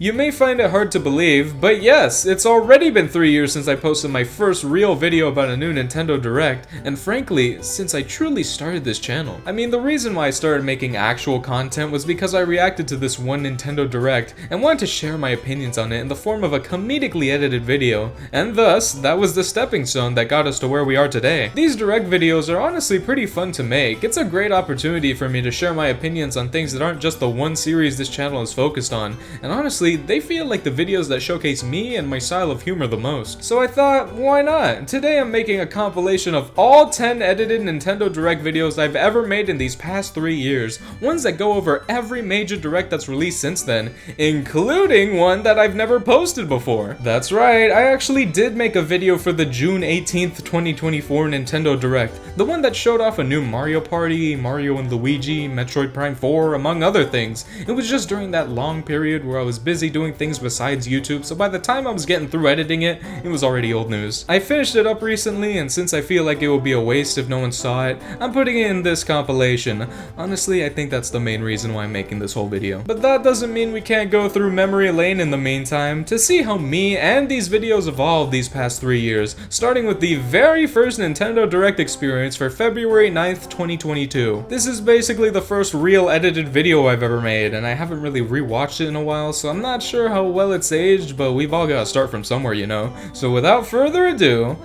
You may find it hard to believe, but yes, it's already been 3 years since I posted my first real video about a new Nintendo Direct, and frankly, since I truly started this channel. I mean, the reason why I started making actual content was because I reacted to this one Nintendo Direct and wanted to share my opinions on it in the form of a comedically edited video, and thus, that was the stepping stone that got us to where we are today. These Direct videos are honestly pretty fun to make. It's a great opportunity for me to share my opinions on things that aren't just the one series this channel is focused on, and honestly, they feel like the videos that showcase me and my style of humor the most. So I thought, why not? Today I'm making a compilation of all 10 edited Nintendo Direct videos I've ever made in these past 3 years, ones that go over every major Direct that's released since then, including one that I've never posted before. That's right, I actually did make a video for the June 18th, 2024 Nintendo Direct, the one that showed off a new Mario Party, Mario and Luigi, Metroid Prime 4, among other things. It was just during that long period where I was busy doing things besides YouTube, so by the time I was getting through editing it, it was already old news. I finished it up recently, and since I feel like it would be a waste if no one saw it, I'm putting it in this compilation. Honestly, I think that's the main reason why I'm making this whole video. But that doesn't mean we can't go through memory lane in the meantime to see how me and these videos evolved these past 3 years, starting with the very first Nintendo Direct experience for February 9th, 2022. This is basically the first real edited video I've ever made, and I haven't really rewatched it in a while, so I'm not sure how well it's aged, but we've all got to start from somewhere, you know? So without further ado,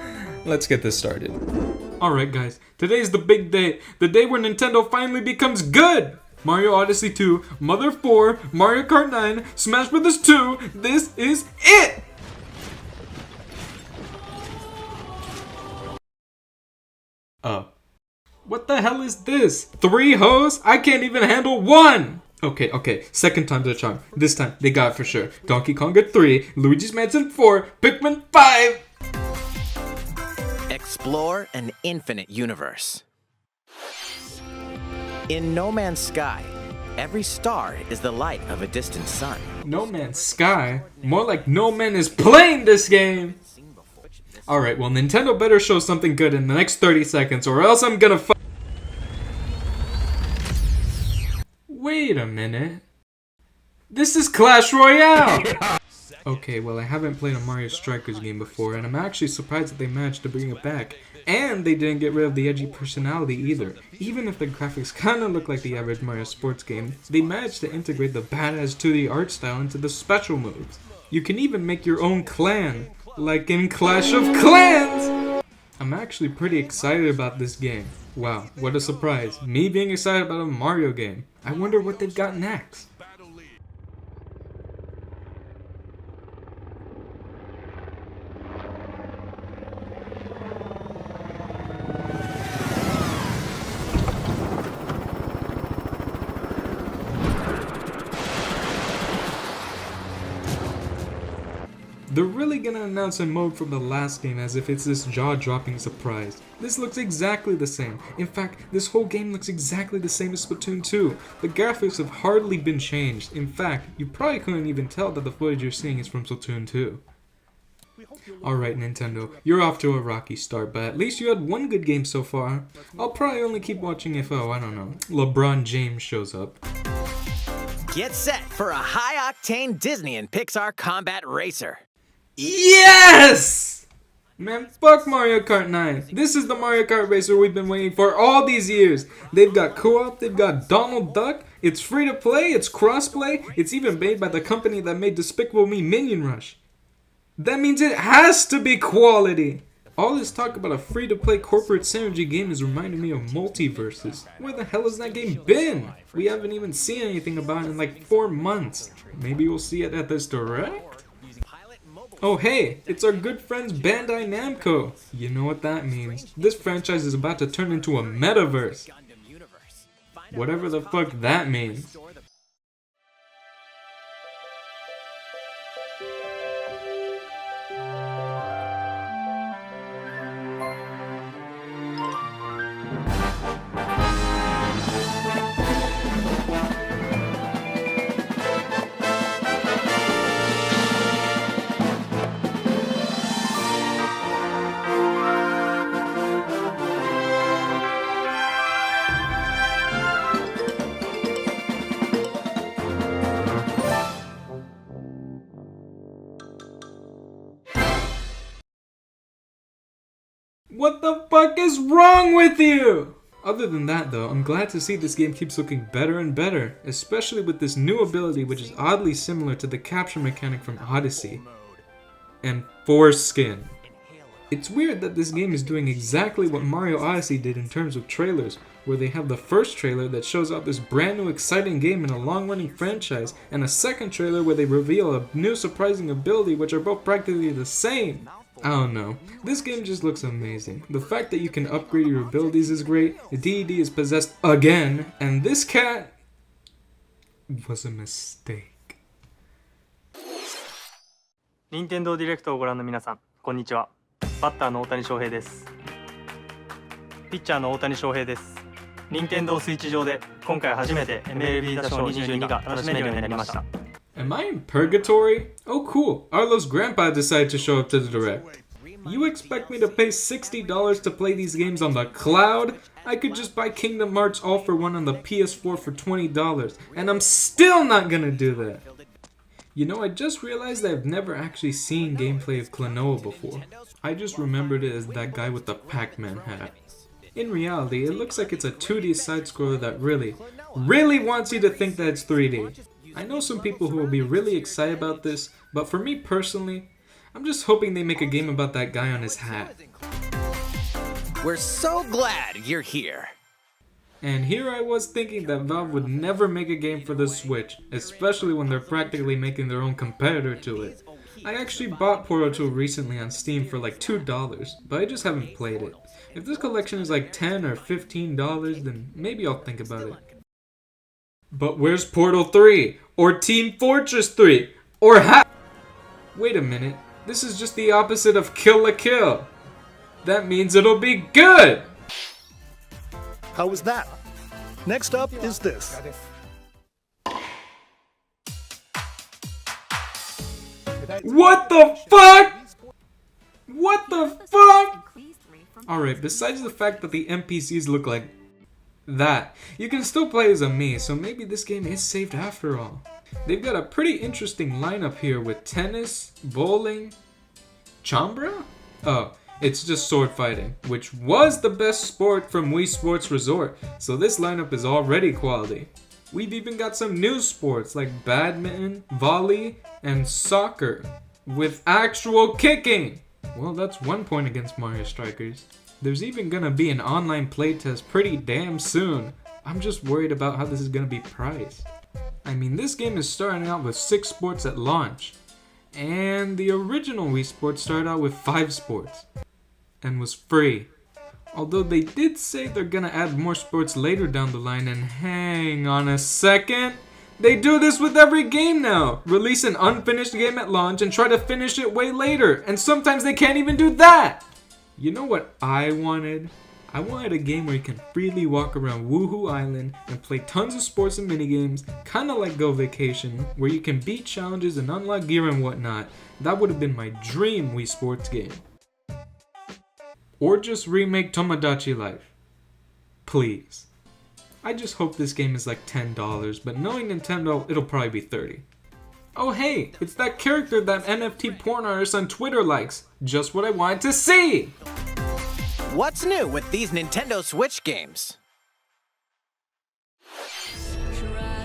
let's get this started. Alright guys, today's the big day, the day where Nintendo finally becomes good! Mario Odyssey 2, Mother 4, Mario Kart 9, Smash Bros. 2, this is it! What the hell is this? 3 hoes? I can't even handle 1! Okay, second time's a charm. This time, they got it for sure. Donkey Kong at 3, Luigi's Mansion 4, Pikmin 5! Explore an infinite universe. In No Man's Sky, every star is the light of a distant sun. No Man's Sky? More like no man is playing this game! Alright, well Nintendo better show something good in the next 30 seconds or else I'm gonna Wait a minute. This is Clash Royale! Okay, well I haven't played a Mario Strikers game before, and I'm actually surprised that they managed to bring it back. And they didn't get rid of the edgy personality either. Even if the graphics kinda look like the average Mario sports game, they managed to integrate the badass 2D art style into the special moves. You can even make your own clan, like in Clash of Clans! I'm actually pretty excited about this game. Wow, what a surprise. Me being excited about a Mario game. I wonder what they've got next. They're really gonna announce a mode from the last game as if it's this jaw-dropping surprise. This looks exactly the same. In fact, this whole game looks exactly the same as Splatoon 2. The graphics have hardly been changed. In fact, you probably couldn't even tell that the footage you're seeing is from Splatoon 2. Alright Nintendo, you're off to a rocky start, but at least you had one good game so far. I'll probably only keep watching if, I don't know, LeBron James shows up. Get set for a high-octane Disney and Pixar combat racer. Yes! Man, fuck Mario Kart 9. This is the Mario Kart racer we've been waiting for all these years. They've got co-op, they've got Donald Duck, it's free to play, it's cross-play, it's even made by the company that made Despicable Me Minion Rush. That means it has to be quality. All this talk about a free-to-play corporate synergy game is reminding me of Multiverses. Where the hell has that game been? We haven't even seen anything about it in like 4 months. Maybe we'll see it at this Direct? Oh hey, it's our good friends Bandai Namco. You know what that means. This franchise is about to turn into a metaverse. Whatever the fuck that means. What the fuck is wrong with you? Other than that though, I'm glad to see this game keeps looking better and better, especially with this new ability which is oddly similar to the capture mechanic from Odyssey. And foreskin. It's weird that this game is doing exactly what Mario Odyssey did in terms of trailers, where they have the first trailer that shows off this brand new exciting game in a long-running franchise, and a second trailer where they reveal a new surprising ability which are both practically the same. I don't know. This game just looks amazing. The fact that you can upgrade your abilities is great, the DED is possessed again, and this cat was a mistake. 任天堂ディレクトをご覧の皆さん、こんにちは。バッターの大谷翔平です。ピッチャーの大谷翔平です。任天堂スイッチ上で今回初めて MLB 打賞22が楽しめるようになりました。Am I in purgatory? Oh cool, Arlo's grandpa decided to show up to the direct. You expect me to pay $60 to play these games on the cloud? I could just buy Kingdom Hearts All for One on the PS4 for $20, and I'm still not gonna do that. You know, I just realized that I've never actually seen gameplay of Klonoa before. I just remembered it as that guy with the Pac-Man hat. In reality, it looks like it's a 2D side-scroller that really wants you to think that it's 3D. I know some people who will be really excited about this, but for me personally, I'm just hoping they make a game about that guy on his hat. We're so glad you're here. And here I was thinking that Valve would never make a game for the Switch, especially when they're practically making their own competitor to it. I actually bought Portal 2 recently on Steam for like $2, but I just haven't played it. If this collection is like $10 or $15, then maybe I'll think about it. But where's Portal 3? Or Team Fortress 3? Or Wait a minute, this is just the opposite of Kill la Kill. That means it'll be good! How was that? Next up is this. What the fuck? What the fuck? Alright, besides the fact that the NPCs look like that, you can still play as a me, so maybe this game is saved after all. They've got a pretty interesting lineup here with tennis, bowling, chambra? Oh, it's just sword fighting, which was the best sport from Wii Sports Resort, so this lineup is already quality. We've even got some new sports like badminton, volley, and soccer, with actual kicking! Well, that's 1 point against Mario Strikers. There's even gonna be an online playtest pretty damn soon. I'm just worried about how this is gonna be priced. I mean, this game is starting out with 6 sports at launch, and the original Wii Sports started out with 5 sports, and was free. Although they did say they're gonna add more sports later down the line, and hang on a second, they do this with every game now! Release an unfinished game at launch and try to finish it way later, and sometimes they can't even do that! You know what I wanted? I wanted a game where you can freely walk around Woohoo Island and play tons of sports and minigames, kinda like Go Vacation, where you can beat challenges and unlock gear and whatnot. That would have been my dream Wii Sports game. Or just remake Tomodachi Life. Please. I just hope this game is like $10, but knowing Nintendo, it'll probably be $30. Oh hey, it's that character that NFT porn artist on Twitter likes. Just what I wanted to see! What's new with these Nintendo Switch games?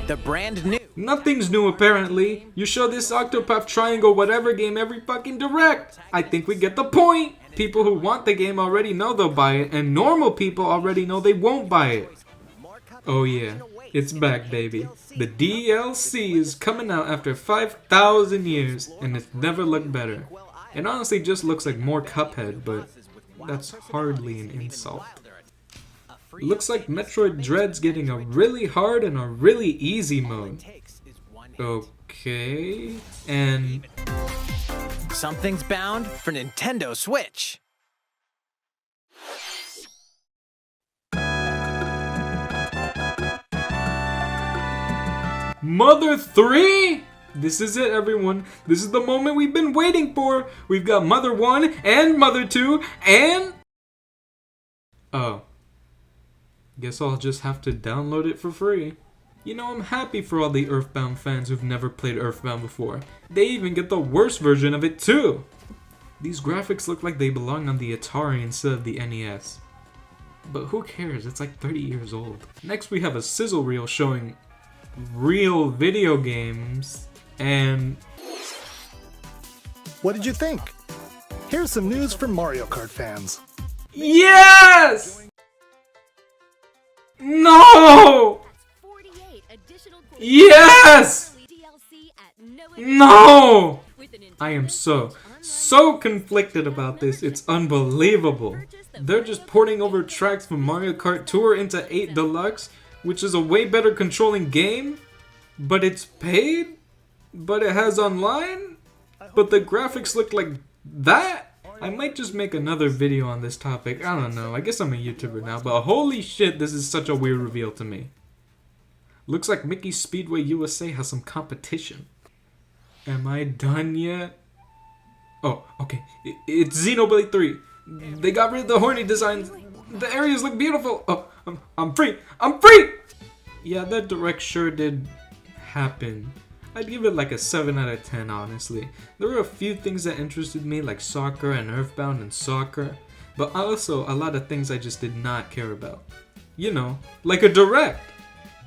The brand new. Nothing's new apparently. You show this Octopath Triangle whatever game every fucking direct. I think we get the point. People who want the game already know they'll buy it, and normal people already know they won't buy it. Oh yeah, it's back baby. The DLC is coming out after 5,000 years, and it's never looked better. It honestly just looks like more Cuphead, but that's hardly an insult. Looks like Metroid Dread's getting a really hard and a really easy mode. Okay, and Something's bound for Nintendo Switch. Mother 3? This is it, everyone. This is the moment we've been waiting for. We've got Mother 1 and Mother 2 and... Oh. Guess I'll just have to download it for free. You know, I'm happy for all the Earthbound fans who've never played Earthbound before. They even get the worst version of it too. These graphics look like they belong on the Atari instead of the NES. But who cares, it's like 30 years old. Next we have a sizzle reel showing real video games, and... What did you think? Here's some news for Mario Kart fans. Yes! No! Yes! No! I am so conflicted about this. It's unbelievable. They're just porting over tracks from Mario Kart Tour into 8 Deluxe, which is a way better controlling game, but it's paid, but it has online, but the graphics look like that? I might just make another video on this topic. I don't know. I guess I'm a YouTuber now, but holy shit, this is such a weird reveal to me. Looks like Mickey Speedway USA has some competition. Am I done yet? Oh, okay. It's Xenoblade 3. They got rid of the horny designs. The areas look beautiful. Oh, I'm free. I'm free! Yeah, that direct sure did happen. I'd give it like a 7 out of 10, honestly. There were a few things that interested me, like soccer and Earthbound and soccer, but also a lot of things I just did not care about. You know, like a direct.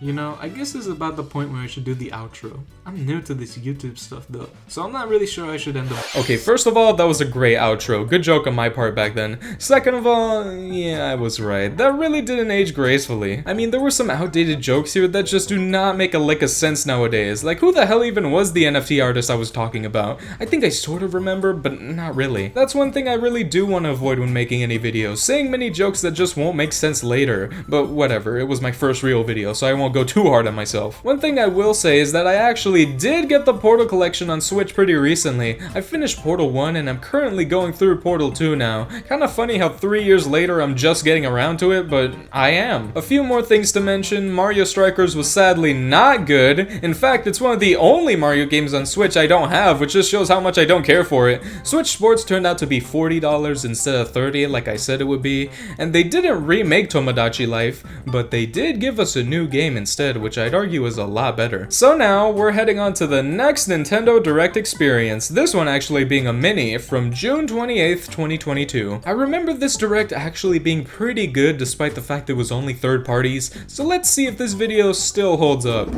You know, I guess this is about the point where I should do the outro. I'm new to this YouTube stuff though, so I'm not really sure I should end up. Okay, first of all, that was a great outro. Good joke on my part back then. Second of all, yeah, I was right. That really didn't age gracefully. I mean, there were some outdated jokes here that just do not make a lick of sense nowadays. Like, who the hell even was the NFT artist I was talking about? I think I sort of remember, but not really. That's one thing I really do want to avoid when making any videos. Saying many jokes that just won't make sense later. But whatever, it was my first real video, so I won't go too hard on myself. One thing I will say is that I actually did get the Portal collection on Switch pretty recently. I finished Portal 1 and I'm currently going through Portal 2 now. Kinda funny how 3 years later I'm just getting around to it, but I am. A few more things to mention. Mario Strikers was sadly not good. In fact, it's one of the only Mario games on Switch I don't have, which just shows how much I don't care for it. Switch Sports turned out to be $40 instead of $30 like I said it would be, and they didn't remake Tomodachi Life, but they did give us a new game instead, which I'd argue is a lot better. So now, we're heading on to the next Nintendo Direct experience, this one actually being a mini from June 28th, 2022. I remember this Direct actually being pretty good despite the fact it was only third parties, so let's see if this video still holds up.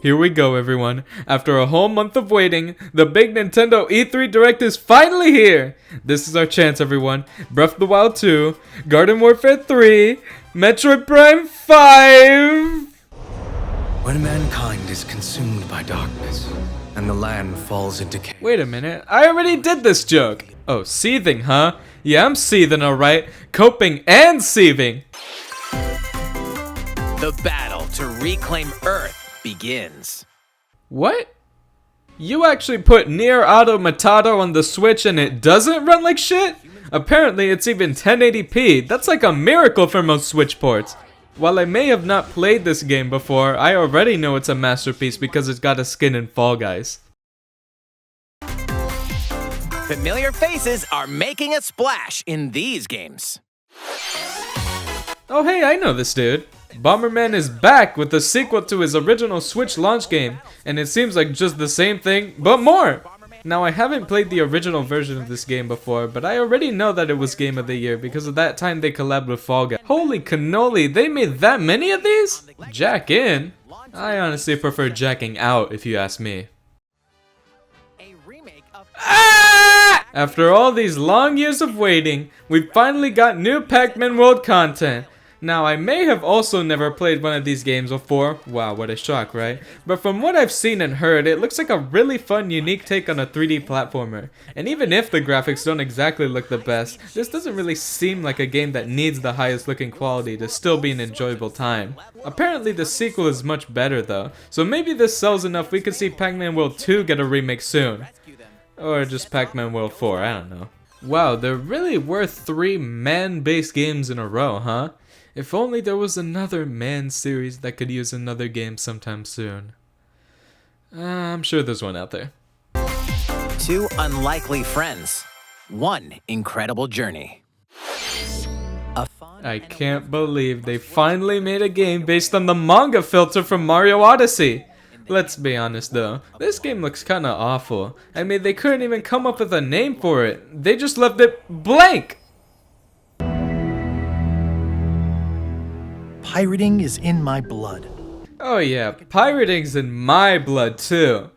Here we go, everyone. After a whole month of waiting, the big Nintendo E3 Direct is finally here! This is our chance, everyone. Breath of the Wild 2, Garden Warfare 3, Metroid Prime 5... When mankind is consumed by darkness, and the land falls into chaos. Wait a minute, I already did this joke! Oh, seething, huh? Yeah, I'm seething, alright. Coping and seething! The battle to reclaim Earth begins. What? You actually put Nier Automata on the Switch and it doesn't run like shit? Apparently it's even 1080p, that's like a miracle for most Switch ports. While I may have not played this game before, I already know it's a masterpiece because it's got a skin in Fall Guys. Familiar faces are making a splash in these games. Oh hey, I know this dude. Bomberman is back with the sequel to his original Switch launch game, and it seems like just the same thing, but more! Now, I haven't played the original version of this game before, but I already know that it was Game of the Year because of that time they collabed with Fall Guys. Holy cannoli, they made that many of these? Jack in? I honestly prefer jacking out, if you ask me. Ah! After all these long years of waiting, we finally got new Pac-Man World content. Now, I may have also never played one of these games before. Wow, what a shock, right? But from what I've seen and heard, it looks like a really fun, unique take on a 3D platformer. And even if the graphics don't exactly look the best, this doesn't really seem like a game that needs the highest looking quality to still be an enjoyable time. Apparently the sequel is much better though, so maybe this sells enough we could see Pac-Man World 2 get a remake soon. Or just Pac-Man World 4, I don't know. Wow, there really were 3 man-based games in a row, huh? If only there was another Man series that could use another game sometime soon. I'm sure there's one out there. 2 unlikely friends. 1 incredible journey. I can't believe they finally made a game based on the manga filter from Mario Odyssey. Let's be honest though, this game looks kinda awful. I mean, they couldn't even come up with a name for it. They just left it blank! Pirating is in my blood. Oh yeah, pirating's in my blood too.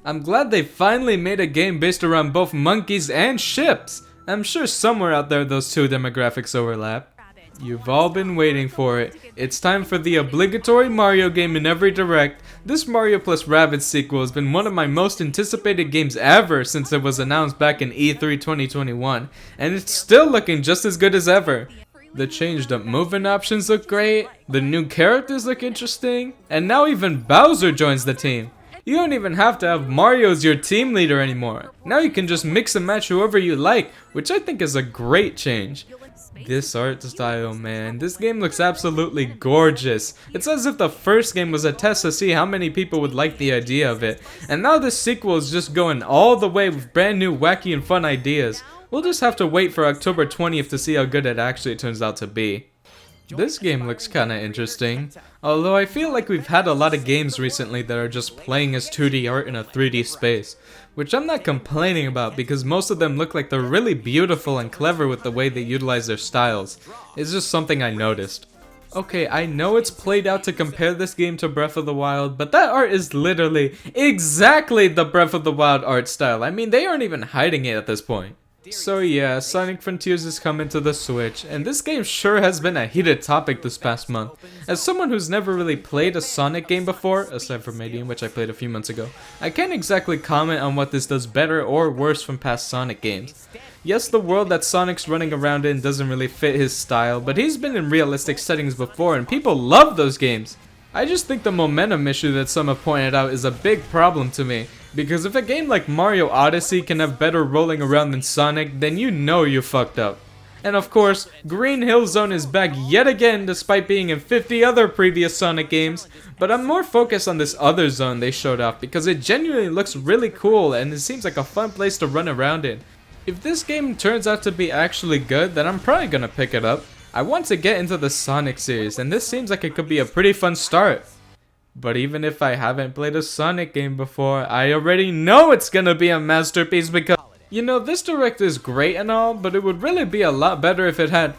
I'm glad they finally made a game based around both monkeys and ships. I'm sure somewhere out there those two demographics overlap. You've all been waiting for it. It's time for the obligatory Mario game in every direct. This Mario plus Rabbids sequel has been one of my most anticipated games ever since it was announced back in E3 2021, and it's still looking just as good as ever. The changed up movement options look great, the new characters look interesting, and now even Bowser joins the team. You don't even have to have Mario as your team leader anymore. Now you can just mix and match whoever you like, which I think is a great change. This art style, man, this game looks absolutely gorgeous. It's as if the first game was a test to see how many people would like the idea of it, and now this sequel is just going all the way with brand new wacky and fun ideas. We'll just have to wait for October 20th to see how good it actually turns out to be. This game looks kinda interesting, although I feel like we've had a lot of games recently that are just playing as 2D art in a 3D space, which I'm not complaining about because most of them look like they're really beautiful and clever with the way they utilize their styles. It's just something I noticed. Okay, I know it's played out to compare this game to Breath of the Wild, but that art is literally exactly the Breath of the Wild art style. I mean, they aren't even hiding it at this point. So yeah, Sonic Frontiers is coming to the Switch, and this game sure has been a heated topic this past month. As someone who's never really played a Sonic game before, aside from Radiant, which I played a few months ago, I can't exactly comment on what this does better or worse from past Sonic games. Yes, the world that Sonic's running around in doesn't really fit his style, but he's been in realistic settings before and people love those games. I just think the momentum issue that some have pointed out is a big problem to me. Because if a game like Mario Odyssey can have better rolling around than Sonic, then you know you fucked up. And of course, Green Hill Zone is back yet again despite being in 50 other previous Sonic games, but I'm more focused on this other zone they showed off because it genuinely looks really cool and it seems like a fun place to run around in. If this game turns out to be actually good, then I'm probably gonna pick it up. I want to get into the Sonic series and this seems like it could be a pretty fun start. But even if I haven't played a Sonic game before, I already know it's gonna be a masterpiece because, you know, this direct is great and all, but it would really be a lot better if it had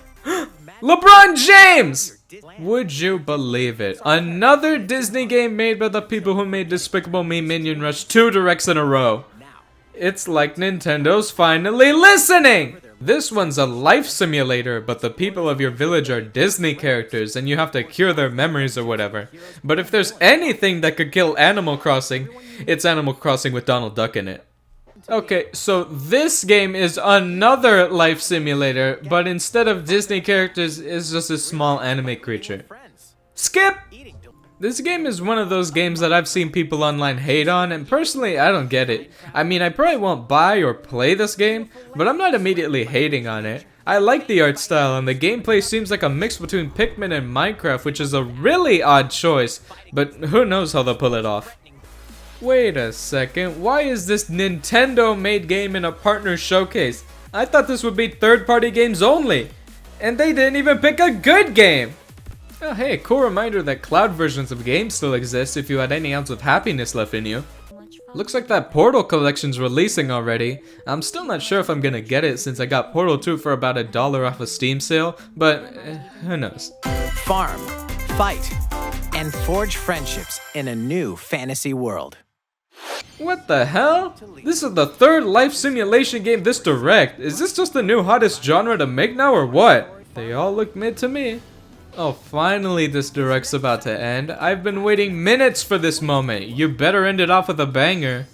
LeBron James! Would you believe it? Another Disney game made by the people who made Despicable Me Minion Rush 2 directs in a row. It's like Nintendo's finally listening! This one's a life simulator, but the people of your village are Disney characters and you have to cure their memories or whatever. But if there's anything that could kill Animal Crossing, it's Animal Crossing with Donald Duck in it. Okay, so this game is another life simulator, but instead of Disney characters, it's just a small anime creature. Skip! This game is one of those games that I've seen people online hate on, and personally, I don't get it. I mean, I probably won't buy or play this game, but I'm not immediately hating on it. I like the art style, and the gameplay seems like a mix between Pikmin and Minecraft, which is a really odd choice, but who knows how they'll pull it off. Wait a second, why is this Nintendo-made game in a partner showcase? I thought this would be third-party games only, and they didn't even pick a good game! Oh hey, cool reminder that cloud versions of games still exist if you had any ounce of happiness left in you. Looks like that Portal collection's releasing already. I'm still not sure if I'm gonna get it since I got Portal 2 for about $1 off a Steam sale, but who knows. Farm, fight, and forge friendships in a new fantasy world. What the hell? This is the third life simulation game this direct. Is this just the new hottest genre to make now or what? They all look mid to me. Oh, finally this direct's about to end. I've been waiting minutes for this moment. You better end it off with a banger.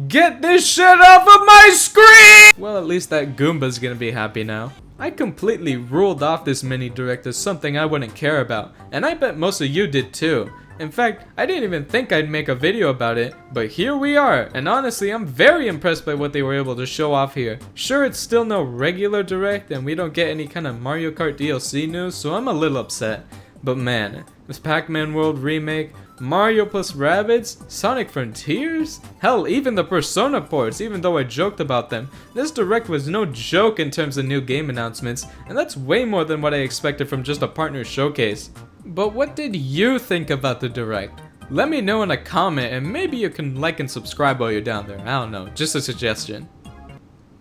Get this shit off of my screen! Well, at least that Goomba's gonna be happy now. I completely ruled off this mini direct as something I wouldn't care about, and I bet most of you did too. In fact, I didn't even think I'd make a video about it, but here we are, and honestly, I'm very impressed by what they were able to show off here. Sure, it's still no regular direct, and we don't get any kind of Mario Kart DLC news, so I'm a little upset. But man, this Pac-Man World remake, Mario plus Rabbids, Sonic Frontiers? Hell, even the Persona ports, even though I joked about them. This Direct was no joke in terms of new game announcements, and that's way more than what I expected from just a partner showcase. But what did you think about the Direct? Let me know in a comment, and maybe you can like and subscribe while you're down there. I don't know, just a suggestion.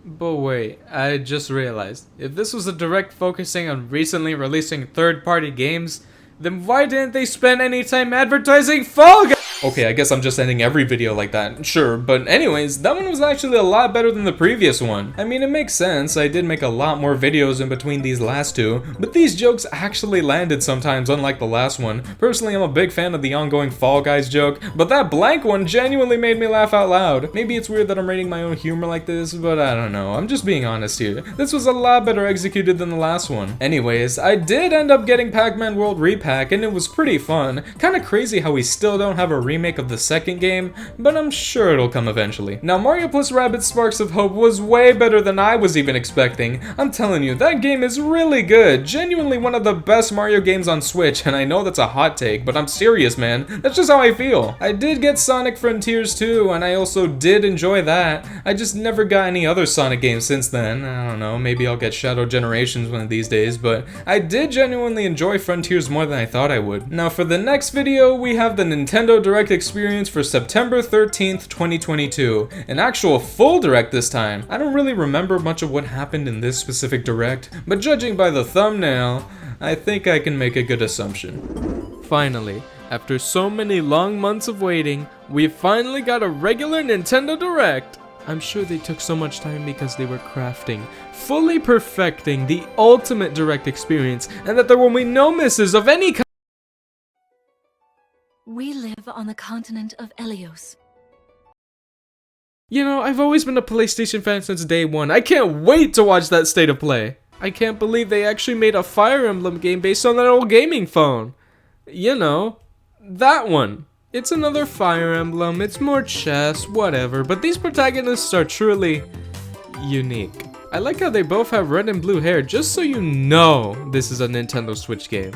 But wait, I just realized, if this was a Direct focusing on recently releasing third-party games, then why didn't they spend any time advertising Fall Guys? Okay, I guess I'm just ending every video like that, sure, but anyways, that one was actually a lot better than the previous one. I mean, it makes sense, I did make a lot more videos in between these last two, but these jokes actually landed sometimes, unlike the last one. Personally, I'm a big fan of the ongoing Fall Guys joke, but that blank one genuinely made me laugh out loud. Maybe it's weird that I'm rating my own humor like this, but I don't know, I'm just being honest here. This was a lot better executed than the last one. Anyways, I did end up getting Pac-Man World Repack, and it was pretty fun. Kinda crazy how we still don't have a remake of the second game, but I'm sure it'll come eventually. Now, Mario plus Rabbids Sparks of Hope was way better than I was even expecting. I'm telling you, that game is really good. Genuinely one of the best Mario games on Switch, and I know that's a hot take, but I'm serious, man. That's just how I feel. I did get Sonic Frontiers too, and I also did enjoy that. I just never got any other Sonic games since then. I don't know, maybe I'll get Shadow Generations one of these days, but I did genuinely enjoy Frontiers more than I thought I would. Now, for the next video, we have the Nintendo Direct experience for September 13th, 2022. An actual full Direct this time. I don't really remember much of what happened in this specific Direct, but judging by the thumbnail, I think I can make a good assumption. Finally, after so many long months of waiting, we finally got a regular Nintendo Direct. I'm sure they took so much time because they were crafting, fully perfecting the ultimate Direct experience, and that there will be no misses of any kind. We live on the continent of Elios. You know, I've always been a PlayStation fan since day one. I can't wait to watch that state of play. I can't believe they actually made a Fire Emblem game based on that old gaming phone. You know, that one. It's another Fire Emblem, it's more chess, whatever, but these protagonists are truly unique. I like how they both have red and blue hair, just so you know this is a Nintendo Switch game.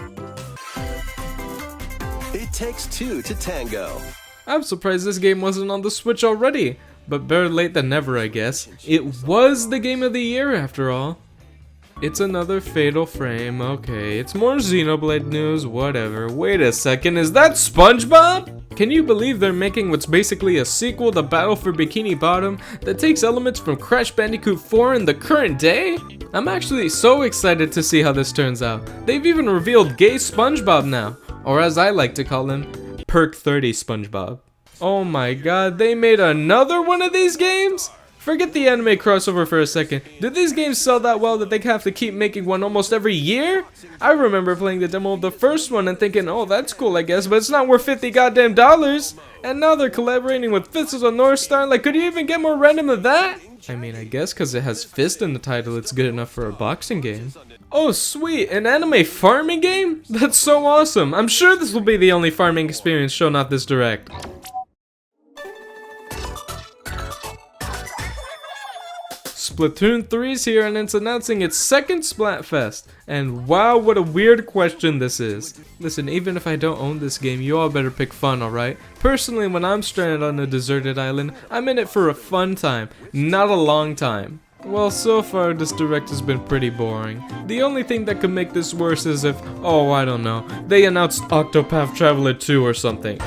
It takes two to tango. I'm surprised this game wasn't on the Switch already, but better late than never, I guess. It was the game of the year after all. It's another Fatal Frame, okay, it's more Xenoblade news, whatever. Wait a second, is that SpongeBob? Can you believe they're making what's basically a sequel to Battle for Bikini Bottom that takes elements from Crash Bandicoot 4 in the current day? I'm actually so excited to see how this turns out. They've even revealed gay SpongeBob now, or as I like to call him, Perk 30 SpongeBob. Oh my god, they made another one of these games? Forget the anime crossover for a second. Do these games sell that well that they have to keep making one almost every year? I remember playing the demo of the first one and thinking, oh, that's cool, I guess, but it's not worth $50 goddamn dollars. And now they're collaborating with Fist of the North Star. Like, could you even get more random than that? I mean, I guess because it has Fist in the title, it's good enough for a boxing game. Oh, sweet, an anime farming game? That's so awesome. I'm sure this will be the only farming experience shown at this Direct. Splatoon 3's here and it's announcing its second Splatfest. And wow, what a weird question this is. Listen, even if I don't own this game, you all better pick fun, alright? Personally, when I'm stranded on a deserted island, I'm in it for a fun time, not a long time. Well, so far this Direct has been pretty boring. The only thing that could make this worse is if, oh, I don't know, they announced Octopath Traveler 2 or something.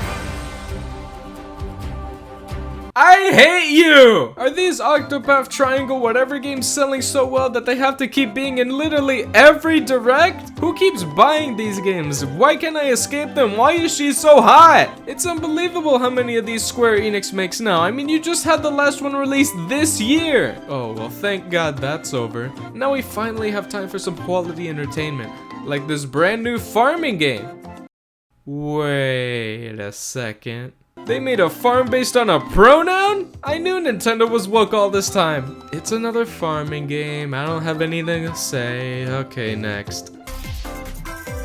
I hate you! Are these Octopath Triangle whatever games selling so well that they have to keep being in literally every Direct? Who keeps buying these games? Why can't I escape them? Why is she so hot? It's unbelievable how many of these Square Enix makes now. I mean, you just had the last one released this year. Oh, well, thank God that's over. Now we finally have time for some quality entertainment, like this brand new farming game. Wait a second. They made a farm based on a pronoun? I knew Nintendo was woke all this time. It's another farming game. I don't have anything to say. Okay, next.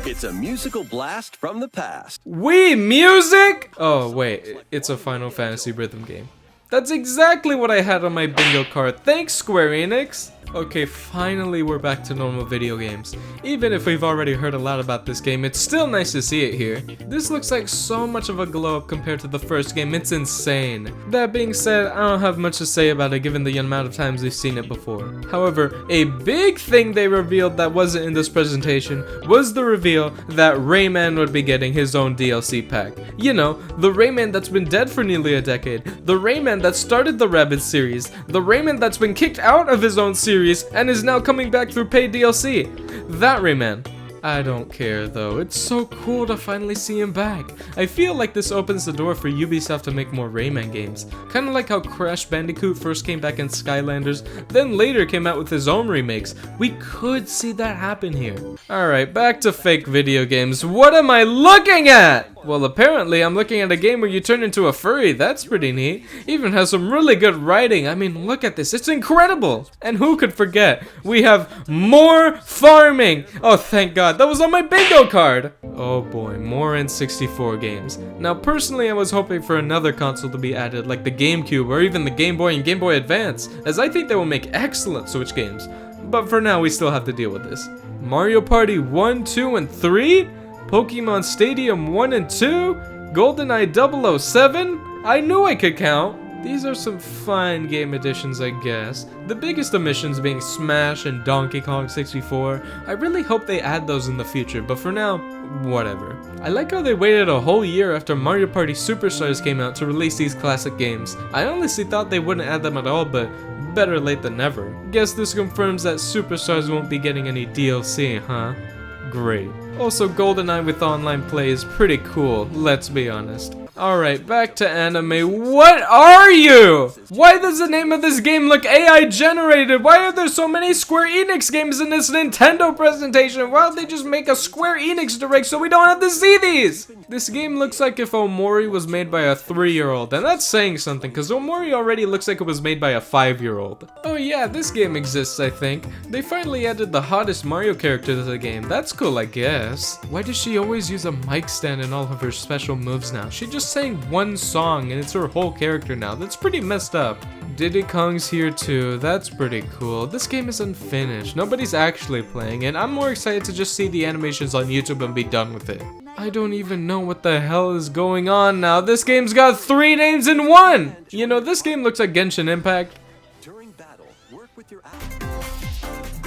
It's a musical blast from the past. Wii music? Oh, wait. It's a Final Fantasy rhythm game. That's exactly what I had on my bingo card. Thanks, Square Enix! Okay, finally we're back to normal video games. Even if we've already heard a lot about this game, it's still nice to see it here. This looks like so much of a glow up compared to the first game, it's insane. That being said, I don't have much to say about it given the amount of times we've seen it before. However, a big thing they revealed that wasn't in this presentation was the reveal that Rayman would be getting his own DLC pack. You know, the Rayman that's been dead for nearly a decade, the Rayman that started the Rabbids series, the Rayman that's been kicked out of his own series and is now coming back through paid DLC. That Rayman. I don't care though, it's so cool to finally see him back. I feel like this opens the door for Ubisoft to make more Rayman games. Kinda like how Crash Bandicoot first came back in Skylanders, then later came out with his own remakes. We could see that happen here. Alright, back to fake video games. What am I looking at? Well, apparently I'm looking at a game where you turn into a furry. That's pretty neat. Even has some really good writing. I mean, look at this. It's incredible. And who could forget? We have more farming. Oh, thank God. That was on my bingo card. Oh boy, more N64 games. Now, personally, I was hoping for another console to be added, like the GameCube or even the Game Boy and Game Boy Advance, as I think they will make excellent Switch games. But for now, we still have to deal with this. Mario Party 1, 2, and 3? Pokemon Stadium 1 and 2? GoldenEye 007? I knew I could count! These are some fine game additions, I guess. The biggest omissions being Smash and Donkey Kong 64. I really hope they add those in the future, but for now, whatever. I like how they waited a whole year after Mario Party Superstars came out to release these classic games. I honestly thought they wouldn't add them at all, but better late than never. Guess this confirms that Superstars won't be getting any DLC, huh? Great. Also, GoldenEye with online play is pretty cool, let's be honest. Alright, back to anime. What are you? Why does the name of this game look AI generated? Why are there so many Square Enix games in this Nintendo presentation? Why don't they just make a Square Enix Direct so we don't have to see these? This game looks like if Omori was made by a 3-year-old, and that's saying something, because Omori already looks like it was made by a 5-year-old. Oh yeah, this game exists, I think. They finally added the hottest Mario character to the game. That's cool, I guess. Why does she always use a mic stand in all of her special moves now? She just sang one song and it's her whole character now. That's pretty messed up. Diddy Kong's here too. That's pretty cool. This game is unfinished. Nobody's actually playing it. I'm more excited to just see the animations on YouTube and be done with it. I don't even know what the hell is going on now. This game's got 3 names in one! You know, this game looks like Genshin Impact. During battle, work with your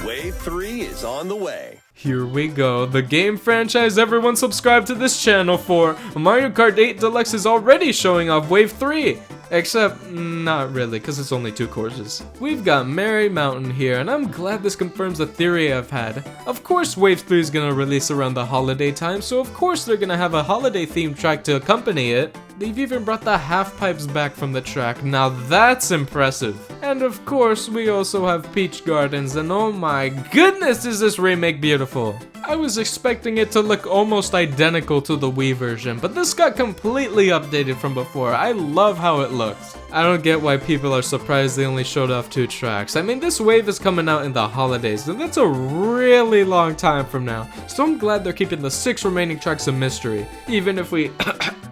Wave 3 is on the way. Here we go, the game franchise everyone subscribed to this channel for. Mario Kart 8 Deluxe is already showing off Wave 3. Except, not really, because it's only 2 courses. We've got Merry Mountain here, and I'm glad this confirms the theory I've had. Of course Wave 3 is gonna release around the holiday time, so of course they're gonna have a holiday themed track to accompany it. They've even brought the half pipes back from the track, now that's impressive. And of course we also have Peach Gardens, and oh my goodness is this remake beautiful. I was expecting it to look almost identical to the Wii version, but this got completely updated from before. I love how it looks. I don't get why people are surprised they only showed off 2 tracks. I mean, this wave is coming out in the holidays, and that's a really long time from now. So I'm glad they're keeping the 6 remaining tracks a mystery, even if we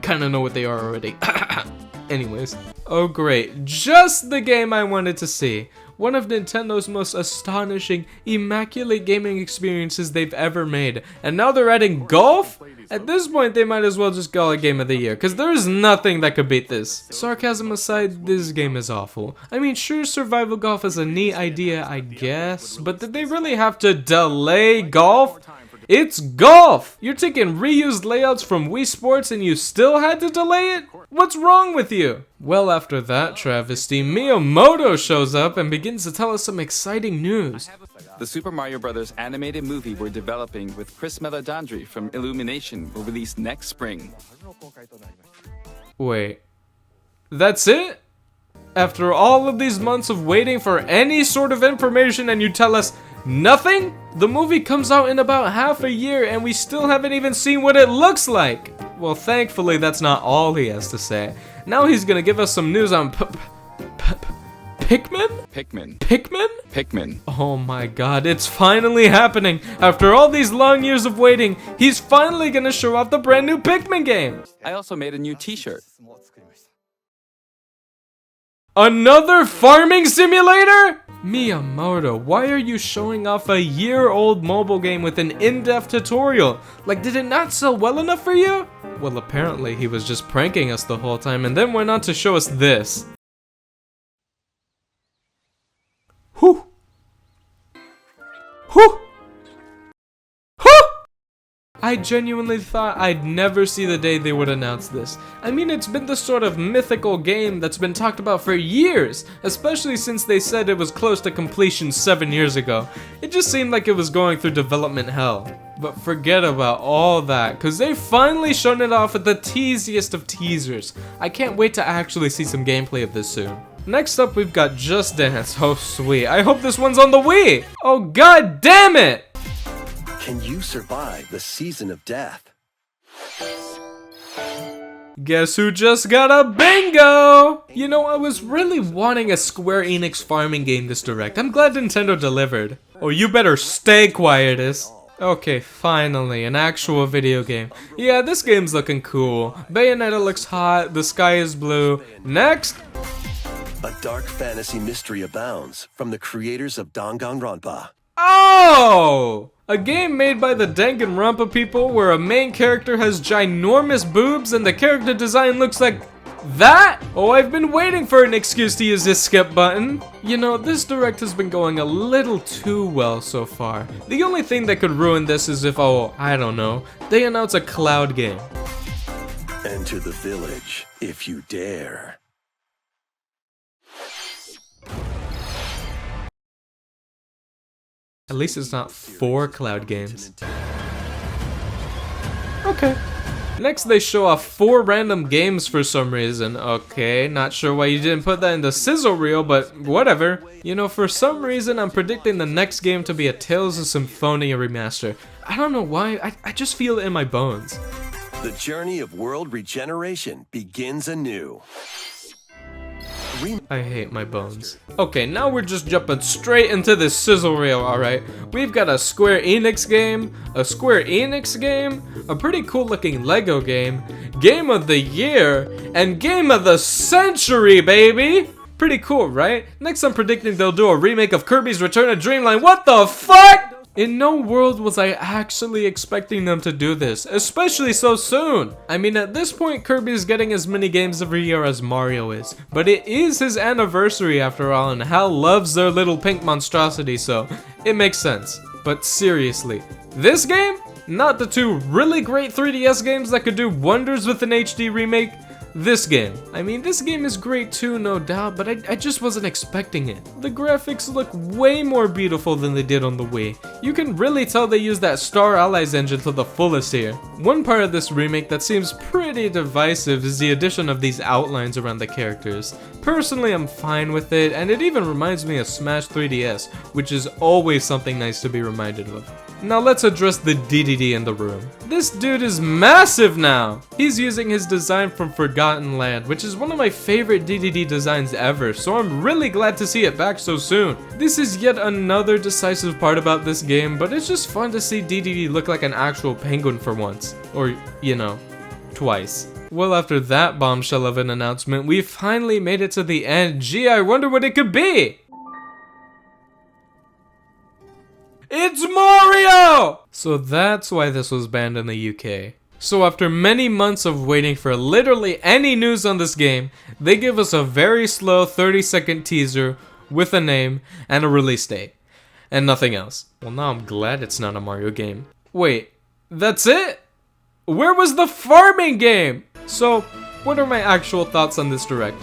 kinda know what they are already. Anyways. Oh great, just the game I wanted to see. One of Nintendo's most astonishing, immaculate gaming experiences they've ever made. And now they're adding golf? At this point, they might as well just call it Game of the Year, because there is nothing that could beat this. Sarcasm aside, this game is awful. I mean, sure, survival golf is a neat idea, I guess, but did they really have to delay golf? It's golf! You're taking reused layouts from Wii Sports and you still had to delay it? What's wrong with you? Well, after that travesty, Miyamoto shows up and begins to tell us some exciting news. The Super Mario Bros. Animated movie we're developing with Chris Meledandri from Illumination will release next spring. Wait, that's it? After all of these months of waiting for any sort of information and you tell us nothing? The movie comes out in about half a year and we still haven't even seen what it looks like. Well, thankfully that's not all he has to say. Now he's gonna give us some news on Pikmin? Pikmin? Oh my god, it's finally happening! After all these long years of waiting, he's finally gonna show off the brand new Pikmin game! I also made a new t-shirt. Another farming simulator? Miyamoto, why are you showing off a year-old mobile game with an in-depth tutorial? Like, did it not sell well enough for you? Well, apparently he was just pranking us the whole time and then went on to show us this. Whew. Whew. I genuinely thought I'd never see the day they would announce this. I mean, it's been the sort of mythical game that's been talked about for years, especially since they said it was close to completion 7 years ago. It just seemed like it was going through development hell. But forget about all that, cause they've finally shown it off at the teasiest of teasers. I can't wait to actually see some gameplay of this soon. Next up, we've got Just Dance. Oh sweet, I hope this one's on the Wii! Oh god damn it! Can you survive the season of death? Guess who just got a bingo? You know, I was really wanting a Square Enix farming game this direct. I'm glad Nintendo delivered. Oh, you better stay quietus. Okay, finally, an actual video game. Yeah, this game's looking cool. Bayonetta looks hot, the sky is blue. Next! A dark fantasy mystery abounds from the creators of Danganronpa. Oh! A game made by the Danganronpa people where a main character has ginormous boobs and the character design looks like that? Oh, I've been waiting for an excuse to use this skip button. You know, this direct has been going a little too well so far. The only thing that could ruin this is if, oh, I don't know, they announce a cloud game. Enter the village if you dare. At least it's not 4 cloud games. Okay. Next they show off 4 random games for some reason. Okay, not sure why you didn't put that in the sizzle reel, but whatever. You know, for some reason I'm predicting the next game to be a Tales of Symphonia remaster. I don't know why, I just feel it in my bones. The journey of world regeneration begins anew. I hate my bones. Okay, now we're just jumping straight into this sizzle reel, alright? We've got a Square Enix game, a pretty cool looking Lego game, Game of the Year, and Game of the Century, baby! Pretty cool, right? Next I'm predicting they'll do a remake of Kirby's Return to Dreamland. What the fuck?! In no world was I actually expecting them to do this, especially so soon. I mean, at this point, Kirby is getting as many games every year as Mario is, but it is his anniversary after all, and Hal loves their little pink monstrosity, so it makes sense. But seriously, this game? Not the 2 really great 3DS games that could do wonders with an HD remake. This game. I mean, this game is great too, no doubt, but I just wasn't expecting it. The graphics look way more beautiful than they did on the Wii. You can really tell they used that Star Allies engine to the fullest here. One part of this remake that seems pretty divisive is the addition of these outlines around the characters. Personally, I'm fine with it, and it even reminds me of Smash 3DS, which is always something nice to be reminded of. Now let's address the DDD in the room. This dude is massive now! He's using his design from Forgotten Land, which is one of my favorite DDD designs ever, so I'm really glad to see it back so soon. This is yet another decisive part about this game, but it's just fun to see DDD look like an actual penguin for once. Or, you know, twice. Well, after that bombshell of an announcement, we finally made it to the end. Gee, I wonder what it could be! It's Mario! So that's why this was banned in the UK. So after many months of waiting for literally any news on this game, they give us a very slow 30-second teaser with a name and a release date. And nothing else. Well, now I'm glad it's not a Mario game. Wait, that's it? Where was the farming game? So, what are my actual thoughts on this direct?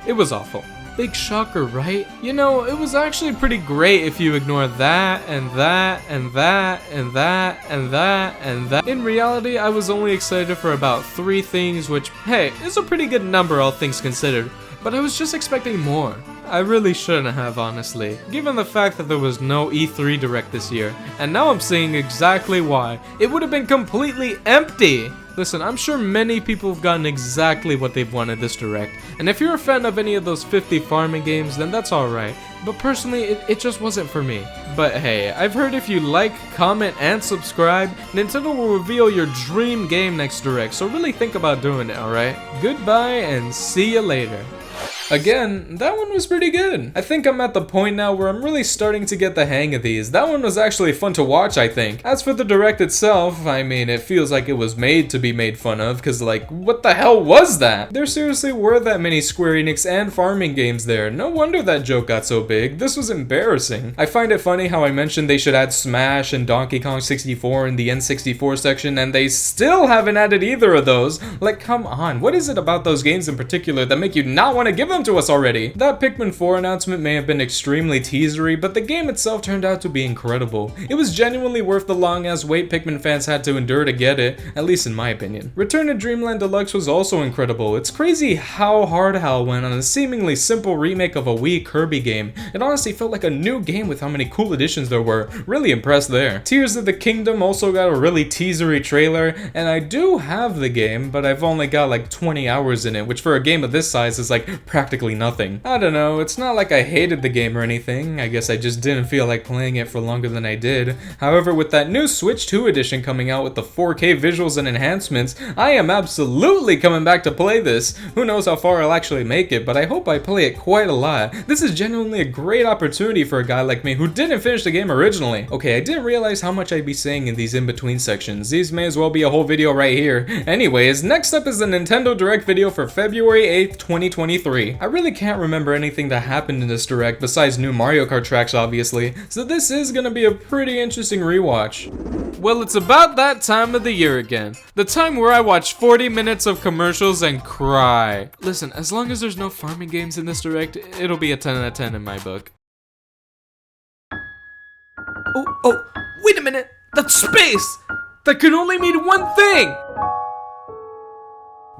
It was awful. Big shocker, right? You know, it was actually pretty great if you ignore that, and that, and that, and that, and that, and that. In reality, I was only excited for about 3 things, which, hey, is a pretty good number all things considered, but I was just expecting more. I really shouldn't have, honestly, given the fact that there was no E3 Direct this year, and now I'm seeing exactly why. It would have been completely empty! Listen, I'm sure many people have gotten exactly what they've wanted this direct, and if you're a fan of any of those 50 farming games, then that's alright, but personally, it just wasn't for me. But hey, I've heard if you like, comment, and subscribe, Nintendo will reveal your dream game next direct, so really think about doing it, alright? Goodbye, and see you later. Again, that one was pretty good. I think I'm at the point now where I'm really starting to get the hang of these. That one was actually fun to watch, I think. As for the direct itself, I mean, it feels like it was made to be made fun of, cause like, what the hell was that? There seriously were that many Square Enix and farming games there. No wonder that joke got so big. This was embarrassing. I find it funny how I mentioned they should add Smash and Donkey Kong 64 in the N64 section, and they still haven't added either of those. Like, come on, what is it about those games in particular that make you not want to give them to us already? That Pikmin 4 announcement may have been extremely teasery, but the game itself turned out to be incredible. It was genuinely worth the long ass wait Pikmin fans had to endure to get it, at least in my opinion. Return to Dreamland Deluxe was also incredible. It's crazy how hard Hal went on a seemingly simple remake of a Wii Kirby game. It honestly felt like a new game with how many cool additions there were. Really impressed there. Tears of the Kingdom also got a really teasery trailer, and I do have the game, but I've only got like 20 hours in it, which for a game of this size is like practically nothing. I don't know, it's not like I hated the game or anything. I guess I just didn't feel like playing it for longer than I did. However, with that new Switch 2 edition coming out with the 4K visuals and enhancements, I am absolutely coming back to play this. Who knows how far I'll actually make it, but I hope I play it quite a lot. This is genuinely a great opportunity for a guy like me who didn't finish the game originally. Okay, I didn't realize how much I'd be saying in these in-between sections. These may as well be a whole video right here. Anyways, next up is the Nintendo Direct video for February 8th, 2023. I really can't remember anything that happened in this Direct besides new Mario Kart tracks, obviously, so this is gonna be a pretty interesting rewatch. Well, it's about that time of the year again. The time where I watch 40 minutes of commercials and cry. Listen, as long as there's no farming games in this Direct, it'll be a 10 out of 10 in my book. Oh, wait a minute! That's space! That can only mean one thing!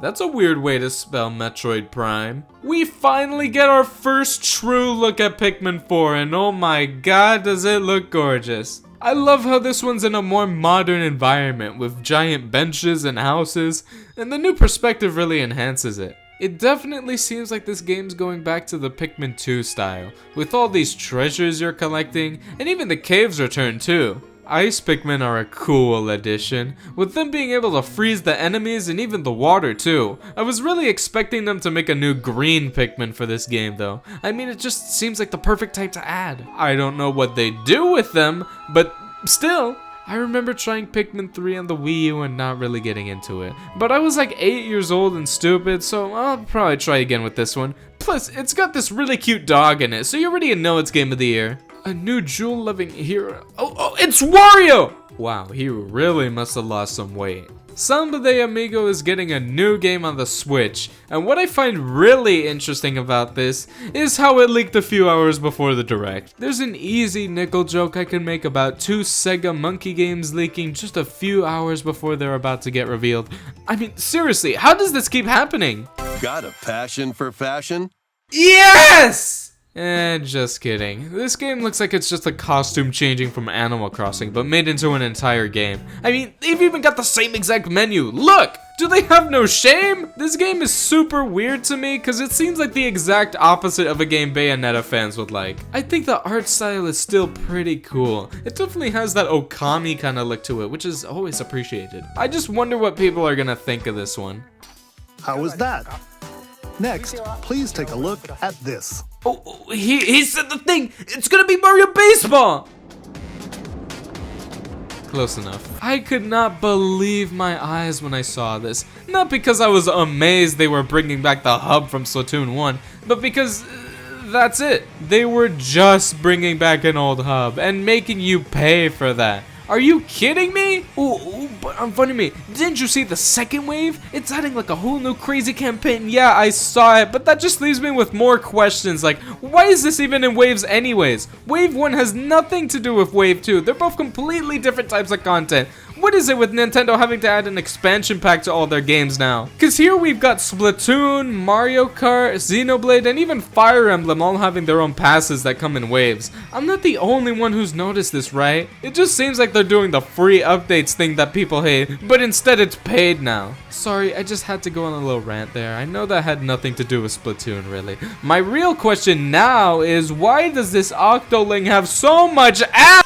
That's a weird way to spell Metroid Prime. We finally get our first true look at Pikmin 4, and oh my god, does it look gorgeous. I love how this one's in a more modern environment with giant benches and houses, and the new perspective really enhances it. It definitely seems like this game's going back to the Pikmin 2 style, with all these treasures you're collecting, and even the caves return too. Ice Pikmin are a cool addition, with them being able to freeze the enemies and even the water too. I was really expecting them to make a new green Pikmin for this game though. I mean, it just seems like the perfect type to add. I don't know what they do with them, but still. I remember trying Pikmin 3 on the Wii U and not really getting into it. But I was like 8 years old and stupid, so I'll probably try again with this one. Plus, it's got this really cute dog in it, so you already know it's Game of the Year. A new jewel-loving hero. Oh, it's Wario! Wow, he really must have lost some weight. Samba de Amigo is getting a new game on the Switch, and what I find really interesting about this is how it leaked a few hours before the Direct. There's an easy nickel joke I can make about 2 Sega Monkey games leaking just a few hours before they're about to get revealed. I mean, seriously, how does this keep happening? Got a passion for fashion? Yes! Just kidding. This game looks like it's just a costume changing from Animal Crossing, but made into an entire game. I mean, they've even got the same exact menu. Look! Do they have no shame? This game is super weird to me because it seems like the exact opposite of a game Bayonetta fans would like. I think the art style is still pretty cool. It definitely has that Okami kind of look to it, which is always appreciated. I just wonder what people are gonna think of this one. How was that? Next, please take a look at this. Oh, he said the thing! It's gonna be Mario Baseball! Close enough. I could not believe my eyes when I saw this. Not because I was amazed they were bringing back the hub from Splatoon 1, but because that's it. They were just bringing back an old hub and making you pay for that. Are you kidding me? Ooh, but in front of me, didn't you see the second wave? It's adding like a whole new crazy campaign. Yeah, I saw it, but that just leaves me with more questions like, why is this even in waves anyways? Wave 1 has nothing to do with Wave 2. They're both completely different types of content. What is it with Nintendo having to add an expansion pack to all their games now? Cause here we've got Splatoon, Mario Kart, Xenoblade, and even Fire Emblem all having their own passes that come in waves. I'm not the only one who's noticed this, right? It just seems like they're doing the free updates thing that people hate, but instead it's paid now. Sorry, I just had to go on a little rant there. I know that had nothing to do with Splatoon, really. My real question now is, why does this Octoling have so much ass?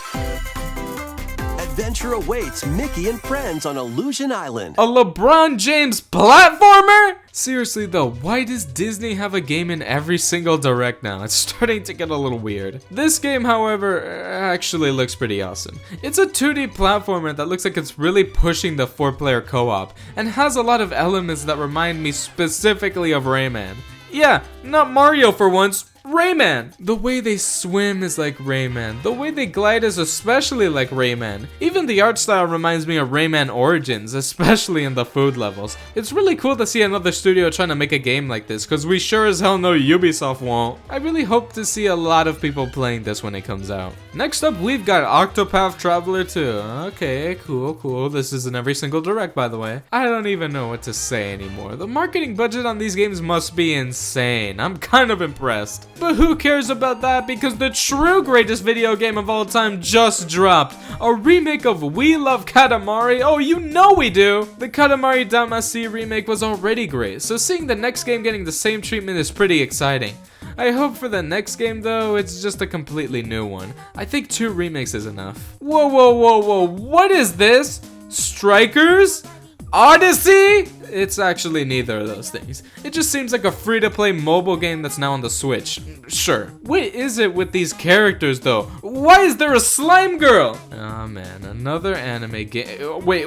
Adventure awaits Mickey and friends on Illusion Island. A LeBron James platformer? Seriously though, why does Disney have a game in every single direct now? It's starting to get a little weird. This game, however, actually looks pretty awesome. It's a 2D platformer that looks like it's really pushing the 4-player co-op and has a lot of elements that remind me specifically of Rayman. Yeah, not Mario for once. Rayman! The way they swim is like Rayman. The way they glide is especially like Rayman. Even the art style reminds me of Rayman Origins, especially in the food levels. It's really cool to see another studio trying to make a game like this, cause we sure as hell know Ubisoft won't. I really hope to see a lot of people playing this when it comes out. Next up, we've got Octopath Traveler 2. Okay, cool. This is in every single direct, by the way. I don't even know what to say anymore. The marketing budget on these games must be insane. I'm kind of impressed. But who cares about that, because the true greatest video game of all time just dropped. A remake of We Love Katamari. Oh, you know we do! The Katamari Damacy remake was already great, so seeing the next game getting the same treatment is pretty exciting. I hope for the next game though, it's just a completely new one. I think 2 remakes is enough. Whoa, what is this? Strikers? Odyssey? It's actually neither of those things. It just seems like a free-to-play mobile game that's now on the Switch. Sure. What is it with these characters though? Why is there a slime girl? Oh man, another anime game. Wait,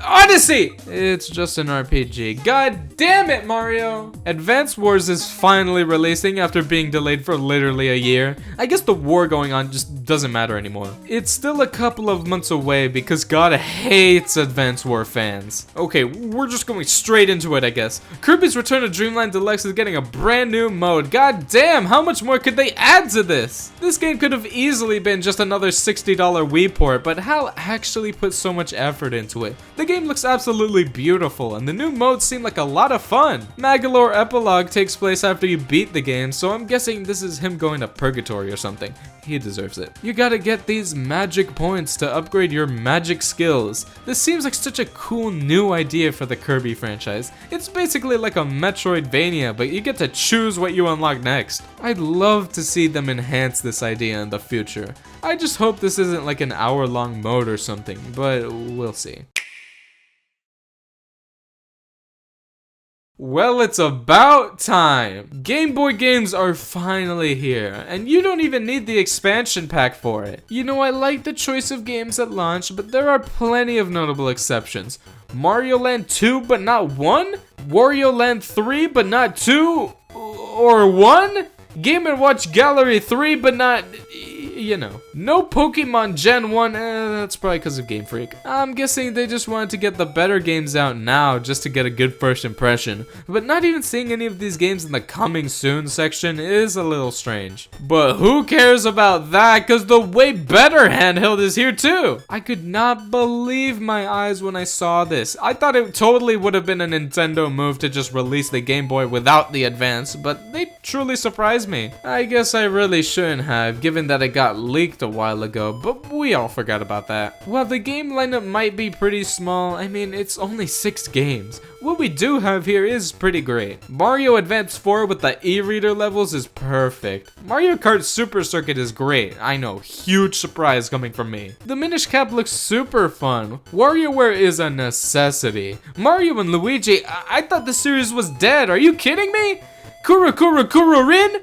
Odyssey! It's just an RPG. God damn it, Mario! Advance Wars is finally releasing after being delayed for literally a year. I guess the war going on just doesn't matter anymore. It's still a couple of months away because God hates Advance War fans. Okay, we're just going straight into it, I guess. Kirby's Return to Dreamland Deluxe is getting a brand new mode. God damn, how much more could they add to this? This game could have easily been just another $60 Wii port, but HAL actually put so much effort into it. The game looks absolutely beautiful, and the new modes seem like a lot of fun. Magolor Epilogue takes place after you beat the game, so I'm guessing this is him going to purgatory or something. He deserves it. You gotta get these magic points to upgrade your magic skills. This seems like such a cool new idea for the Kirby franchise. It's basically like a Metroidvania, but you get to choose what you unlock next. I'd love to see them enhance this idea in the future. I just hope this isn't like an hour-long mode or something, but we'll see. Well, it's about time! Game Boy games are finally here, and you don't even need the expansion pack for it. You know, I like the choice of games at launch, but there are plenty of notable exceptions. Mario Land 2 but not 1? Wario Land 3 but not 2? Or 1? Game & Watch Gallery 3 but not... you know. No Pokemon Gen 1, that's probably because of Game Freak. I'm guessing they just wanted to get the better games out now just to get a good first impression. But not even seeing any of these games in the coming soon section is a little strange. But who cares about that, because the way better handheld is here too! I could not believe my eyes when I saw this. I thought it totally would have been a Nintendo move to just release the Game Boy without the Advance, but they truly surprised me. I guess I really shouldn't have, given that it got leaked a while ago, but we all forgot about that. While the game lineup might be pretty small, I mean, it's only 6 games. What we do have here is pretty great. Mario Advance 4 with the e-reader levels is perfect. Mario Kart Super Circuit is great. I know, huge surprise coming from me. The Minish Cap looks super fun. WarioWare is a necessity. Mario and Luigi, I thought the series was dead. Are you kidding me? Kuru Kuru Kuru Rin?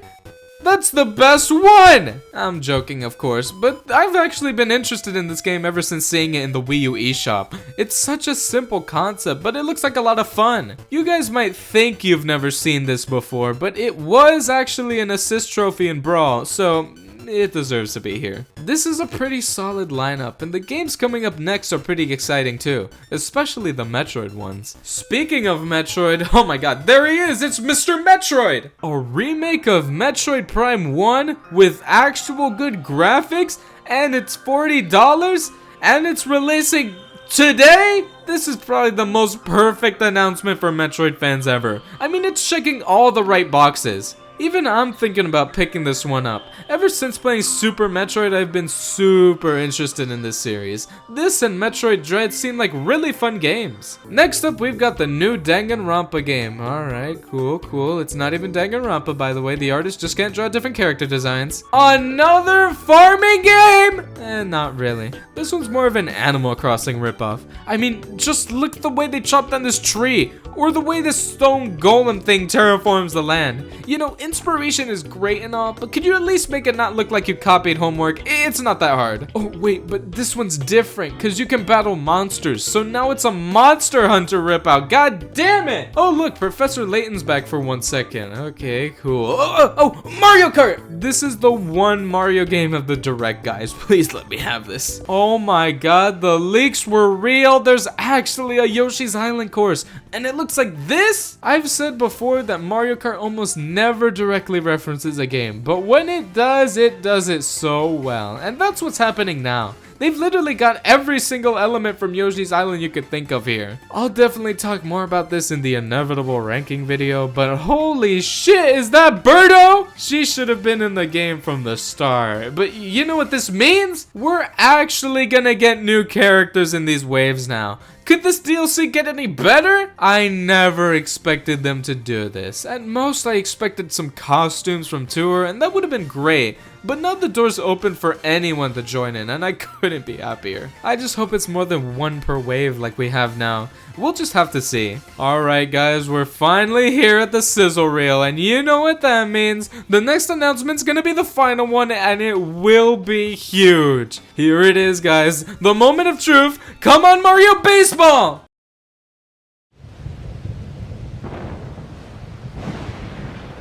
That's the best one! I'm joking, of course, but I've actually been interested in this game ever since seeing it in the Wii U eShop. It's such a simple concept, but it looks like a lot of fun. You guys might think you've never seen this before, but it was actually an assist trophy in Brawl, so it deserves to be here. This is a pretty solid lineup, and the games coming up next are pretty exciting too, especially the Metroid ones. Speaking of Metroid, oh my god, there he is! It's Mr. Metroid! A remake of Metroid Prime 1 with actual good graphics, and it's $40, and it's releasing today? This is probably the most perfect announcement for Metroid fans ever. I mean, it's checking all the right boxes. Even I'm thinking about picking this one up. Ever since playing Super Metroid, I've been super interested in this series. This and Metroid Dread seem like really fun games. Next up, we've got the new Danganronpa game. Alright, cool. It's not even Danganronpa, by the way. The artist just can't draw different character designs. Another farming game? Not really. This one's more of an Animal Crossing ripoff. I mean, just look at the way they chopped down this tree, or the way this stone golem thing terraforms the land. You know, inspiration is great and all, but could you at least make it not look like you copied homework? It's not that hard. Oh wait, but this one's different, because you can battle monsters, so now it's a Monster Hunter ripout. God damn it! Oh look, Professor Layton's back for 1 second. Okay, cool. Oh, Mario Kart! This is the one Mario game of the Direct, guys. Please let me have this. Oh my god, the leaks were real. There's actually a Yoshi's Island course, and it looks like this? I've said before that Mario Kart almost never directly references a game, but when it does it so well. And that's what's happening now. They've literally got every single element from Yoshi's Island you could think of here. I'll definitely talk more about this in the inevitable ranking video, but holy shit, is that Birdo? She should have been in the game from the start. But you know what this means? We're actually gonna get new characters in these waves now. Could this DLC get any better? I never expected them to do this. At most, I expected some costumes from Tour, and that would have been great. But now the door's open for anyone to join in, and I couldn't be happier. I just hope it's more than one per wave like we have now. We'll just have to see. Alright guys, we're finally here at the sizzle reel, and you know what that means. The next announcement's gonna be the final one, and it will be huge. Here it is, guys. The moment of truth. Come on, Mario Baseball!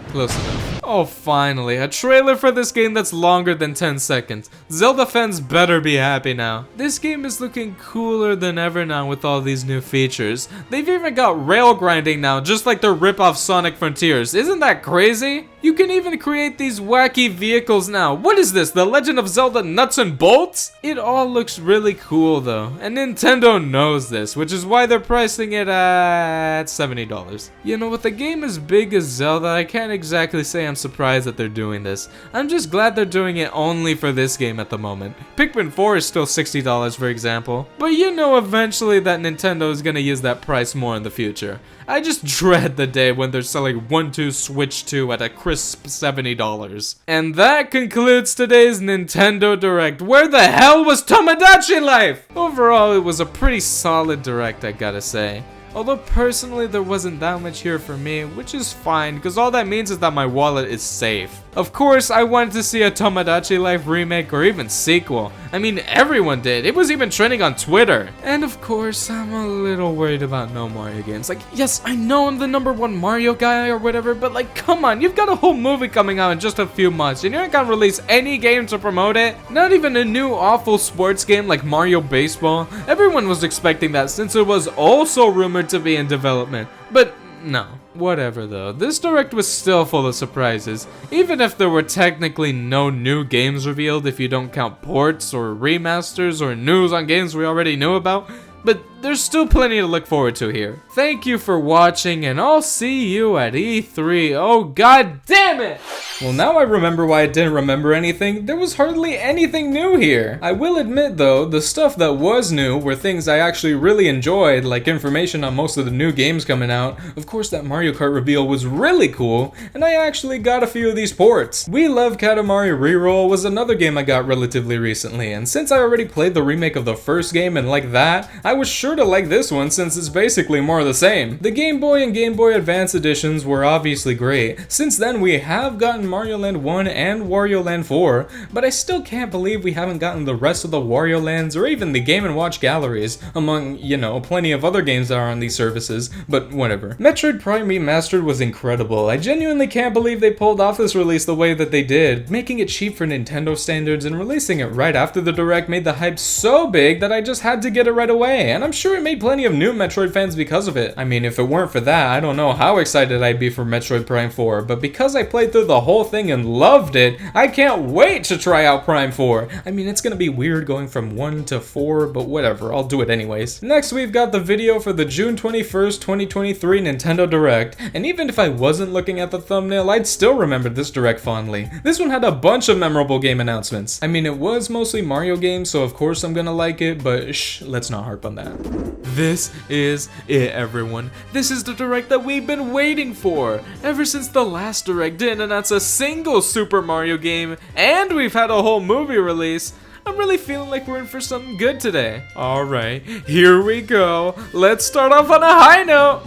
Close enough. Oh, finally, a trailer for this game that's longer than 10 seconds. Zelda fans better be happy now. This game is looking cooler than ever now with all these new features. They've even got rail grinding now, just like their rip-off Sonic Frontiers. Isn't that crazy? You can even create these wacky vehicles now. What is this, The Legend of Zelda Nuts and Bolts? It all looks really cool though, and Nintendo knows this, which is why they're pricing it at $70. You know, with a game as big as Zelda, I can't exactly say I'm surprised that they're doing this. I'm just glad they're doing it only for this game at the moment. Pikmin 4 is still $60 for example, but you know eventually that Nintendo is gonna use that price more in the future. I just dread the day when they're selling 1-2 Switch 2 at a crisp $70. And that concludes today's Nintendo Direct. Where the hell was Tomodachi Life? Overall, it was a pretty solid Direct, I gotta say. Although personally there wasn't that much here for me, which is fine because all that means is that my wallet is safe. Of course, I wanted to see a Tomodachi Life remake or even sequel. I mean, everyone did. It was even trending on Twitter. And of course, I'm a little worried about no Mario games. Like, yes, I know I'm the #1 Mario guy or whatever, but like, come on, you've got a whole movie coming out in just a few months, and you're not gonna release any game to promote it? Not even a new awful sports game like Mario Baseball? Everyone was expecting that since it was also rumored to be in development, but no. Whatever though, this Direct was still full of surprises, even if there were technically no new games revealed if you don't count ports or remasters or news on games we already knew about, but there's still plenty to look forward to here. Thank you for watching, and I'll see you at E3. Oh god damn it! Well, now I remember why I didn't remember anything. There was hardly anything new here. I will admit though, the stuff that was new were things I actually really enjoyed, like information on most of the new games coming out. Of course, that Mario Kart reveal was really cool, and I actually got a few of these ports. We Love Katamari Reroll was another game I got relatively recently, and since I already played the remake of the first game and like that, I was sure to like this one since it's basically more of the same. The Game Boy and Game Boy Advance editions were obviously great. Since then, we have gotten Mario Land 1 and Wario Land 4, but I still can't believe we haven't gotten the rest of the Wario Lands or even the Game & Watch galleries, among, you know, plenty of other games that are on these services, but whatever. Metroid Prime Remastered was incredible. I genuinely can't believe they pulled off this release the way that they did. Making it cheap for Nintendo standards and releasing it right after the Direct made the hype so big that I just had to get it right away, and I'm sure it made plenty of new Metroid fans because of it. I mean, if it weren't for that, I don't know how excited I'd be for Metroid Prime 4, but because I played through the whole thing and loved it, I can't wait to try out Prime 4. I mean, it's gonna be weird going from 1 to 4, but whatever, I'll do it anyways. Next, we've got the video for the June 21st, 2023 Nintendo Direct, and even if I wasn't looking at the thumbnail, I'd still remember this Direct fondly. This one had a bunch of memorable game announcements. I mean, it was mostly Mario games, so of course I'm gonna like it, but shh, let's not harp on that. This is it, everyone. This is the Direct that we've been waiting for. Ever since the last Direct didn't announce a single Super Mario game, and we've had a whole movie release, I'm really feeling like we're in for something good today. Alright, here we go. Let's start off on a high note.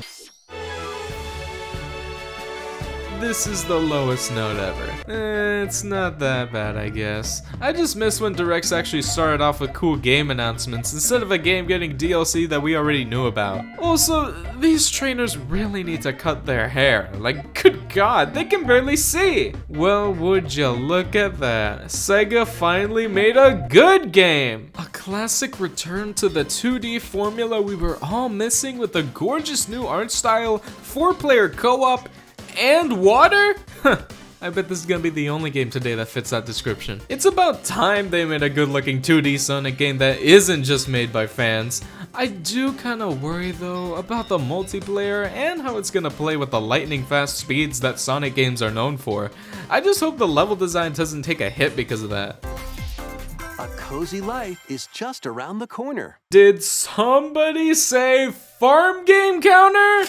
This is the lowest note ever. It's not that bad, I guess. I just miss when Directs actually started off with cool game announcements instead of a game getting DLC that we already knew about. Also, these trainers really need to cut their hair. Like, good God, they can barely see. Well, would you look at that. Sega finally made a good game. A classic return to the 2D formula we were all missing with a gorgeous new art style, 4-player co-op, and water? I bet this is gonna be the only game today that fits that description. It's about time they made a good looking 2D Sonic game that isn't just made by fans. I do kinda worry though about the multiplayer and how it's gonna play with the lightning fast speeds that Sonic games are known for. I just hope the level design doesn't take a hit because of that. A cozy life is just around the corner. Did somebody say farm game counter?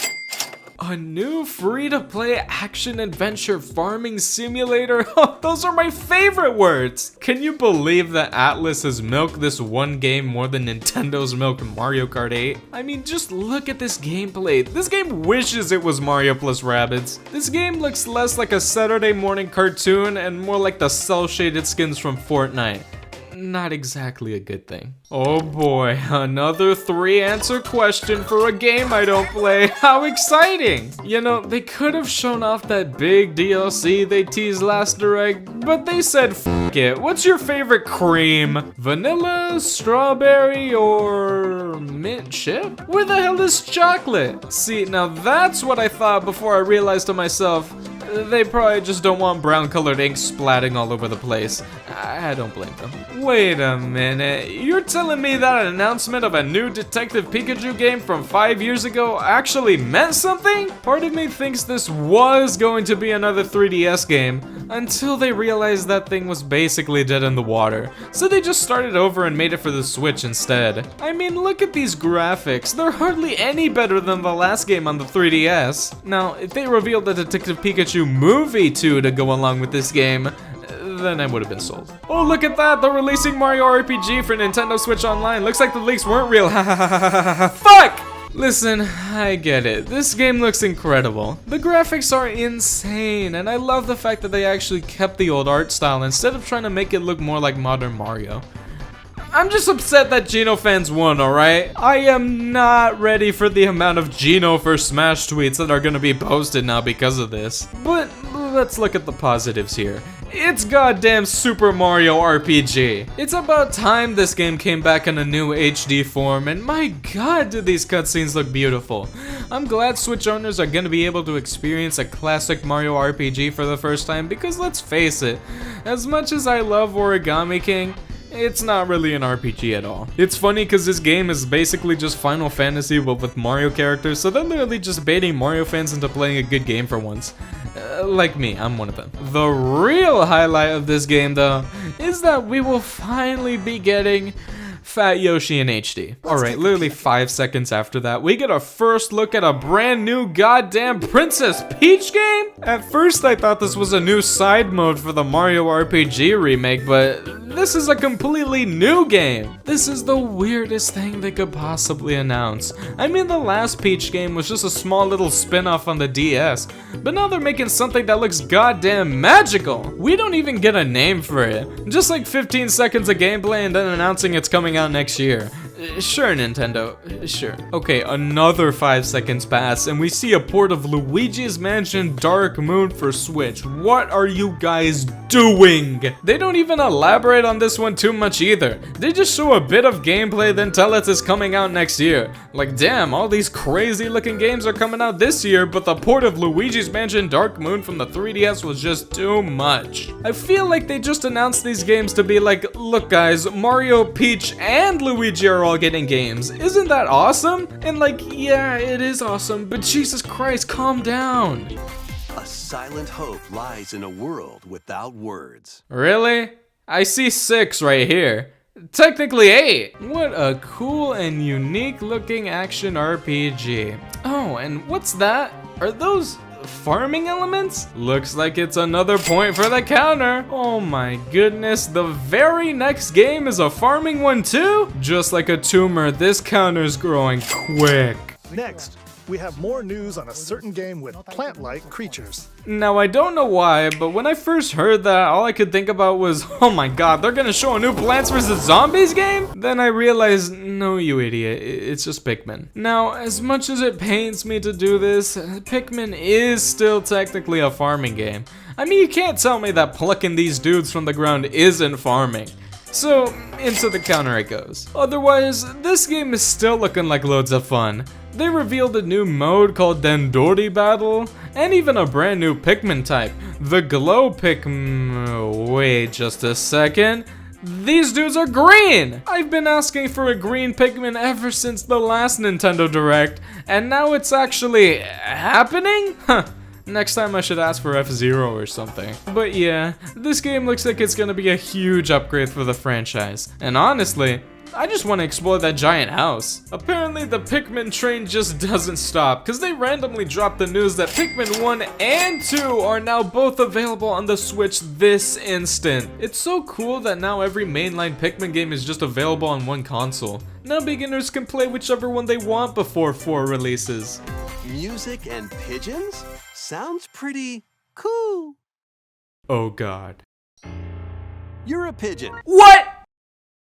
A new free-to-play action-adventure farming simulator? Oh, those are my favorite words! Can you believe that Atlas has milked this one game more than Nintendo's milked Mario Kart 8? I mean, just look at this gameplay. This game wishes it was Mario plus Rabbids. This game looks less like a Saturday morning cartoon and more like the cel-shaded skins from Fortnite. Not exactly a good thing. Oh boy, another 3-answer question for a game I don't play. How exciting! You know, they could have shown off that big DLC they teased last Direct, but they said f it. What's your favorite cream? Vanilla, strawberry, or mint chip? Where the hell is chocolate? See, now that's what I thought before I realized to myself, they probably just don't want brown colored ink splatting all over the place. I don't blame them. Wait a minute, you're telling me that an announcement of a new Detective Pikachu game from 5 years ago actually meant something? Part of me thinks this was going to be another 3DS game, until they realized that thing was basically dead in the water. So they just started over and made it for the Switch instead. I mean, look at these graphics. They're hardly any better than the last game on the 3DS. Now, if they revealed the Detective Pikachu movie too to go along with this game, then I would have been sold. Oh, look at that! They're releasing Mario RPG for Nintendo Switch Online. Looks like the leaks weren't real. Fuck! Listen, I get it. This game looks incredible. The graphics are insane, and I love the fact that they actually kept the old art style instead of trying to make it look more like modern Mario. I'm just upset that Geno fans won, alright? I am not ready for the amount of Geno for Smash tweets that are gonna be posted now because of this. But let's look at the positives here. It's goddamn Super Mario RPG. It's about time this game came back in a new HD form, and my god, do these cutscenes look beautiful. I'm glad Switch owners are gonna be able to experience a classic Mario RPG for the first time, because let's face it, as much as I love Origami King, it's not really an RPG at all. It's funny because this game is basically just Final Fantasy but with Mario characters, so they're literally just baiting Mario fans into playing a good game for once. Like me, I'm one of them. The real highlight of this game though, is that we will finally be getting Fat Yoshi in HD. Alright, literally 5 seconds after that, we get a first look at a brand new goddamn Princess Peach game? At first I thought this was a new side mode for the Mario RPG remake, but this is a completely new game. This is the weirdest thing they could possibly announce. I mean, the last Peach game was just a small little spin-off on the DS, but now they're making something that looks goddamn magical. We don't even get a name for it. Just like 15 seconds of gameplay and then announcing it's coming out next year. Sure, Nintendo. Sure. Okay, another 5 seconds pass, and we see a port of Luigi's Mansion Dark Moon for Switch. What are you guys doing? They don't even elaborate on this one too much either. They just show a bit of gameplay, then tell us it's coming out next year. Like, damn, all these crazy looking games are coming out this year, but the port of Luigi's Mansion Dark Moon from the 3DS was just too much. I feel like they just announced these games to be like, look guys, Mario, Peach, and Luigi are all getting games. Isn't that awesome? And like, yeah, it is awesome, but Jesus Christ, calm down. A silent hope lies in a world without words. Really? I see 6 right here. Technically 8. What a cool and unique looking action RPG. Oh, and what's that? Are those farming elements? Looks like it's another point for the counter. Oh my goodness, the very next game is a farming one too? Just like a tumor, this counter's growing quick. Next, we have more news on a certain game with plant-like creatures. Now, I don't know why, but when I first heard that, all I could think about was, oh my god, they're gonna show a new Plants vs. Zombies game? Then I realized, no you idiot, it's just Pikmin. Now, as much as it pains me to do this, Pikmin is still technically a farming game. I mean, you can't tell me that plucking these dudes from the ground isn't farming. So, into the counter it goes. Otherwise, this game is still looking like loads of fun. They revealed a new mode called Dandori Battle, and even a brand new Pikmin type, the Glow Pikmin. Wait just a second. These dudes are green! I've been asking for a green Pikmin ever since the last Nintendo Direct, and now it's actually happening? Huh. Next time I should ask for F-Zero or something. But yeah, this game looks like it's gonna be a huge upgrade for the franchise. And honestly, I just want to explore that giant house. Apparently the Pikmin train just doesn't stop, because they randomly dropped the news that Pikmin 1 and 2 are now both available on the Switch this instant. It's so cool that now every mainline Pikmin game is just available on one console. Now beginners can play whichever one they want before 4 releases. Music and pigeons? Sounds pretty cool. Oh god. You're a pigeon. What?!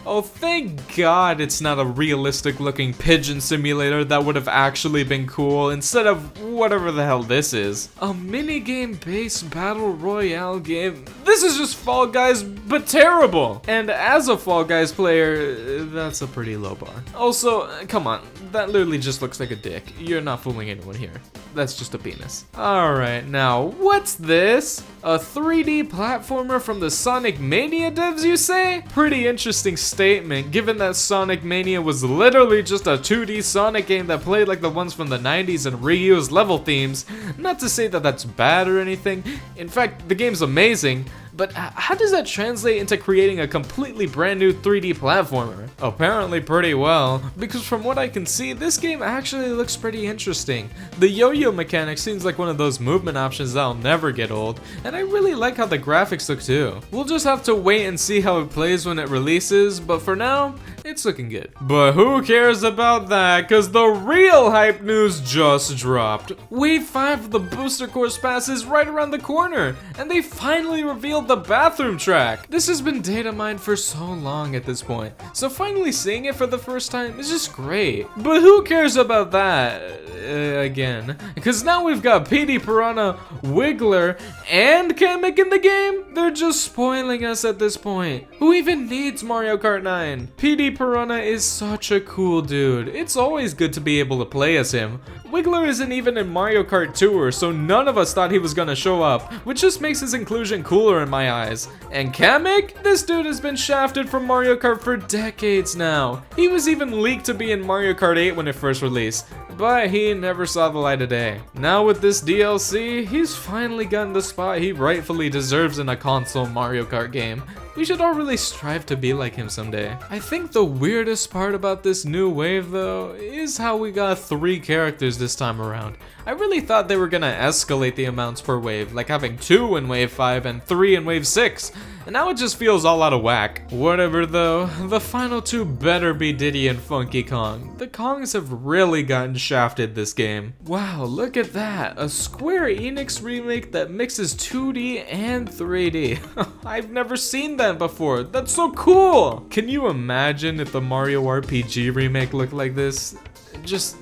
Oh, thank God it's not a realistic looking pigeon simulator. That would have actually been cool instead of whatever the hell this is. A minigame based battle royale game. This is just Fall Guys, but terrible. And as a Fall Guys player, that's a pretty low bar. Also, come on, that literally just looks like a dick. You're not fooling anyone here. That's just a penis. Alright, now, what's this? A 3D platformer from the Sonic Mania devs, you say? Pretty interesting statement, given that Sonic Mania was literally just a 2D Sonic game that played like the ones from the 90s and reused level themes. Not to say that that's bad or anything. In fact, the game's amazing. But how does that translate into creating a completely brand new 3D platformer? Apparently pretty well, because from what I can see, this game actually looks pretty interesting. The yo-yo mechanic seems like one of those movement options that'll never get old, and I really like how the graphics look too. We'll just have to wait and see how it plays when it releases, but for now, it's looking good. But who cares about that, cause the real hype news just dropped. Wave 5 of the Booster Course Pass is right around the corner, and they finally revealed the bathroom track. This has been data mined for so long at this point, so finally seeing it for the first time is just great. But who cares about that again? Because now we've got PD Piranha, Wiggler, and Kamek in the game? They're just spoiling us at this point. Who even needs Mario Kart 9? PD Piranha is such a cool dude. It's always good to be able to play as him. Wiggler isn't even in Mario Kart Tour, so none of us thought he was gonna show up, which just makes his inclusion cooler in my eyes. And Kamek? This dude has been shafted from Mario Kart for decades now. He was even leaked to be in Mario Kart 8 when it first released, but he never saw the light of day. Now with this DLC, he's finally gotten the spot he rightfully deserves in a console Mario Kart game. We should all really strive to be like him someday. I think the weirdest part about this new wave though is how we got 3 characters this time around. I really thought they were gonna escalate the amounts per wave, like having 2 in wave 5 and 3 in wave 6. And now it just feels all out of whack. Whatever though, the final 2 better be Diddy and Funky Kong. The Kongs have really gotten shafted this game. Wow, look at that. A Square Enix remake that mixes 2D and 3D. I've never seen that content before. That's so cool! Can you imagine if the Mario RPG remake looked like this? Just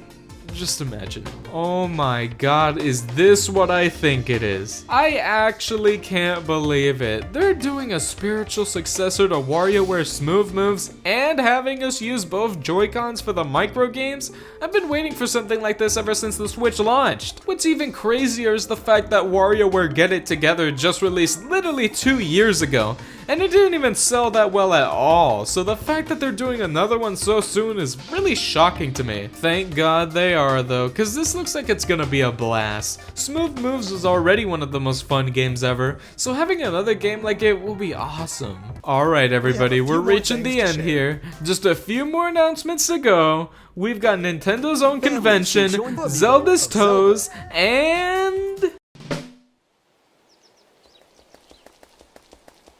imagine. Oh my god, is this what I think it is? I actually can't believe it. They're doing a spiritual successor to WarioWare Smooth Moves and having us use both Joy-Cons for the micro games? I've been waiting for something like this ever since the Switch launched. What's even crazier is the fact that WarioWare Get It Together just released literally 2 years ago, and it didn't even sell that well at all, so the fact that they're doing another one so soon is really shocking to me. Thank God they are though, cause this looks like it's gonna be a blast. Smooth Moves was already one of the most fun games ever, so having another game like it will be awesome. Alright everybody, we're reaching the end here. Just a few more announcements to go. We've got Nintendo's own convention, Zelda's Toes, and...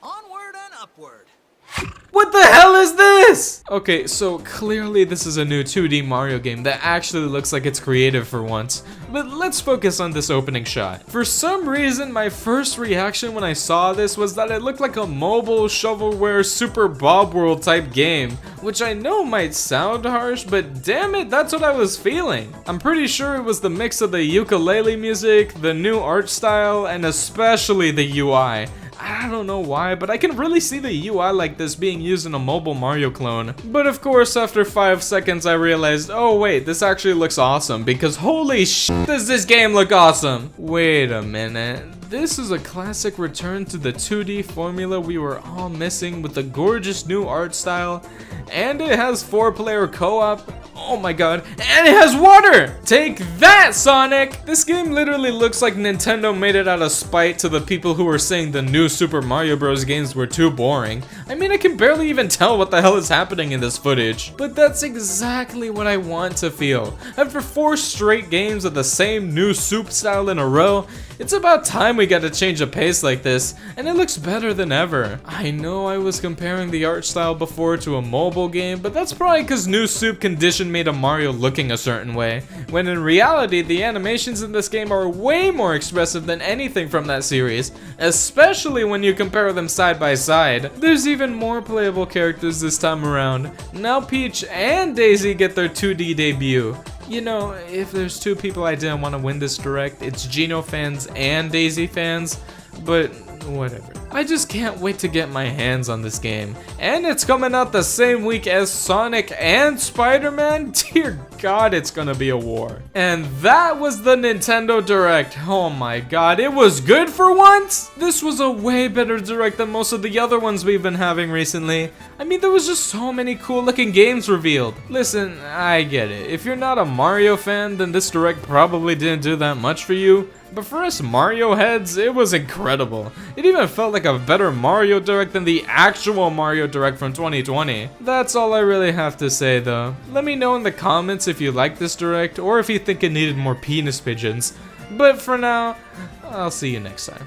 Onward and upward. What the hell is this? Okay, so clearly this is a new 2D Mario game that actually looks like it's creative for once. But let's focus on this opening shot. For some reason, my first reaction when I saw this was that it looked like a mobile shovelware Super Bob World type game, which I know might sound harsh, but damn it, that's what I was feeling. I'm pretty sure it was the mix of the ukulele music, the new art style, and especially the UI. I don't know why, but I can really see the UI like this being used in a mobile Mario clone. But of course, after 5 seconds I realized, oh wait, this actually looks awesome, because holy shit does this game look awesome! Wait a minute. This is a classic return to the 2D formula we were all missing with the gorgeous new art style, and it has 4-player co-op. Oh my god, and it has water! Take that, Sonic! This game literally looks like Nintendo made it out of spite to the people who were saying the new Super Mario Bros. Games were too boring. I mean, I can barely even tell what the hell is happening in this footage. But that's exactly what I want to feel. After 4 straight games of the same new soup style in a row, it's about time we got to change a pace like this, and it looks better than ever. I know I was comparing the art style before to a mobile game, but that's probably because New Soup Condition made a Mario looking a certain way, when in reality the animations in this game are way more expressive than anything from that series, especially when you compare them side by side. There's even more playable characters this time around. Now Peach and Daisy get their 2D debut. You know, if there's 2 people I didn't want to win this direct, it's Geno fans and Daisy fans, but whatever. I just can't wait to get my hands on this game. And it's coming out the same week as Sonic and Spider-Man? Dear God, it's gonna be a war. And that was the Nintendo Direct. Oh my god, it was good for once? This was a way better Direct than most of the other ones we've been having recently. I mean, there was just so many cool looking games revealed. Listen, I get it. If you're not a Mario fan, then this Direct probably didn't do that much for you. But for us Mario heads, it was incredible. It even felt like a better Mario Direct than the actual Mario Direct from 2020. That's all I really have to say though. Let me know in the comments if you like this Direct or if you think it needed more penis pigeons. But for now, I'll see you next time.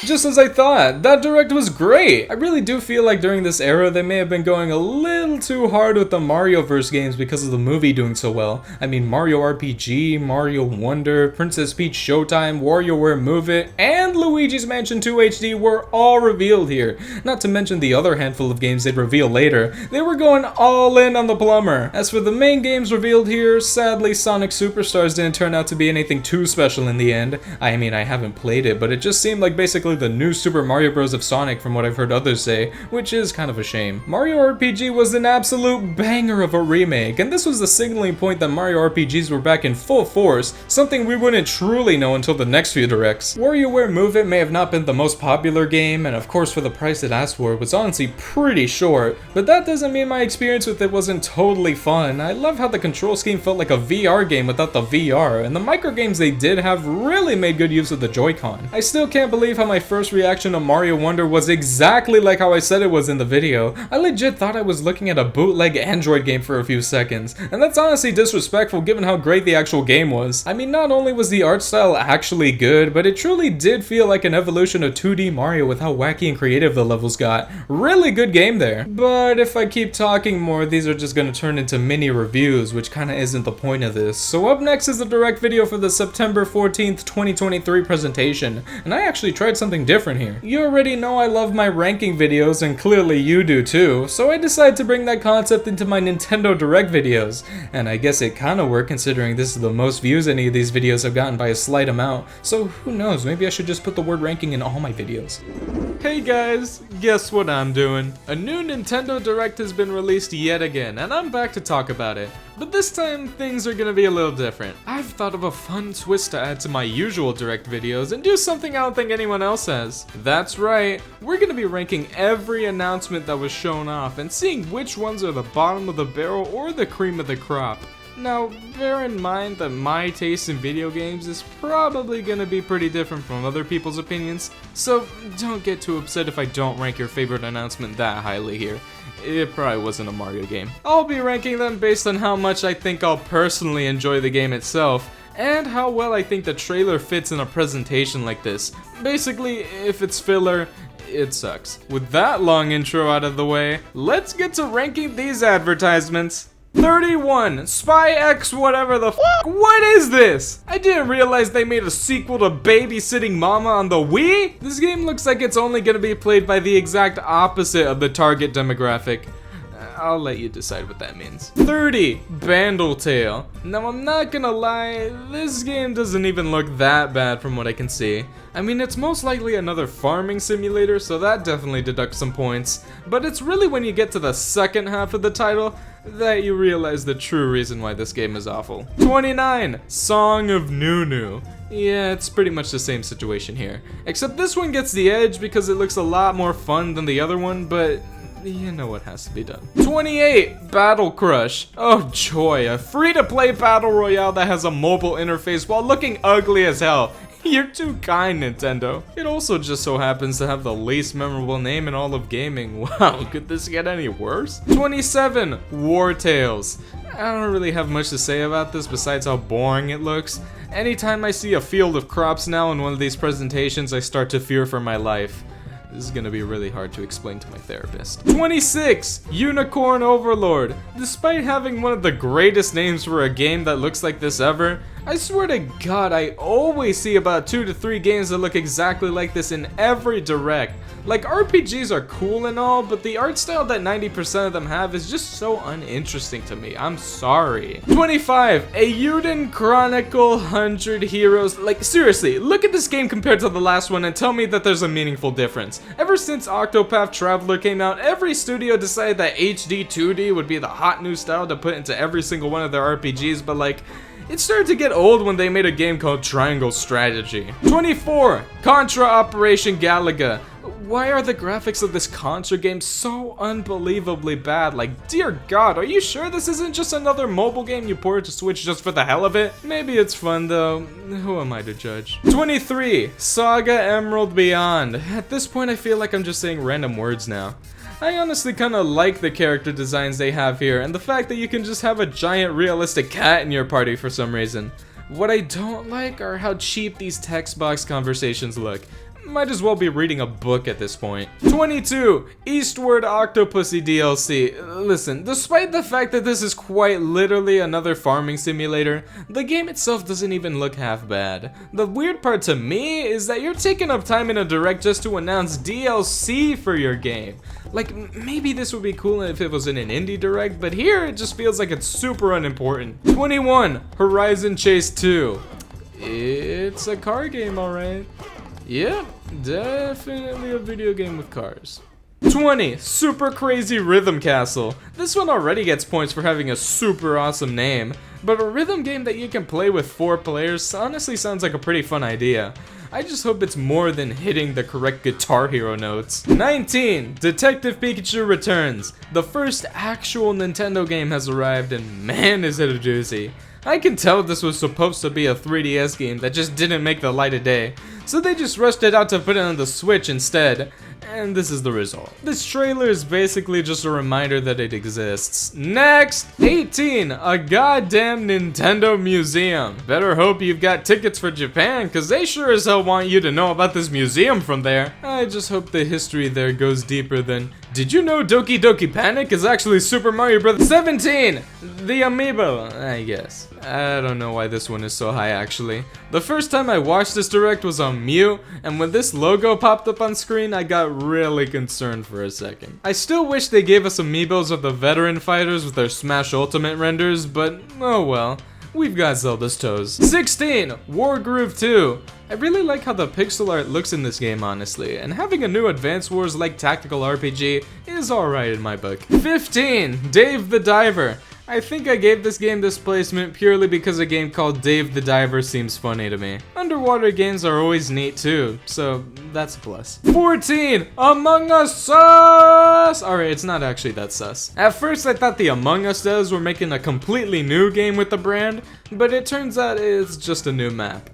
Just as I thought, that Direct was great! I really do feel like during this era they may have been going a little too hard with the Marioverse games because of the movie doing so well. I mean, Mario RPG, Mario Wonder, Princess Peach Showtime, WarioWare Move It, and Luigi's Mansion 2 HD were all revealed here. Not to mention the other handful of games they'd reveal later. They were going all in on the plumber. As for the main games revealed here, sadly Sonic Superstars didn't turn out to be anything too special in the end. I mean, I haven't played it, but it just seemed like basically the new Super Mario Bros. Of Sonic from what I've heard others say, which is kind of a shame. Mario RPG was an absolute banger of a remake, and this was the signaling point that Mario RPGs were back in full force, something we wouldn't truly know until the next few directs. WarioWare Move It may have not been the most popular game, and of course for the price it asked for, it was honestly pretty short, but that doesn't mean my experience with it wasn't totally fun. I love how the control scheme felt like a VR game without the VR, and the micro games they did have really made good use of the Joy-Con. I still can't believe how my first reaction to Mario Wonder was exactly like how I said it was in the video. I legit thought I was looking at a bootleg Android game for a few seconds, and that's honestly disrespectful given how great the actual game was. I mean, not only was the art style actually good, but it truly did feel like an evolution of 2D Mario with how wacky and creative the levels got. Really good game there. But if I keep talking more, these are just gonna turn into mini reviews, which kinda isn't the point of this. So up next is a direct video for the September 14th, 2023 presentation, and I actually tried something different here. You already know I love my ranking videos, and clearly you do too, so I decided to bring that concept into my Nintendo Direct videos, and I guess it kinda worked considering this is the most views any of these videos have gotten by a slight amount, so who knows, maybe I should just put the word ranking in all my videos. Hey guys, guess what I'm doing? A new Nintendo Direct has been released yet again, and I'm back to talk about it. But this time, things are gonna be a little different. I've thought of a fun twist to add to my usual Direct videos and do something I don't think anyone else has. That's right, we're gonna be ranking every announcement that was shown off and seeing which ones are the bottom of the barrel or the cream of the crop. Now, bear in mind that my taste in video games is probably gonna be pretty different from other people's opinions, so don't get too upset if I don't rank your favorite announcement that highly here. It probably wasn't a Mario game. I'll be ranking them based on how much I think I'll personally enjoy the game itself, and how well I think the trailer fits in a presentation like this. Basically, if it's filler, it sucks. With that long intro out of the way, let's get to ranking these advertisements. 31, Spy X whatever the f***. What is this? I didn't realize they made a sequel to Babysitting Mama on the Wii? This game looks like it's only gonna be played by the exact opposite of the target demographic. I'll let you decide what that means. 30, Bandletale. Now I'm not gonna lie, this game doesn't even look that bad from what I can see. I mean, it's most likely another farming simulator, so that definitely deducts some points. But it's really when you get to the second half of the title that you realize the true reason why this game is awful. 29, Song of Nunu. Yeah, it's pretty much the same situation here. Except this one gets the edge because it looks a lot more fun than the other one, but you know what has to be done. 28, Battle Crush. Oh joy, a free-to-play battle royale that has a mobile interface while looking ugly as hell. You're too kind, Nintendo. It also just so happens to have the least memorable name in all of gaming. Wow, could this get any worse? 27, War Tales. I don't really have much to say about this besides how boring it looks. Anytime I see a field of crops now in one of these presentations, I start to fear for my life. This is gonna be really hard to explain to my therapist. 26, Unicorn Overlord. Despite having one of the greatest names for a game that looks like this ever, I swear to God, I always see about 2 to 3 games that look exactly like this in every direct. Like, RPGs are cool and all, but the art style that 90% of them have is just so uninteresting to me. I'm sorry. 25, Eiyuden Chronicle 100 Heroes. Like, seriously, look at this game compared to the last one and tell me that there's a meaningful difference. Ever since Octopath Traveler came out, every studio decided that HD 2D would be the hot new style to put into every single one of their RPGs, but like, it started to get old when they made a game called Triangle Strategy. 24, Contra Operation Galaga. Why are the graphics of this Contra game so unbelievably bad? Like, dear God, are you sure this isn't just another mobile game you ported to Switch just for the hell of it? Maybe it's fun though, who am I to judge? 23, Saga Emerald Beyond. At this point I feel like I'm just saying random words now. I honestly kinda like the character designs they have here, and the fact that you can just have a giant realistic cat in your party for some reason. What I don't like are how cheap these text box conversations look. Might as well be reading a book at this point. 22, Eastward Octopussy DLC. Listen, despite the fact that this is quite literally another farming simulator, the game itself doesn't even look half bad. The weird part to me is that you're taking up time in a direct just to announce DLC for your game. Like, maybe this would be cool if it was in an indie direct, but here it just feels like it's super unimportant. 21, Horizon Chase 2. It's a car game, alright. Yeah, definitely a video game with cars. 20, Super Crazy Rhythm Castle. This one already gets points for having a super awesome name, but a rhythm game that you can play with 4 players honestly sounds like a pretty fun idea. I just hope it's more than hitting the correct Guitar Hero notes. 19, Detective Pikachu Returns. The first actual Nintendo game has arrived and man is it a doozy. I can tell this was supposed to be a 3DS game that just didn't make the light of day, so they just rushed it out to put it on the Switch instead. and this is the result. This trailer is basically just a reminder that it exists. Next! 18! A goddamn Nintendo museum. Better hope you've got tickets for Japan, cause they sure as hell want you to know about this museum from there. I just hope the history there goes deeper than, did you know Doki Doki Panic is actually Super Mario Bros. 17! The amiibo, I guess. I don't know why this one is so high actually. The first time I watched this direct was on mute, and when this logo popped up on screen, I got really concerned for a second. I still wish they gave us amiibos of the veteran fighters with their Smash Ultimate renders, but oh well. We've got Zelda's toes. 16! Wargroove 2. I really like how the pixel art looks in this game, honestly, and having a new Advance Wars-like tactical RPG is alright in my book. 15! Dave the Diver. I think I gave this game this placement purely because a game called Dave the Diver seems funny to me. Underwater games are always neat too, so that's a plus. 14! Among Us sus! Alright, it's not actually that sus. At first I thought the Among Us devs were making a completely new game with the brand, but it turns out it's just a new map.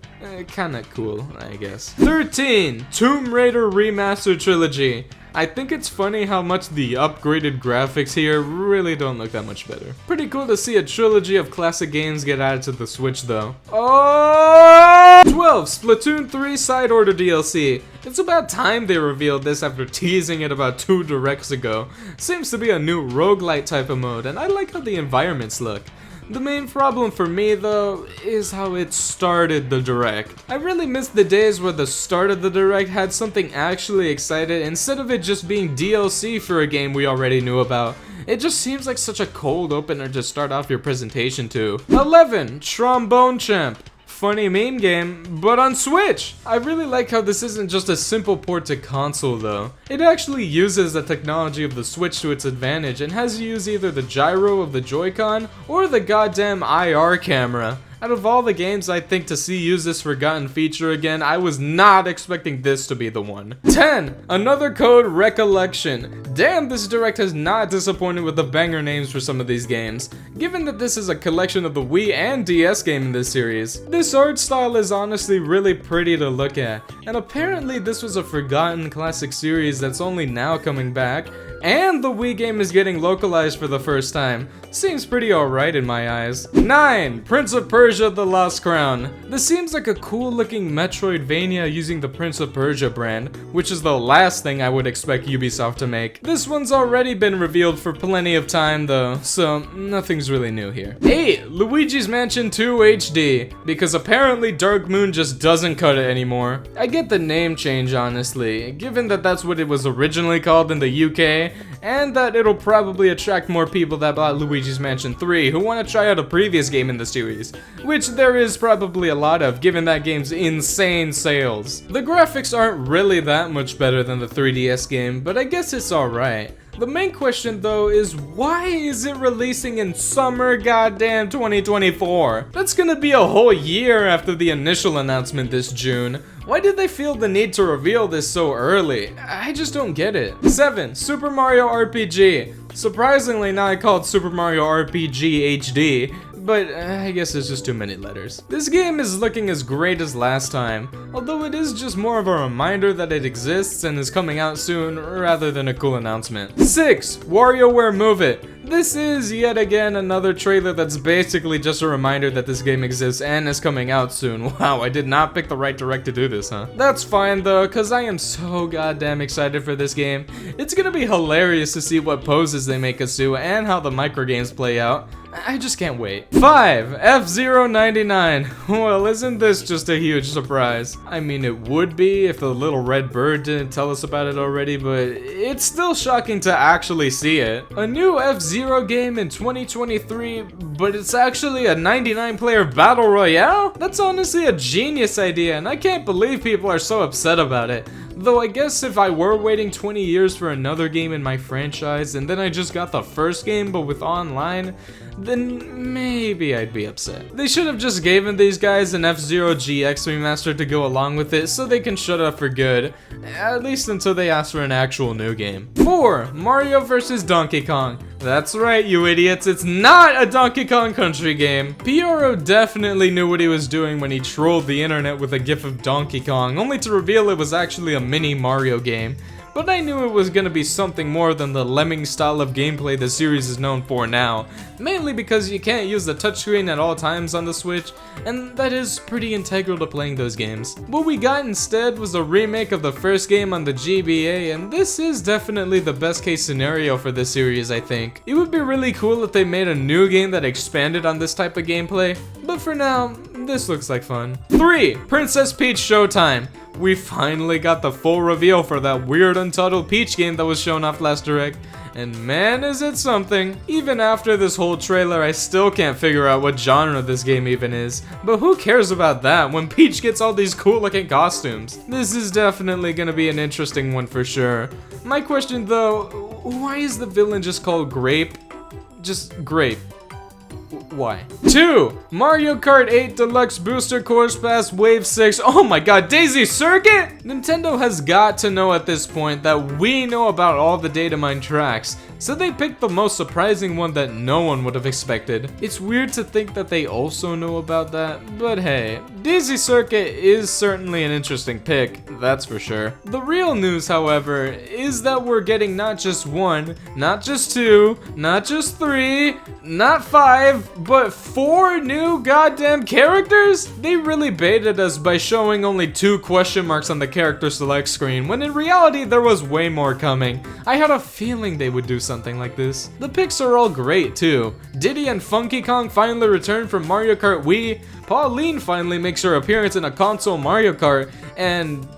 Kinda cool, I guess. 13! Tomb Raider Remastered Trilogy. I think it's funny how much the upgraded graphics here really don't look that much better. Pretty cool to see a trilogy of classic games get added to the Switch though. Oh! 12! Splatoon 3 Side Order DLC. It's about time they revealed this after teasing it about 2 directs ago. Seems to be a new roguelite type of mode, and I like how the environments look. The main problem for me though is how it started the direct. I really miss the days where the start of the direct had something actually exciting instead of it just being DLC for a game we already knew about. It just seems like such a cold opener to start off your presentation to. 11! Trombone Champ. Funny meme game, but on Switch! I really like how this isn't just a simple port to console though. It actually uses the technology of the Switch to its advantage and has you use either the gyro of the Joy-Con or the goddamn IR camera. Out of all the games I think to see use this forgotten feature again, I was not expecting this to be the one. 10! Another Code Recollection. Damn, this direct has not disappointed with the banger names for some of these games. Given that this is a collection of the Wii and DS game in this series, this art style is honestly really pretty to look at, and apparently this was a forgotten classic series that's only now coming back, and the Wii game is getting localized for the first time. Seems pretty alright in my eyes. 9! Prince of Persia: The Lost Crown. This seems like a cool looking Metroidvania using the Prince of Persia brand, which is the last thing I would expect Ubisoft to make. This one's already been revealed for plenty of time though, so nothing's really new here. 8! Luigi's Mansion 2 HD, because apparently Dark Moon just doesn't cut it anymore. I get the name change honestly, given that that's what it was originally called in the UK, and that it'll probably attract more people that bought Luigi's Mansion 3 who want to try out a previous game in the series, which there is probably a lot of given that game's insane sales. The graphics aren't really that much better than the 3DS game, but I guess it's alright. The main question though is why is it releasing in summer goddamn 2024? That's gonna be a whole year after the initial announcement this June. Why did they feel the need to reveal this so early? I just don't get it. 7. Super Mario RPG. Surprisingly not called Super Mario RPG HD, but I guess it's just too many letters. This game is looking as great as last time, although it is just more of a reminder that it exists and is coming out soon rather than a cool announcement. 6. WarioWare Move It. This is yet again another trailer that's basically just a reminder that this game exists and is coming out soon. Wow, I did not pick the right direct to do this, huh? That's fine though, cause I am so goddamn excited for this game. It's gonna be hilarious to see what poses they make us do and how the microgames play out. I just can't wait. 5. F-Zero 99. Well, isn't this just a huge surprise? I mean, it would be if the little red bird didn't tell us about it already, but it's still shocking to actually see it. A new F-Zero game in 2023, but it's actually a 99-player battle royale? That's honestly a genius idea, and I can't believe people are so upset about it. Though I guess if I were waiting 20 years for another game in my franchise and then I just got the first game but with online, then maybe I'd be upset. They should have just given these guys an F-Zero GX remaster to go along with it so they can shut up for good, at least until they ask for an actual new game. 4. Mario vs. Donkey Kong. That's right, you idiots, it's not a Donkey Kong Country game. Piero definitely knew what he was doing when he trolled the internet with a gif of Donkey Kong, only to reveal it was actually a mini Mario game. but I knew it was gonna be something more than the lemming style of gameplay the series is known for now, mainly because you can't use the touchscreen at all times on the Switch, and that is pretty integral to playing those games. What we got instead was a remake of the first game on the GBA, and this is definitely the best case scenario for this series, I think. It would be really cool if they made a new game that expanded on this type of gameplay, but for now, this looks like fun. 3. Princess Peach Showtime. We finally got the full reveal for that weird Untitled Peach game that was shown off last Direct, and man is it something. Even after this whole trailer, I still can't figure out what genre this game even is, but who cares about that when Peach gets all these cool looking costumes? This is definitely gonna be an interesting one for sure. My question though, why is the villain just called Grape? Just Grape. Why? 2. Mario Kart 8 Deluxe Booster Course Pass Wave 6. Oh my god, Daisy Circuit? Nintendo has got to know at this point that we know about all the data mine tracks, so they picked the most surprising one that no one would have expected. It's weird to think that they also know about that, but hey, Daisy Circuit is certainly an interesting pick, that's for sure. The real news, however, is that we're getting not just 1, not just 2, not just 3, not 5, but 4 new goddamn characters? They really baited us by showing only 2 question marks on the character select screen, when in reality there was way more coming. I had a feeling they would do something like this. The picks are all great too. Diddy and Funky Kong finally returned from Mario Kart Wii, Pauline finally makes her appearance in a console Mario Kart, and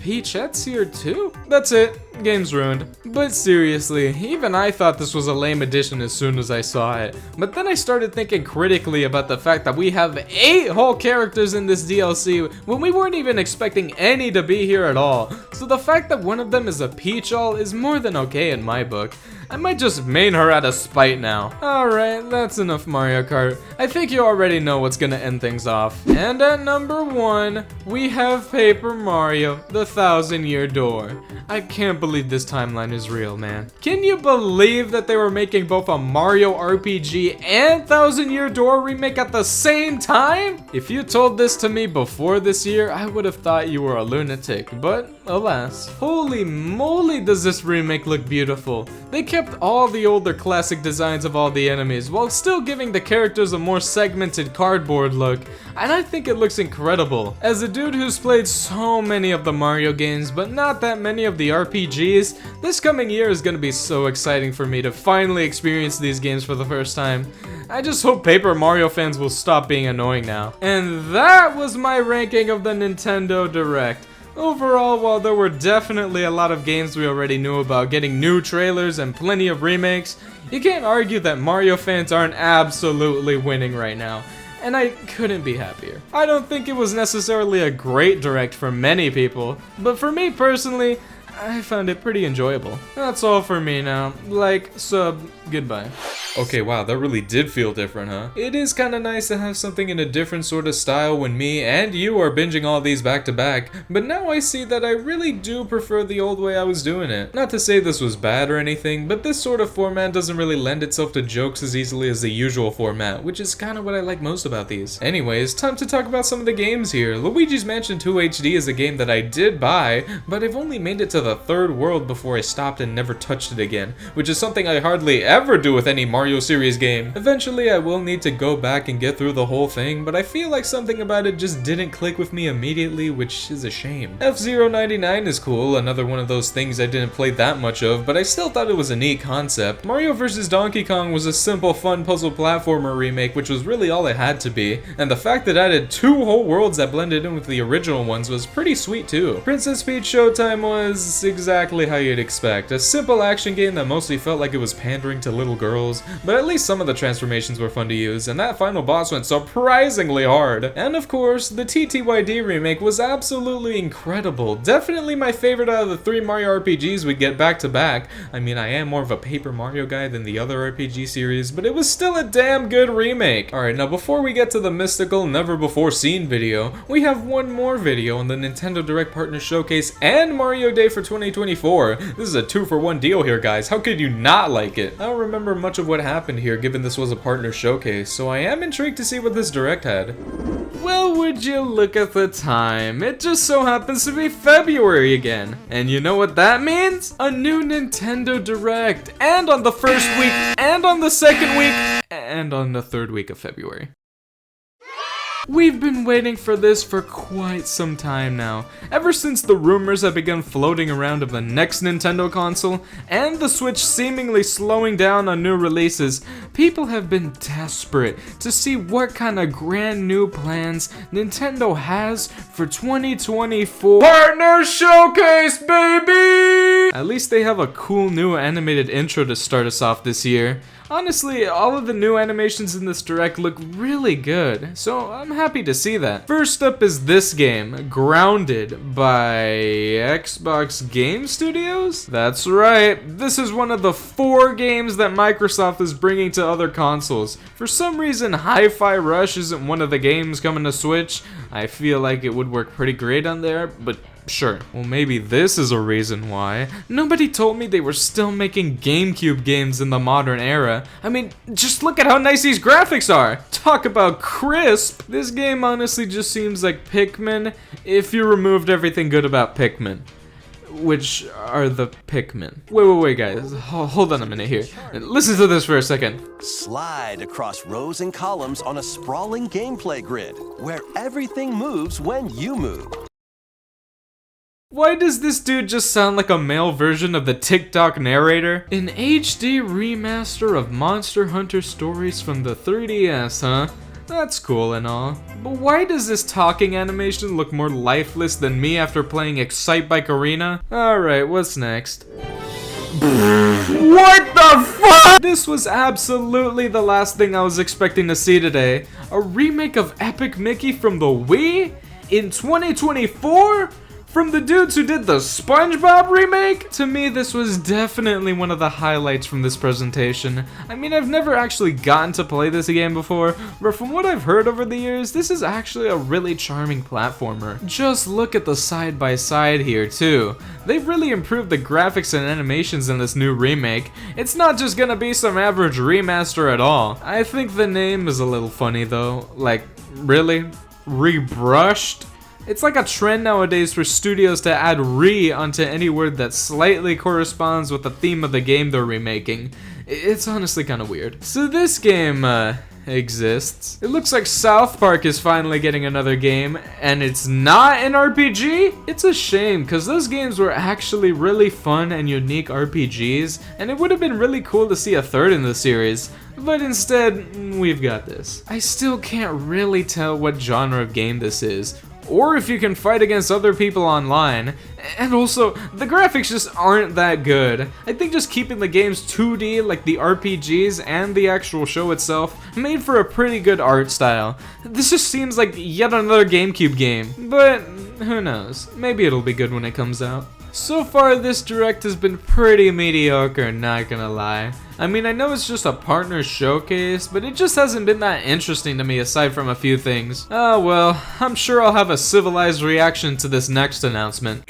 Peachette's here too? That's it. Game's ruined. But seriously, even I thought this was a lame addition as soon as I saw it. But then I started thinking critically about the fact that we have 8 whole characters in this DLC when we weren't even expecting any to be here at all. So the fact that one of them is a Peach-all is more than okay in my book. I might just main her out of spite now. Alright, that's enough Mario Kart. I think you already know what's gonna end things off. And at number 1, we have Paper Mario, the 1,000-Year Door. I can't believe this timeline is real, man. Can you believe that they were making both a Mario RPG and 1,000-Year Door remake at the same time? If you told this to me before this year, I would have thought you were a lunatic, but alas. Holy moly, does this remake look beautiful. They kept all the older classic designs of all the enemies while still giving the characters a more segmented cardboard look, and I think it looks incredible. As a dude who's played so many of the Mario games but not that many of the RPGs, this coming year is gonna be so exciting for me to finally experience these games for the first time. I just hope Paper Mario fans will stop being annoying now. And that was my ranking of the Nintendo Direct. Overall, while there were definitely a lot of games we already knew about getting new trailers and plenty of remakes, you can't argue that Mario fans aren't absolutely winning right now, and I couldn't be happier. I don't think it was necessarily a great Direct for many people, but for me personally, I found it pretty enjoyable. That's all for me now. Like, sub, goodbye. Okay, wow, that really did feel different, huh? It is kinda nice to have something in a different sort of style when me and you are binging all these back to back, but now I see that I really do prefer the old way I was doing it. Not to say this was bad or anything, but this sort of format doesn't really lend itself to jokes as easily as the usual format, which is kinda what I like most about these. Anyways, time to talk about some of the games here. Luigi's Mansion 2 HD is a game that I did buy, but I've only made it to the 3rd world before I stopped and never touched it again, which is something I hardly ever do with any Mario series game. Eventually I will need to go back and get through the whole thing, but I feel like something about it just didn't click with me immediately, which is a shame. F-Zero 99 is cool, another one of those things I didn't play that much of, but I still thought it was a neat concept. Mario vs. Donkey Kong was a simple fun puzzle platformer remake, which was really all it had to be, and the fact that it added 2 whole worlds that blended in with the original ones was pretty sweet too. Princess Peach Showtime was exactly how you'd expect, a simple action game that mostly felt like it was pandering to little girls, but at least some of the transformations were fun to use, and that final boss went surprisingly hard. And of course, the TTYD remake was absolutely incredible. Definitely my favorite out of the 3 Mario RPGs we get back to back. I mean, I am more of a Paper Mario guy than the other RPG series, but it was still a damn good remake. Alright, now before we get to the mystical, never before seen video, we have one more video on the Nintendo Direct Partner Showcase and Mario Day for 2024. This is a 2-for-1 deal here, guys. How could you not like it? I don't remember much of what happened here given this was a partner showcase, so I am intrigued to see what this Direct had. Well, would you look at the time? It just so happens to be February again. And you know what that means? A new Nintendo Direct. And on the first week, and on the second week, and on the third week of February. We've been waiting for this for quite some time now. Ever since the rumors have begun floating around of the next Nintendo console, and the Switch seemingly slowing down on new releases, people have been desperate to see what kind of grand new plans Nintendo has for 2024. Partner Showcase, baby! At least they have a cool new animated intro to start us off this year. Honestly, all of the new animations in this Direct look really good, so I'm happy to see that. First up is this game, Grounded, by Xbox Game Studios? That's right, this is one of the 4 games that Microsoft is bringing to other consoles. For some reason, Hi-Fi Rush isn't one of the games coming to Switch. I feel like it would work pretty great on there, but sure. Well, maybe this is a reason why. Nobody told me they were still making GameCube games in the modern era. I mean, just look at how nice these graphics are! Talk about crisp! This game honestly just seems like Pikmin if you removed everything good about Pikmin. Which are the Pikmin. Wait, guys. Hold on a minute here. Listen to this for a second. Slide across rows and columns on a sprawling gameplay grid, where everything moves when you move. Why does this dude just sound like a male version of the TikTok narrator? An HD remaster of Monster Hunter stories from the 3DS, huh? That's cool and all. But why does this talking animation look more lifeless than me after playing Excitebike Arena? Alright, what's next? What the fuck? This was absolutely the last thing I was expecting to see today. A remake of Epic Mickey from the Wii? In 2024? From the dudes who did the SpongeBob remake? To me, this was definitely one of the highlights from this presentation. I mean, I've never actually gotten to play this game before, but from what I've heard over the years, this is actually a really charming platformer. Just look at the side-by-side here, too. They've really improved the graphics and animations in this new remake. It's not just gonna be some average remaster at all. I think the name is a little funny, though. Like, really? Rebrushed? It's like a trend nowadays for studios to add re onto any word that slightly corresponds with the theme of the game they're remaking. It's honestly kind of weird. So this game, exists. It looks like South Park is finally getting another game, and it's not an RPG? It's a shame, because those games were actually really fun and unique RPGs, and it would have been really cool to see a third in the series. But instead, we've got this. I still can't really tell what genre of game this is, or if you can fight against other people online. And also, the graphics just aren't that good. I think just keeping the games 2D like the RPGs and the actual show itself made for a pretty good art style. This just seems like yet another GameCube game, but who knows, maybe it'll be good when it comes out. So far, this Direct has been pretty mediocre, not gonna lie. I mean, I know it's just a partner showcase, but it just hasn't been that interesting to me aside from a few things. Oh well, I'm sure I'll have a civilized reaction to this next announcement.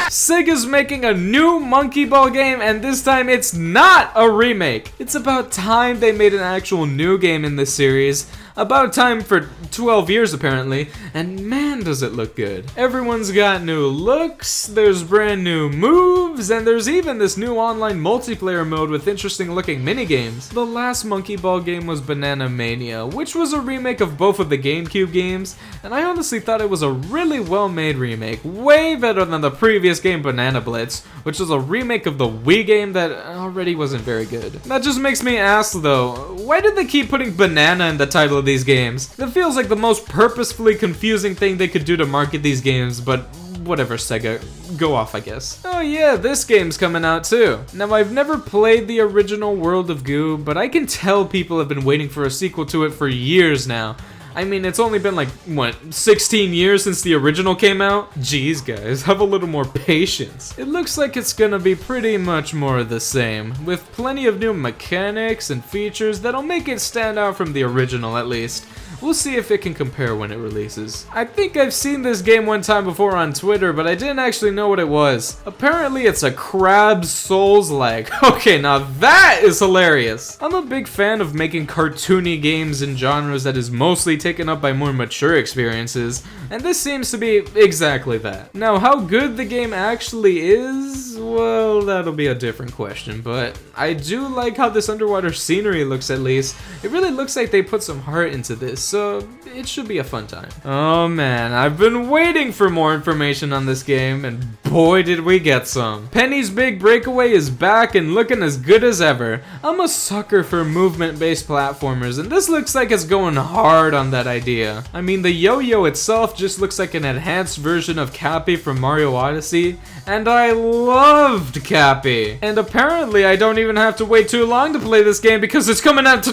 Sega's making a new Monkey Ball game, and this time it's not a remake. It's about time they made an actual new game in this series. About time for 12 years apparently, and man does it look good. Everyone's got new looks, there's brand new moves, and there's even this new online multiplayer mode with interesting looking minigames. The last Monkey Ball game was Banana Mania, which was a remake of both of the GameCube games, and I honestly thought it was a really well made remake, way better than the previous game Banana Blitz, which was a remake of the Wii game that already wasn't very good. That just makes me ask though, why did they keep putting banana in the title of these games? It feels like the most purposefully confusing thing they could do to market these games, but whatever, Sega, go off I guess. Oh yeah, this game's coming out too. Now I've never played the original World of Goo, but I can tell people have been waiting for a sequel to it for years now. I mean, it's only been like, what, 16 years since the original came out? Jeez guys, have a little more patience. It looks like it's gonna be pretty much more of the same, with plenty of new mechanics and features that'll make it stand out from the original at least. We'll see if it can compare when it releases. I think I've seen this game one time before on Twitter, but I didn't actually know what it was. Apparently it's a crab Souls-like. Okay, now that is hilarious. I'm a big fan of making cartoony games in genres that is mostly taken up by more mature experiences, and this seems to be exactly that. Now, how good the game actually is, well, that'll be a different question, but I do like how this underwater scenery looks at least. It really looks like they put some heart into this, so it should be a fun time. Oh man, I've been waiting for more information on this game, and boy did we get some. Penny's Big Breakaway is back and looking as good as ever. I'm a sucker for movement-based platformers, and this looks like it's going hard on that idea. I mean, the yo-yo itself just looks like an enhanced version of Cappy from Mario Odyssey, and I loved Cappy. And apparently I don't even have to wait too long to play this game because it's coming out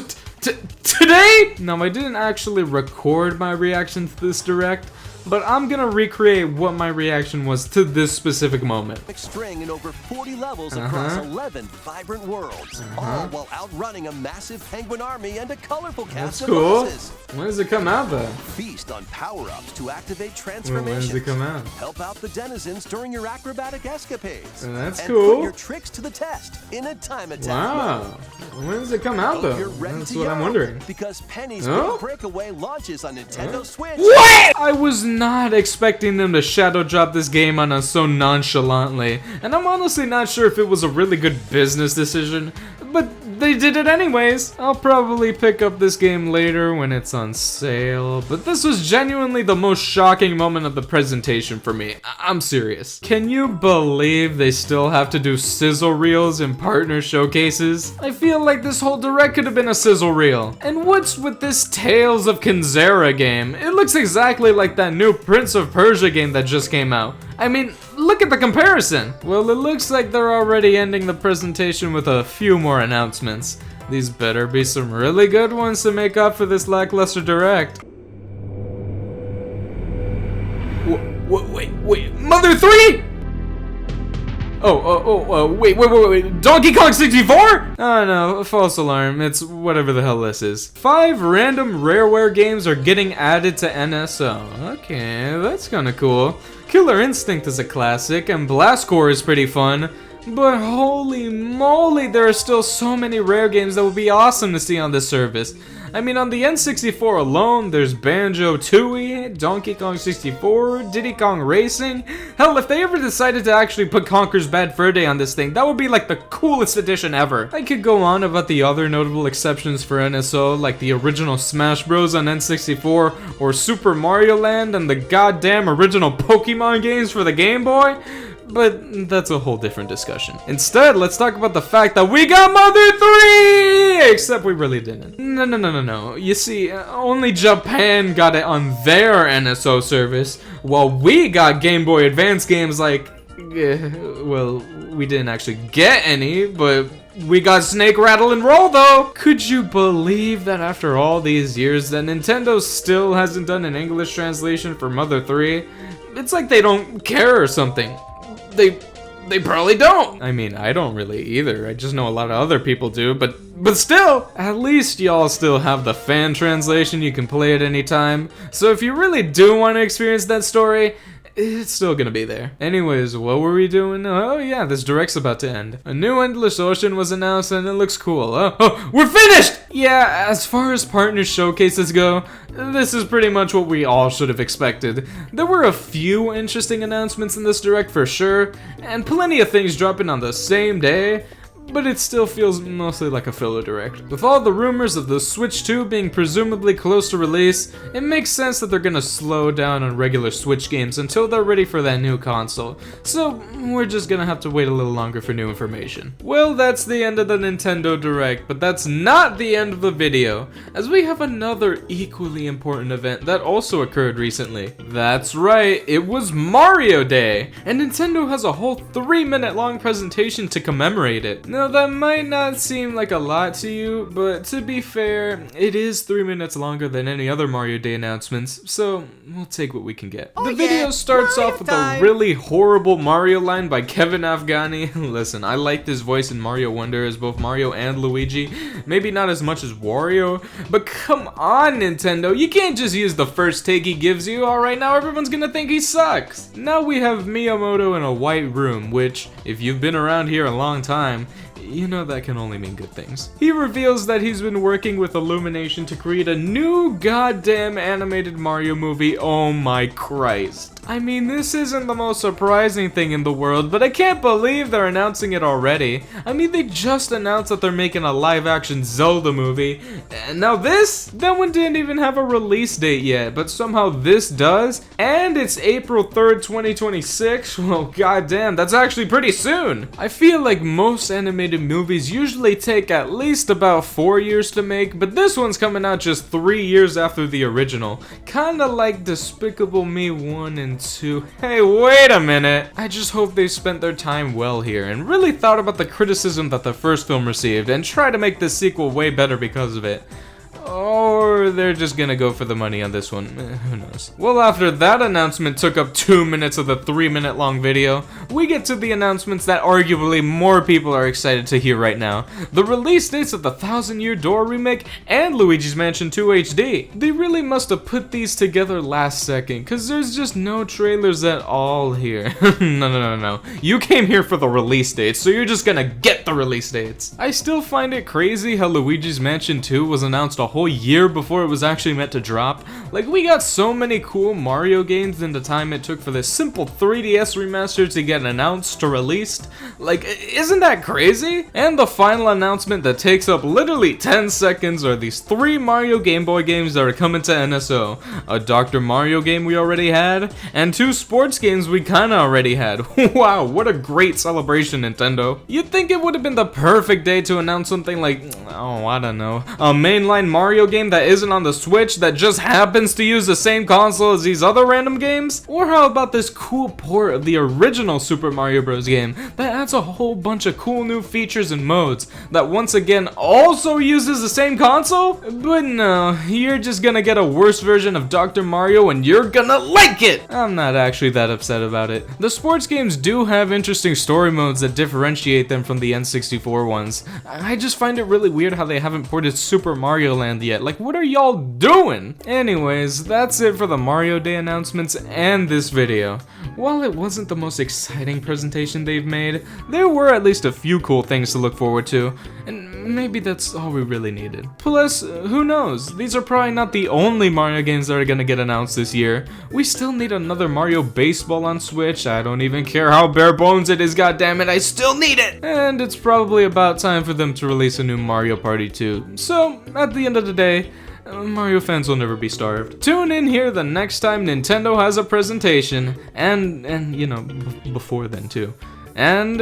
today? Now, I didn't actually record my reaction to this direct, but I'm gonna recreate what my reaction was to this specific moment. String in over 40 levels across 11 vibrant worlds, all while outrunning a massive penguin army and a colorful cast of bosses. When does it come out though? Feast on power-ups to activate When transformations. does it come out? Help out the denizens during your acrobatic escapades. That's and cool. Put your tricks to the test in a time attack Wow. mode. When does it come out though? You're ready That's to what go, I'm wondering. Because Penny's Huh? Big Breakaway launches on Nintendo Switch. What? I was not expecting them to shadow drop this game on us so nonchalantly, and I'm honestly not sure if it was a really good business decision, but they did it anyways. I'll probably pick up this game later when it's on sale, but this was genuinely the most shocking moment of the presentation for me. I'm serious. Can you believe they still have to do sizzle reels in partner showcases? I feel like this whole direct could have been a sizzle reel. And what's with this Tales of Kinzera game? It looks exactly like that new Prince of Persia game that just came out. I mean, look at the comparison. Well, it looks like they're already ending the presentation with a few more announcements. These better be some really good ones to make up for this lackluster direct. Wait, Mother 3? Wait, Donkey Kong 64? Oh no, false alarm, it's whatever the hell this is. 5 random Rareware games are getting added to NSO. Okay, that's kinda cool. Killer Instinct is a classic, and Blast Corps is pretty fun. But holy moly, there are still so many rare games that would be awesome to see on this service. I mean, on the N64 alone, there's Banjo-Tooie, Donkey Kong 64, Diddy Kong Racing. Hell, if they ever decided to actually put Conker's Bad Fur Day on this thing, that would be like the coolest addition ever. I could go on about the other notable exceptions for NSO, like the original Smash Bros on N64, or Super Mario Land, and the goddamn original Pokemon games for the Game Boy. But that's a whole different discussion. Instead, let's talk about the fact that we got Mother 3! Except we really didn't. No. You see, only Japan got it on their NSO service, while we got Game Boy Advance games like... well, we didn't actually get any, but... we got Snake, Rattle, and Roll though! Could you believe that after all these years that Nintendo still hasn't done an English translation for Mother 3? It's like they don't care or something. They probably don't. I mean, I don't really either. I just know a lot of other people do, but still, at least y'all still have the fan translation you can play at any time. So if you really do want to experience that story, it's still gonna be there. Anyways, what were we doing? Oh yeah, this direct's about to end. A new Endless Ocean was announced and it looks cool. Oh, we're finished! Yeah, as far as partner showcases go, this is pretty much what we all should have expected. There were a few interesting announcements in this direct for sure, and plenty of things dropping on the same day, but it still feels mostly like a filler direct. With all the rumors of the Switch 2 being presumably close to release, it makes sense that they're gonna slow down on regular Switch games until they're ready for that new console. So we're just gonna have to wait a little longer for new information. Well, that's the end of the Nintendo Direct, but that's not the end of the video, as we have another equally important event that also occurred recently. That's right, it was Mario Day, and Nintendo has a whole 3-minute long presentation to commemorate it. Now that might not seem like a lot to you, but to be fair, it is 3 minutes longer than any other Mario Day announcements, so we'll take what we can get. The video starts off with a really horrible Mario line by Kevin Afghani. Listen, I like this voice in Mario Wonder as both Mario and Luigi. Maybe not as much as Wario, but come on, Nintendo, you can't just use the first take he gives you. Alright, now everyone's gonna think he sucks. Now we have Miyamoto in a white room, which, if you've been around here a long time, you know that can only mean good things. He reveals that he's been working with Illumination to create a new goddamn animated Mario movie. Oh my Christ. I mean, this isn't the most surprising thing in the world, but I can't believe they're announcing it already. I mean, they just announced that they're making a live-action Zelda movie, and now this? That one didn't even have a release date yet, but somehow this does, and it's April 3rd, 2026. Well, goddamn, that's actually pretty soon. I feel like most animated movies usually take at least about 4 years to make, but this one's coming out just 3 years after the original. Kinda like Despicable Me 1 and 2. Hey, wait a minute! I just hope they spent their time well here and really thought about the criticism that the first film received and try to make the sequel way better because of it. Or they're just gonna go for the money on this one. Who knows? Well, after that announcement took up 2 minutes of the 3-minute long video, we get to the announcements that arguably more people are excited to hear right now. The release dates of the Thousand Year Door remake and Luigi's Mansion 2 HD. They really must have put these together last second, cause there's just no trailers at all here. No. You came here for the release dates, so you're just gonna get the release dates. I still find it crazy how Luigi's Mansion 2 was announced a whole year before it was actually meant to drop. Like, we got so many cool Mario games in the time it took for this simple 3DS remaster to get announced to released. Like, isn't that crazy? And the final announcement that takes up literally 10 seconds are these 3 Mario Game Boy games that are coming to NSO. A Dr. Mario game we already had, and 2 sports games we kinda already had. Wow, what a great celebration, Nintendo. You'd think it would have been the perfect day to announce something like, oh, I don't know, a mainline Mario game that isn't on the Switch that just happens to use the same console as these other random games? Or how about this cool port of the original Super Mario Bros. Game that adds a whole bunch of cool new features and modes that once again also uses the same console? But no, you're just gonna get a worse version of Dr. Mario and you're gonna like it! I'm not actually that upset about it. The sports games do have interesting story modes that differentiate them from the N64 ones. I just find it really weird how they haven't ported Super Mario Land yet. Like, what are y'all doing? Anyways, that's it for the Mario Day announcements and this video. While it wasn't the most exciting presentation they've made, there were at least a few cool things to look forward to, and maybe that's all we really needed. Plus, who knows? These are probably not the only Mario games that are gonna get announced this year. We still need another Mario Baseball on Switch. I don't even care how bare bones it is, goddammit, I still need it! And it's probably about time for them to release a new Mario Party 2. So, at the end of the day, Mario fans will never be starved. Tune in here the next time Nintendo has a presentation, and you know, before then too. And,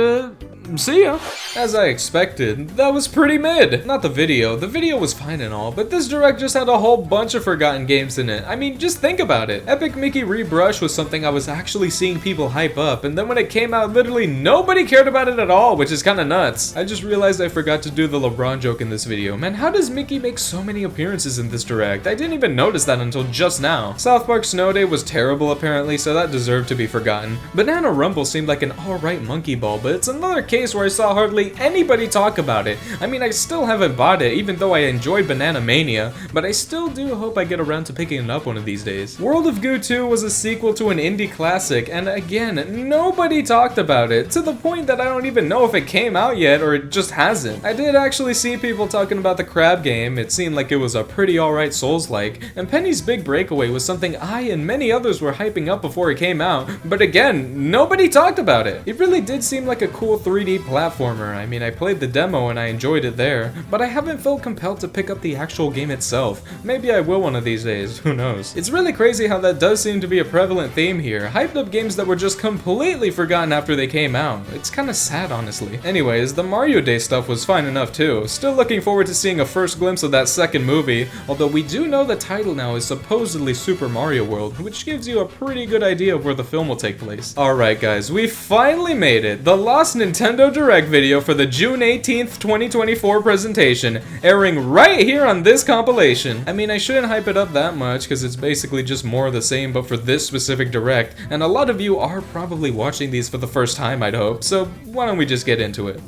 see ya. As I expected, that was pretty mid. Not the video was fine and all, but this direct just had a whole bunch of forgotten games in it. I mean, just think about it. Epic Mickey Rebrush was something I was actually seeing people hype up, and then when it came out, literally nobody cared about it at all, which is kinda nuts. I just realized I forgot to do the LeBron joke in this video. Man, how does Mickey make so many appearances in this direct? I didn't even notice that until just now. South Park Snow Day was terrible apparently, so that deserved to be forgotten. Banana Rumble seemed like an alright monkey ball, but it's another case where I saw hardly anybody talk about it. I mean, I still haven't bought it, even though I enjoyed Banana Mania, but I still do hope I get around to picking it up one of these days. World of Goo 2 was a sequel to an indie classic, and again, nobody talked about it, to the point that I don't even know if it came out yet or it just hasn't. I did actually see people talking about the crab game. It seemed like it was a pretty alright Souls-like, and Penny's Big Breakaway was something I and many others were hyping up before it came out, but again, nobody talked about it. It really did seem like a cool 3D platformer. I mean, I played the demo and I enjoyed it there, but I haven't felt compelled to pick up the actual game itself. Maybe I will one of these days, who knows. It's really crazy how that does seem to be a prevalent theme here. Hyped up games that were just completely forgotten after they came out. It's kinda sad, honestly. Anyways, the Mario Day stuff was fine enough too. Still looking forward to seeing a first glimpse of that second movie, although we do know the title now is supposedly Super Mario World, which gives you a pretty good idea of where the film will take place. Alright guys, we finally made made it. The Lost Nintendo Direct video for the June 18th, 2024 presentation, airing right here on this compilation. I mean, I shouldn't hype it up that much because it's basically just more of the same, but for this specific Direct, and a lot of you are probably watching these for the first time, I'd hope, so why don't we just get into it.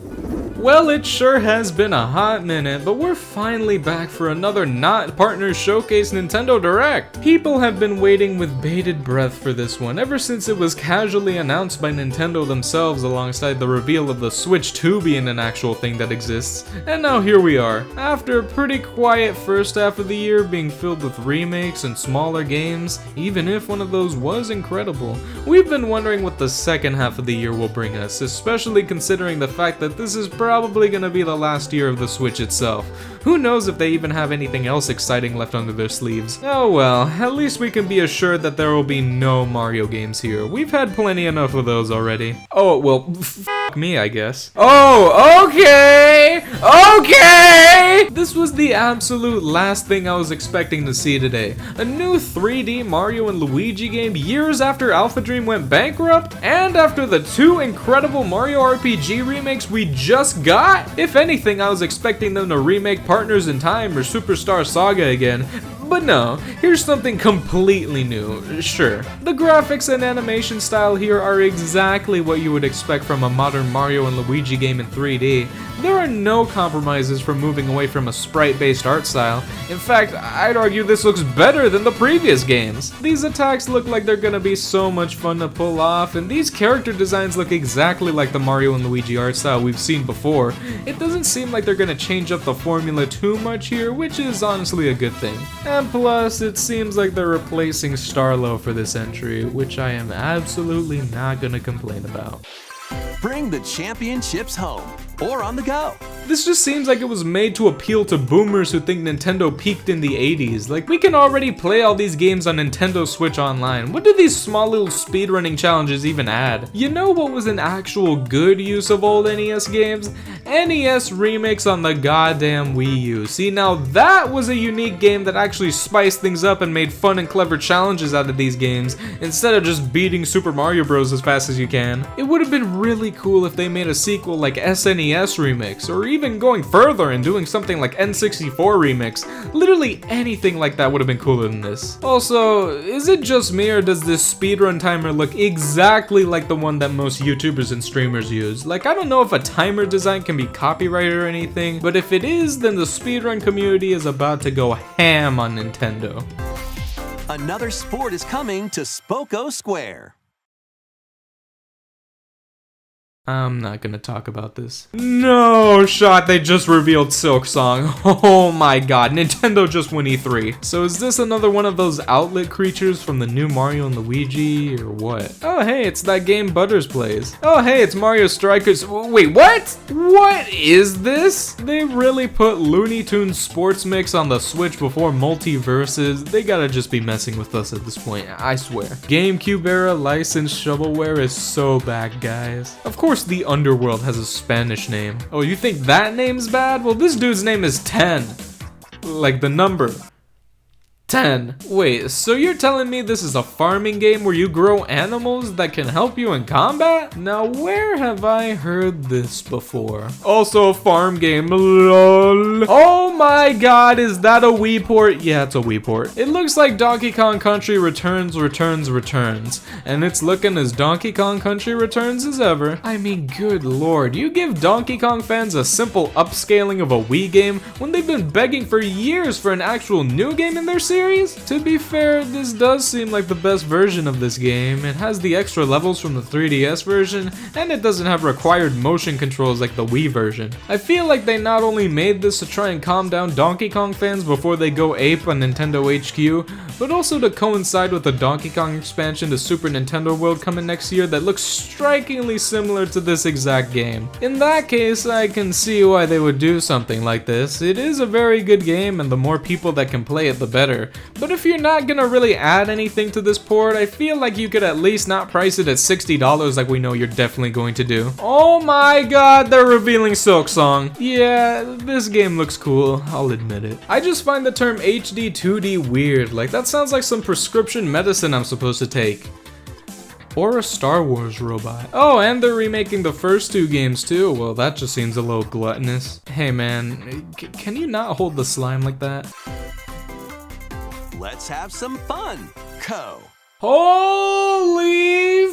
Well, it sure has been a hot minute, but we're finally back for another Not Partners Showcase Nintendo Direct. People have been waiting with bated breath for this one ever since it was casually announced by Nintendo themselves alongside the reveal of the Switch 2 being an actual thing that exists. And now here we are, after a pretty quiet first half of the year being filled with remakes and smaller games, even if one of those was incredible. We've been wondering what the second half of the year will bring us, especially considering the fact that this is probably gonna be the last year of the Switch itself. Who knows if they even have anything else exciting left under their sleeves. Oh well, at least we can be assured that there will be no Mario games here. We've had plenty enough of those already. Oh, well, f me, I guess. Oh, okay! Okay! This was the absolute last thing I was expecting to see today. A new 3D Mario and Luigi game years after Alpha Dream went bankrupt, and after the two incredible Mario RPG remakes we just got? If anything, I was expecting them to remake Partners in Time or Superstar Saga again. But no, here's something completely new. Sure, the graphics and animation style here are exactly what you would expect from a modern Mario and Luigi game in 3D. There are no compromises from moving away from a sprite-based art style. In fact, I'd argue this looks better than the previous games. These attacks look like they're gonna be so much fun to pull off, and these character designs look exactly like the Mario and Luigi art style we've seen before. It doesn't seem like they're gonna change up the formula too much here, which is honestly a good thing. And plus, it seems like they're replacing Starlo for this entry, which I am absolutely not gonna complain about. Bring the championships home or on the go. This just seems like it was made to appeal to boomers who think Nintendo peaked in the 80s. Like, we can already play all these games on Nintendo Switch Online. What do these small little speedrunning challenges even add? You know what was an actual good use of old NES games? NES remakes on the goddamn Wii U. See, now that was a unique game that actually spiced things up and made fun and clever challenges out of these games, instead of just beating Super Mario Bros. As fast as you can. It would have been really cool if they made a sequel like SNES Remix, or even going further and doing something like N64 Remix. Literally anything like that would have been cooler than this. Also, is it just me or does this speedrun timer look exactly like the one that most YouTubers and streamers use? Like, I don't know if a timer design can be copyrighted or anything, but if it is, then the speedrun community is about to go ham on Nintendo. Another sport is coming to Spoko Square. I'm not gonna talk about this. No shot, they just revealed Silk Song. Oh my god, Nintendo just won E3. So is this another one of those outlet creatures from the new Mario and Luigi, or what? Oh hey, it's that game Butters plays. Oh hey, it's Mario Strikers. Wait, what? What is this? They really put Looney Tunes Sports Mix on the Switch before Multiverses. They gotta just be messing with us at this point, I swear. GameCube era licensed shovelware is so back, guys. Of course the Underworld has a Spanish name. Oh, you think that name's bad? Well, this dude's name is 10. Like the number. 10. Wait, so you're telling me this is a farming game where you grow animals that can help you in combat? Now, where have I heard this before? Also a farm game, lol. Oh my god, is that a Wii port? Yeah, it's a Wii port. It looks like Donkey Kong Country Returns, and it's looking as Donkey Kong Country Returns as ever. I mean, good lord, you give Donkey Kong fans a simple upscaling of a Wii game when they've been begging for years for an actual new game in their series? To be fair, this does seem like the best version of this game. It has the extra levels from the 3DS version, and it doesn't have required motion controls like the Wii version. I feel like they not only made this to try and calm down Donkey Kong fans before they go ape on Nintendo HQ, but also to coincide with the Donkey Kong expansion to Super Nintendo World coming next year that looks strikingly similar to this exact game. In that case, I can see why they would do something like this. It is a very good game, and the more people that can play it, the better. But if you're not gonna really add anything to this port, I feel like you could at least not price it at $60 like we know you're definitely going to do. Oh my god, they're revealing Silk Song. Yeah, this game looks cool, I'll admit it. I just find the term HD 2D weird, like that sounds like some prescription medicine I'm supposed to take. Or a Star Wars robot. Oh, and they're remaking the first 2 games too. Well, that just seems a little gluttonous. Hey man, can you not hold the slime like that? Let's have some fun, Co. Holy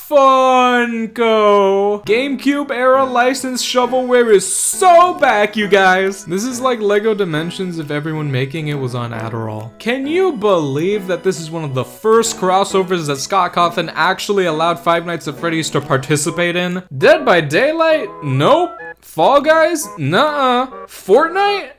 Funko! GameCube era licensed shovelware is so back, you guys! This is like Lego Dimensions if everyone making it was on Adderall. Can you believe that this is one of the first crossovers that Scott Cawthon actually allowed Five Nights at Freddy's to participate in? Dead by Daylight? Nope. Fall Guys? Nuh-uh. Fortnite?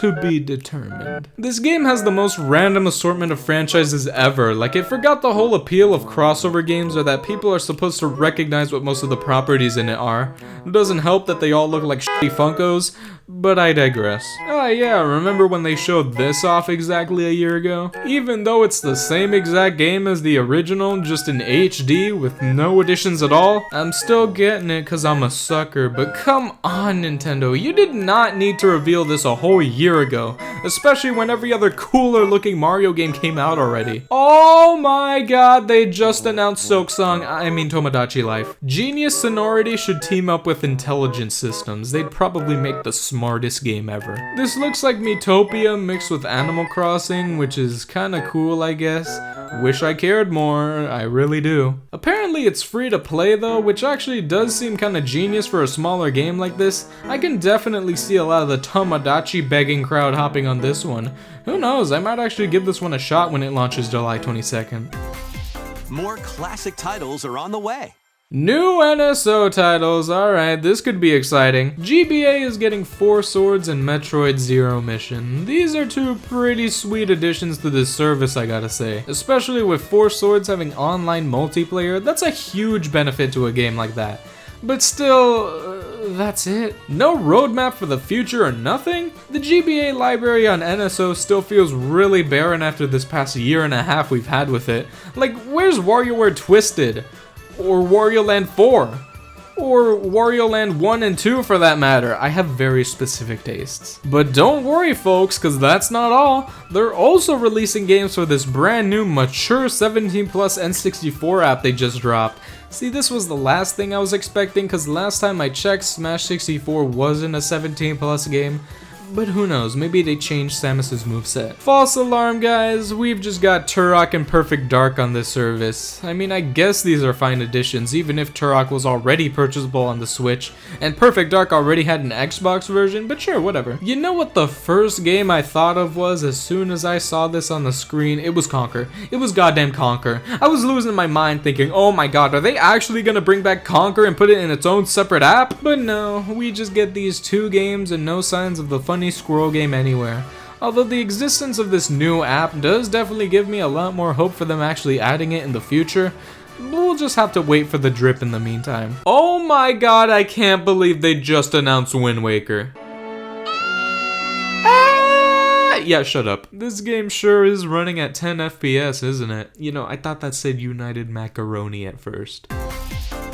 To be determined. This game has the most random assortment of franchises ever. Like, it forgot the whole appeal of crossover games are that people are supposed to recognize what most of the properties in it are. It doesn't help that they all look like shitty Funkos, but I digress. Ah yeah, remember when they showed this off exactly a year ago? Even though it's the same exact game as the original, just in HD with no additions at all, I'm still getting it cause I'm a sucker, but come on Nintendo, you did not need to reveal this a whole year ago, especially when every other cooler looking Mario game came out already. Oh my god, they just announced Tomodachi Life. Genius Sonority should team up with Intelligent Systems. They'd probably make the smartest game ever. This looks like Miitopia mixed with Animal Crossing, which is kinda cool, I guess. Wish I cared more, I really do. Apparently it's free to play though, which actually does seem kinda genius for a smaller game like this. I can definitely see a lot of the Tomodachi begging crowd hopping on this one. Who knows, I might actually give this one a shot when it launches July 22nd. More classic titles are on the way. New NSO titles, alright, this could be exciting. GBA is getting 4 Swords and Metroid Zero Mission. These are 2 pretty sweet additions to this service, I gotta say. Especially with 4 Swords having online multiplayer, that's a huge benefit to a game like that. But still, that's it. No roadmap for the future or nothing? The GBA library on NSO still feels really barren after this past year and a half we've had with it. Like, where's WarioWare Twisted? Or Wario Land 4? Or Wario Land 1 and 2 for that matter. I have very specific tastes. But don't worry folks, cause that's not all. They're also releasing games for this brand new mature 17 plus N64 app they just dropped. See, this was the last thing I was expecting cause last time I checked Smash 64 wasn't a 17 plus game. But who knows, maybe they changed Samus's moveset. False alarm guys, we've just got Turok and Perfect Dark on this service. I mean, I guess these are fine additions, even if Turok was already purchasable on the Switch, and Perfect Dark already had an Xbox version, but sure, whatever. You know what the first game I thought of was as soon as I saw this on the screen? It was Conker. It was goddamn Conker. I was losing my mind thinking, oh my god, are they actually gonna bring back Conker and put it in its own separate app? But no, we just get these 2 games and no signs of the funny squirrel game anywhere. Although the existence of this new app does definitely give me a lot more hope for them actually adding it in the future. We'll just have to wait for the drip in the meantime. Oh my god, I can't believe they just announced Wind Waker. Yeah, shut up. This game sure is running at 10 FPS, isn't it? You know, I thought that said United Macaroni at first.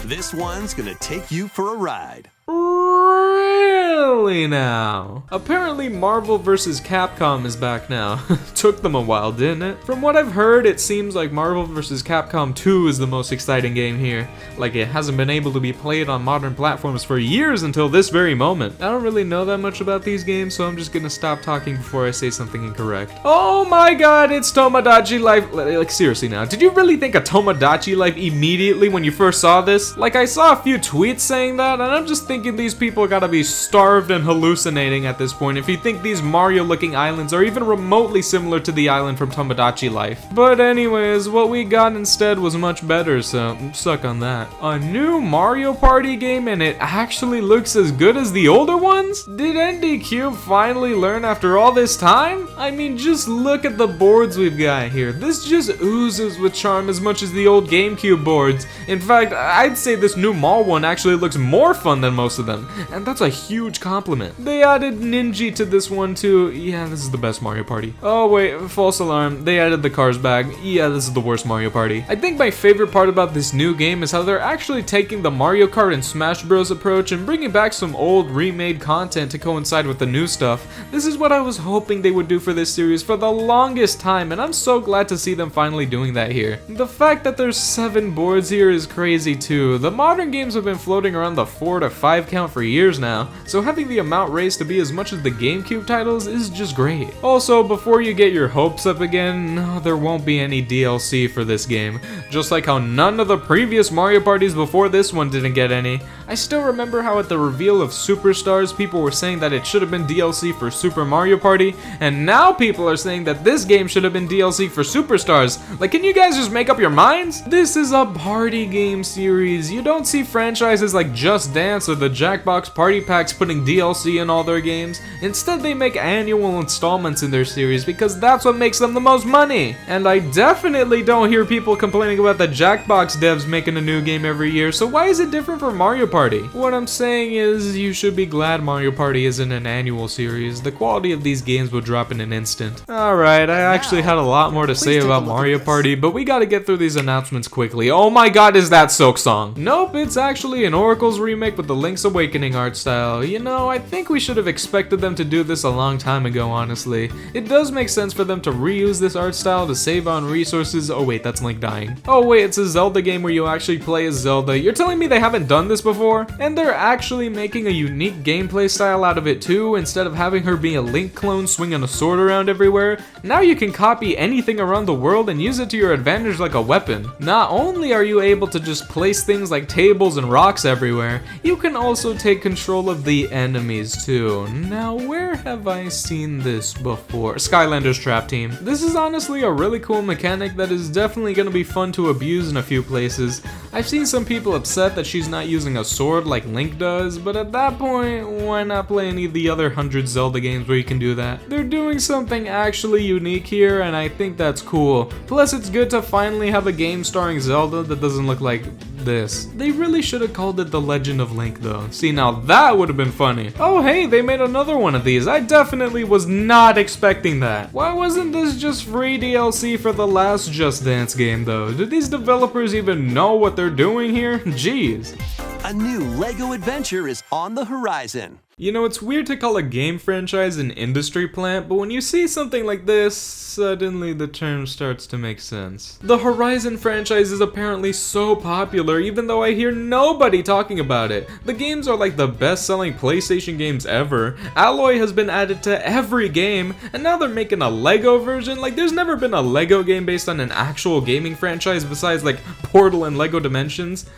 This one's gonna take you for a ride. Really now? Apparently Marvel vs. Capcom is back now. Took them a while, didn't it? From what I've heard, it seems like Marvel vs. Capcom 2 is the most exciting game here. Like, it hasn't been able to be played on modern platforms for years until this very moment. I don't really know that much about these games, so I'm just gonna stop talking before I say something incorrect. Oh my god, it's Tomodachi Life. Like, seriously now, did you really think of Tomodachi Life immediately when you first saw this? Like, I saw a few tweets saying that, and I'm just thinking these people gotta be starved and hallucinating at this point if you think these Mario looking islands are even remotely similar to the island from Tomodachi Life. But anyways, what we got instead was much better, so suck on that. A new Mario Party game and it actually looks as good as the older ones? Did ND Cube finally learn after all this time? I mean, just look at the boards we've got here. This just oozes with charm as much as the old GameCube boards. In fact, I'd say this new mall one actually looks more fun than most of them, and that's a huge compliment. They added Ninja to this one too. Yeah, this is the best Mario Party. Oh wait, false alarm. They added the cars back. Yeah, this is the worst Mario Party. I think my favorite part about this new game is how they're actually taking the Mario Kart and Smash Bros approach and bringing back some old remade content to coincide with the new stuff. This is what I was hoping they would do for this series for the longest time, and I'm so glad to see them finally doing that here. The fact that there's 7 boards here is crazy too. The modern games have been floating around the 4 to 5 count for years now, so having the amount raised to be as much as the GameCube titles is just great. Also, before you get your hopes up again, no, there won't be any DLC for this game. Just like how none of the previous Mario Parties before this one didn't get any. I still remember how at the reveal of Superstars, people were saying that it should have been DLC for Super Mario Party, and now people are saying that this game should have been DLC for Superstars. Like, can you guys just make up your minds? This is a party game series. You don't see franchises like Just Dance or the Jackbox Party Packs putting DLC in all their games. Instead, they make annual installments in their series because that's what makes them the most money. And I definitely don't hear people complaining about the Jackbox devs making a new game every year, so why is it different for Mario Party? What I'm saying is, you should be glad Mario Party isn't an annual series. The quality of these games will drop in an instant. Alright, I actually had a lot more to say about Mario Party, but we gotta get through these announcements quickly. Oh my god, is that Silk Song? Nope, it's actually an Oracle's remake with the Link's Awakening art style. You know, I think we should have expected them to do this a long time ago, honestly. It does make sense for them to reuse this art style to save on resources. Oh wait, that's Link dying. Oh wait, it's a Zelda game where you actually play as Zelda. You're telling me they haven't done this before? And they're actually making a unique gameplay style out of it too. Instead of having her be a Link clone swinging a sword around everywhere, now you can copy anything around the world and use it to your advantage like a weapon. Not only are you able to just place things like tables and rocks everywhere, you can also take control of the enemies too. Now, where have I seen this before? Skylanders Trap Team. This is honestly a really cool mechanic that is definitely going to be fun to abuse in a few places. I've seen some people upset that she's not using a sword like Link does, but at that point, why not play any of the other 100 Zelda games where you can do that? They're doing something actually unique here, and I think that's cool. Plus, it's good to finally have a game starring Zelda that doesn't look like this. They really should have called it The Legend of Link though. See, now that would have been funny. Oh hey, they made another one of these. I definitely was not expecting that. Why wasn't this just free DLC for the last Just Dance game though? Did these developers even know what they're doing here? Jeez. A new LEGO adventure is on the horizon. You know, it's weird to call a game franchise an industry plant, but when you see something like this, suddenly the term starts to make sense. The Horizon franchise is apparently so popular, even though I hear nobody talking about it. The games are like the best-selling PlayStation games ever. Alloy has been added to every game, and now they're making a LEGO version. Like, there's never been a LEGO game based on an actual gaming franchise besides like Portal and LEGO Dimensions.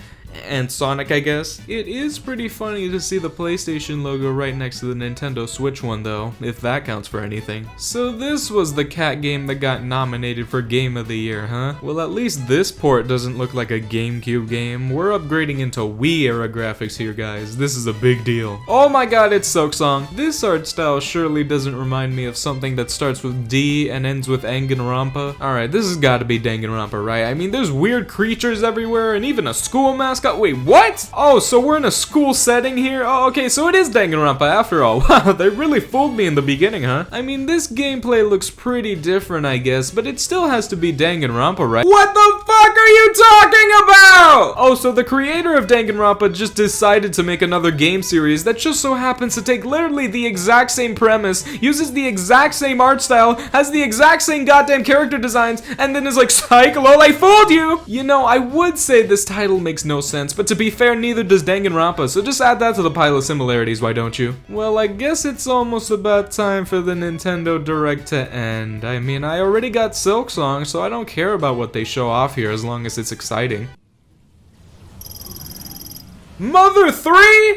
And Sonic, I guess. It is pretty funny to see the PlayStation logo right next to the Nintendo Switch one though, if that counts for anything. So this was the cat game that got nominated for Game of the Year, huh? Well, at least this port doesn't look like a GameCube game. We're upgrading into Wii era graphics here, guys. This is a big deal. Oh my god, it's Silk Song. This art style surely doesn't remind me of something that starts with D and ends with Danganronpa. Alright, this has gotta be Danganronpa, right? I mean, there's weird creatures everywhere and even a school mascot. Wait, what? Oh, so we're in a school setting here? Oh, okay, so it is Danganronpa after all. Wow, they really fooled me in the beginning, huh? I mean, this gameplay looks pretty different, I guess, but it still has to be Danganronpa, right? What the fuck are you talking about? Oh, so the creator of Danganronpa just decided to make another game series that just so happens to take literally the exact same premise, uses the exact same art style, has the exact same goddamn character designs, and then is like, psych, lol, I fooled you! You know, I would say this title makes no sense, but to be fair, neither does Danganronpa, so just add that to the pile of similarities, why don't you? Well, I guess it's almost about time for the Nintendo Direct to end. I mean, I already got Silk Song, so I don't care about what they show off here as long as it's exciting. Mother 3?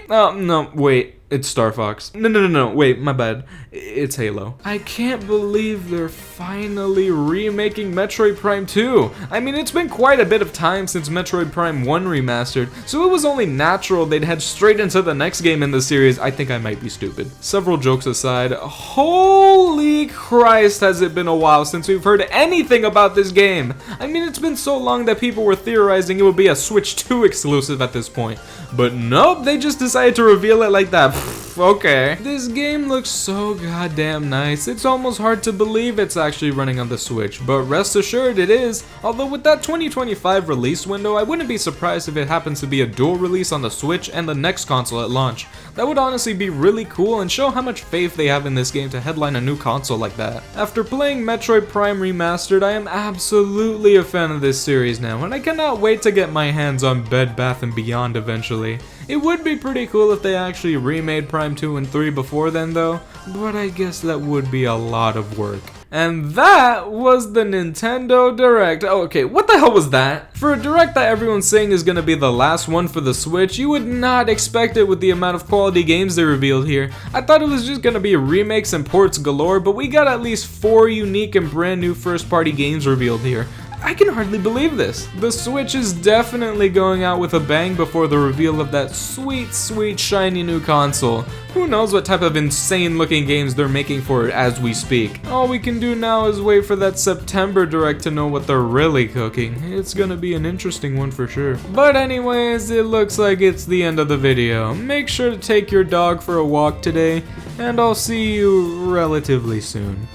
Oh, no, wait. It's Star Fox. No, wait, my bad. It's Halo. I can't believe they're finally remaking Metroid Prime 2. I mean, it's been quite a bit of time since Metroid Prime 1 remastered, so it was only natural they'd head straight into the next game in the series. I think I might be stupid. Several jokes aside, holy Christ, has it been a while since we've heard anything about this game. I mean, it's been so long that people were theorizing it would be a Switch 2 exclusive at this point. But nope, they just decided to reveal it like that. Oof, okay. This game looks so goddamn nice. It's almost hard to believe it's actually running on the Switch, but rest assured it is. Although with that 2025 release window, I wouldn't be surprised if it happens to be a dual release on the Switch and the next console at launch. That would honestly be really cool and show how much faith they have in this game to headline a new console like that. After playing Metroid Prime Remastered, I am absolutely a fan of this series now, and I cannot wait to get my hands on Bed Bath & Beyond eventually. It would be pretty cool if they actually remade Prime 2 and 3 before then though, but I guess that would be a lot of work. And that was the Nintendo Direct. Oh, okay, what the hell was that? For a Direct that everyone's saying is gonna be the last one for the Switch, you would not expect it with the amount of quality games they revealed here. I thought it was just gonna be remakes and ports galore, but we got at least 4 unique and brand new first-party games revealed here. I can hardly believe this. The Switch is definitely going out with a bang before the reveal of that sweet, sweet, shiny new console. Who knows what type of insane looking games they're making for it as we speak. All we can do now is wait for that September Direct to know what they're really cooking. It's gonna be an interesting one for sure. But anyways, it looks like it's the end of the video. Make sure to take your dog for a walk today, and I'll see you relatively soon.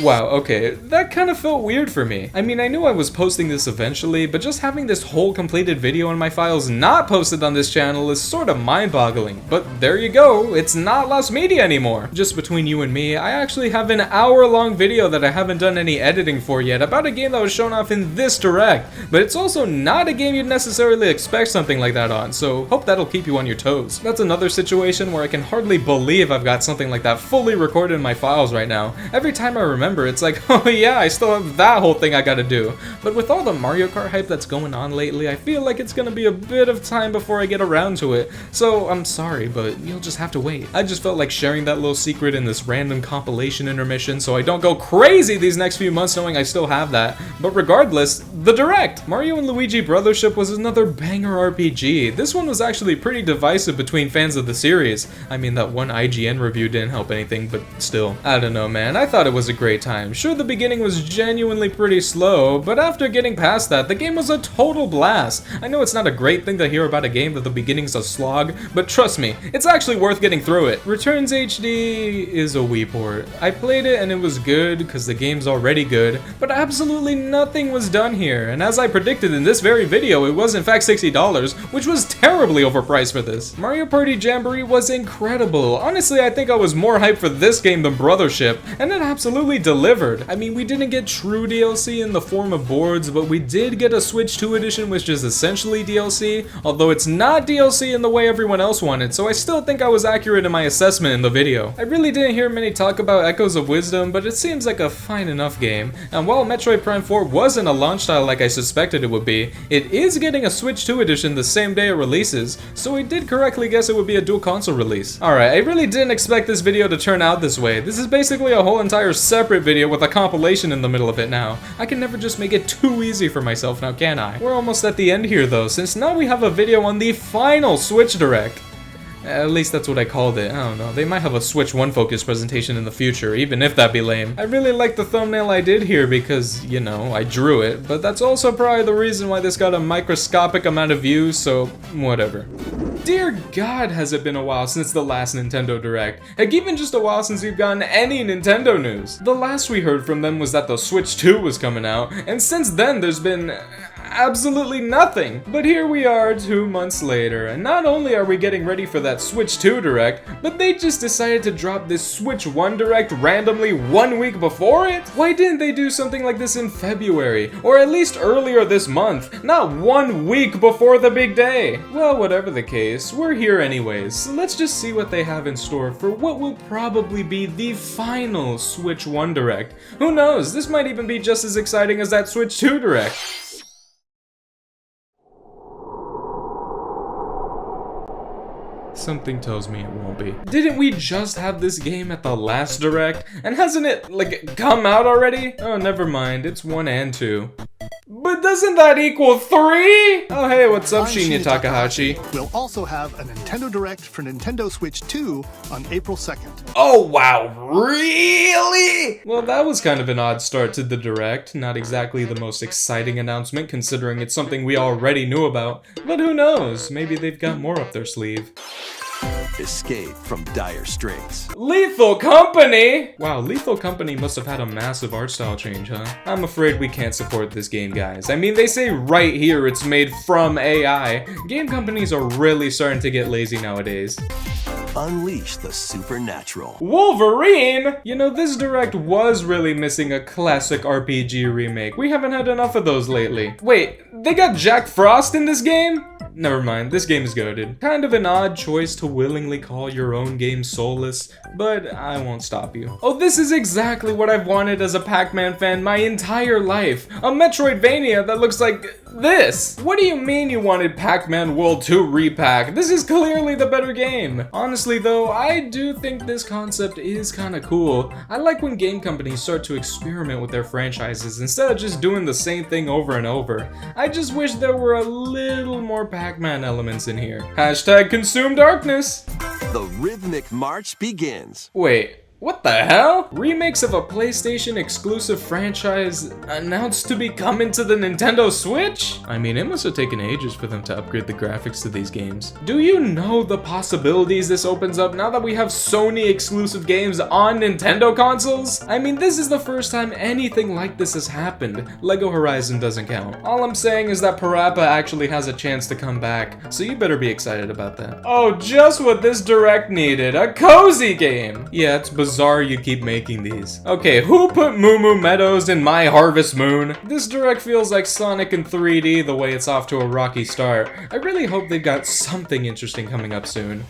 Wow, okay, that kind of felt weird for me. I mean, I knew I was posting this eventually, but just having this whole completed video in my files not posted on this channel is sort of mind-boggling. But there you go, it's not lost media anymore. Just between you and me, I actually have an hour-long video that I haven't done any editing for yet about a game that was shown off in this Direct, but it's also not a game you'd necessarily expect something like that on, so hope that'll keep you on your toes. That's another situation where I can hardly believe I've got something like that fully recorded in my files right now. Every time I remember, it's like, oh yeah, I still have that whole thing I gotta do. But with all the Mario Kart hype that's going on lately, I feel like it's gonna be a bit of time before I get around to it. So I'm sorry, but you'll just have to wait. I just felt like sharing that little secret in this random compilation intermission so I don't go crazy these next few months knowing I still have that. But regardless, the Direct! Mario and Luigi Brothership was another banger RPG. This one was actually pretty divisive between fans of the series. I mean, that one IGN review didn't help anything, but still. I don't know, man. I thought it was a great time. Sure, the beginning was genuinely pretty slow, but after getting past that, the game was a total blast. I know it's not a great thing to hear about a game that the beginning's a slog, but trust me, it's actually worth getting through it. Returns HD is a Wii port. I played it and it was good, because the game's already good, but absolutely nothing was done here, and as I predicted in this very video, it was in fact $60, which was terribly overpriced for this. Mario Party Jamboree was incredible. Honestly, I think I was more hyped for this game than Brothership, and it absolutely delivered. I mean, we didn't get true DLC in the form of boards, but we did get a Switch 2 edition, which is essentially DLC, although it's not DLC in the way everyone else wanted, so I still think I was accurate in my assessment in the video. I really didn't hear many talk about Echoes of Wisdom, but it seems like a fine enough game, and while Metroid Prime 4 wasn't a launch title like I suspected it would be, it is getting a Switch 2 edition the same day it releases, so I did correctly guess it would be a dual console release. Alright, I really didn't expect this video to turn out this way. This is basically a whole entire separate video with a compilation in the middle of it now. I can never just make it too easy for myself now, can I? We're almost at the end here though, since now we have a video on the final Switch Direct. At least that's what I called it. I don't know. They might have a Switch 1 focus presentation in the future, even if that'd be lame. I really like the thumbnail I did here because, you know, I drew it, but that's also probably the reason why this got a microscopic amount of views, so whatever. Dear God, has it been a while since the last Nintendo Direct. Heck, even just a while since we've gotten any Nintendo news. The last we heard from them was that the Switch 2 was coming out, and since then there's been absolutely nothing. But here we are 2 months later, and not only are we getting ready for that Switch 2 Direct, but they just decided to drop this Switch 1 Direct randomly 1 week before it? Why didn't they do something like this in February, or at least earlier this month, not 1 week before the big day? Well, whatever the case, we're here anyways, so let's just see what they have in store for what will probably be the final Switch 1 Direct. Who knows, this might even be just as exciting as that Switch 2 Direct. Something tells me it won't be. Didn't we just have this game at the last Direct? And hasn't it, like, come out already? Oh, never mind, it's 1 and 2. But doesn't that equal 3? Oh hey, what's up, Shinya Takahashi? We'll also have a Nintendo Direct for Nintendo Switch 2 on April 2nd. Oh wow, really? Well, that was kind of an odd start to the Direct. Not exactly the most exciting announcement considering it's something we already knew about. But who knows, maybe they've got more up their sleeve. escape from dire straits. Lethal Company? Wow, Lethal Company must have had a massive art style change, huh? I'm afraid we can't support this game, guys. I mean, they say right here it's made from AI. Game companies are really starting to get lazy nowadays. Unleash the supernatural. Wolverine? You know, this direct was really missing a classic RPG remake. We haven't had enough of those lately. Wait, they got Jack Frost in this game? Never mind, this game is goated. Kind of an odd choice to willingly call your own game soulless, but I won't stop you. Oh, this is exactly what I've wanted as a Pac-Man fan my entire life. A Metroidvania that looks like this. What do you mean you wanted Pac-Man World 2 Repack? This is clearly the better game. Honestly though, I do think this concept is kinda cool. I like when game companies start to experiment with their franchises instead of just doing the same thing over and over. I just wish there were a little more Pac-Man elements in here. Hashtag consume darkness. The rhythmic march begins. Wait. What the hell? Remakes of a PlayStation exclusive franchise announced to be coming to the Nintendo Switch? I mean, it must have taken ages for them to upgrade the graphics to these games. Do you know the possibilities this opens up now that we have Sony exclusive games on Nintendo consoles? I mean, this is the first time anything like this has happened. Lego Horizon doesn't count. All I'm saying is that Parappa actually has a chance to come back, so you better be excited about that. Oh, just what this direct needed, a cozy game! Yeah, it's bizarre you keep making these. Okay, who put Moo Moo Meadows in My Harvest Moon? This direct feels like Sonic in 3D the way it's off to a rocky start. I really hope they've got something interesting coming up soon.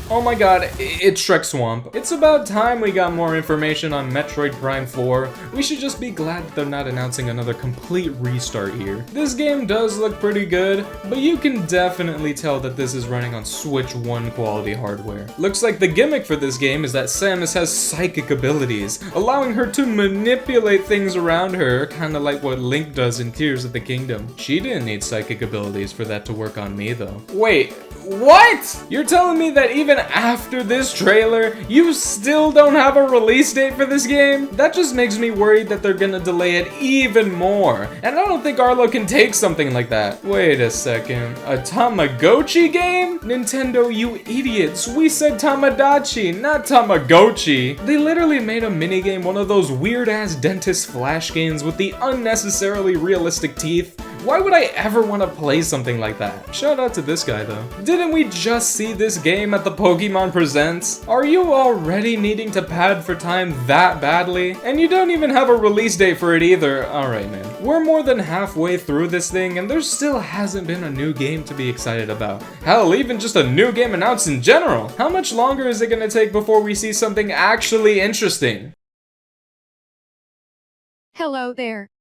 Oh my god, it's Shrek Swamp. It's about time we got more information on Metroid Prime 4. We should just be glad that they're not announcing another complete restart here. This game does look pretty good, but you can definitely tell that this is running on Switch 1 quality hardware. Looks like the gimmick for this game is that Samus has psychic abilities, allowing her to manipulate things around her, kinda like what Link does in Tears of the Kingdom. She didn't need psychic abilities for that to work on me though. Wait, what? You're telling me that even after this trailer, you still don't have a release date for this game? That just makes me worried that they're gonna delay it even more. And I don't think Arlo can take something like that. Wait a second, a Tamagotchi game? Nintendo, you idiots, we said Tamagotchi, not Tamagotchi. They literally made a minigame one of those weird ass dentist flash games with the unnecessarily realistic teeth. Why would I ever want to play something like that? Shout out to this guy though. Didn't we just see this game at the Pokemon Presents? Are you already needing to pad for time that badly? And you don't even have a release date for it either. Alright man. We're more than halfway through this thing and there still hasn't been a new game to be excited about. Hell, even just a new game announced in general. How much longer is it gonna take before we see something actually interesting? Hello there.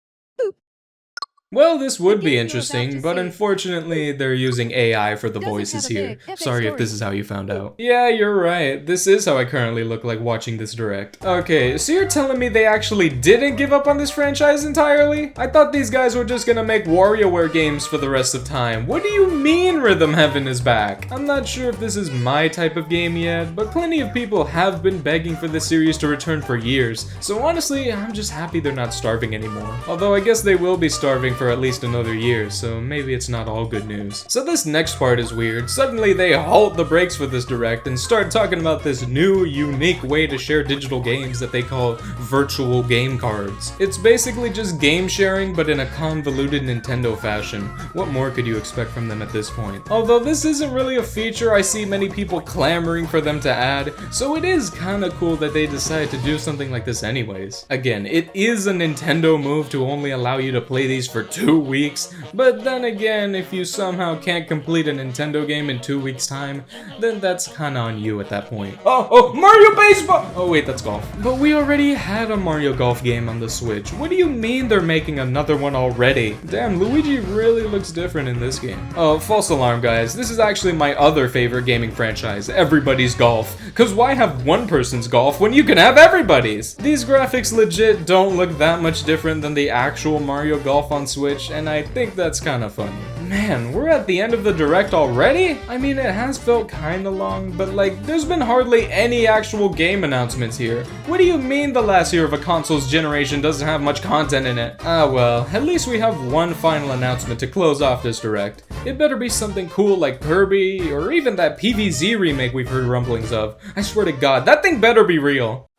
Well, this would be interesting, but unfortunately, they're using AI for the voices here. Sorry if this is how you found out. Yeah, you're right. This is how I currently look like watching this direct. Okay, so you're telling me they actually didn't give up on this franchise entirely? I thought these guys were just gonna make WarioWare games for the rest of time. What do you mean Rhythm Heaven is back? I'm not sure if this is my type of game yet, but plenty of people have been begging for this series to return for years. So honestly, I'm just happy they're not starving anymore. Although I guess they will be starving for at least another year, so maybe it's not all good news. So this next part is weird. Suddenly they halt the brakes for this direct and start talking about this new, unique way to share digital games that they call virtual game cards. It's basically just game sharing, but in a convoluted Nintendo fashion. What more could you expect from them at this point? Although this isn't really a feature I see many people clamoring for them to add, so it is kinda cool that they decided to do something like this anyways. Again, it is a Nintendo move to only allow you to play these for 2 weeks, but then again, if you somehow can't complete a Nintendo game in 2 weeks time, then that's kinda on you at that point. Oh, Mario Baseball! Oh wait, that's golf. But we already had a Mario Golf game on the Switch. What do you mean they're making another one already? Damn, Luigi really looks different in this game. Oh, false alarm guys, this is actually my other favorite gaming franchise, Everybody's Golf. Cause why have one person's golf when you can have everybody's? These graphics legit don't look that much different than the actual Mario Golf on Switch, and I think that's kinda funny. Man, we're at the end of the direct already? I mean, it has felt kinda long, but like, there's been hardly any actual game announcements here. What do you mean the last year of a console's generation doesn't have much content in it? Ah well, at least we have one final announcement to close off this direct. It better be something cool like Kirby, or even that PvZ remake we've heard rumblings of. I swear to God, that thing better be real.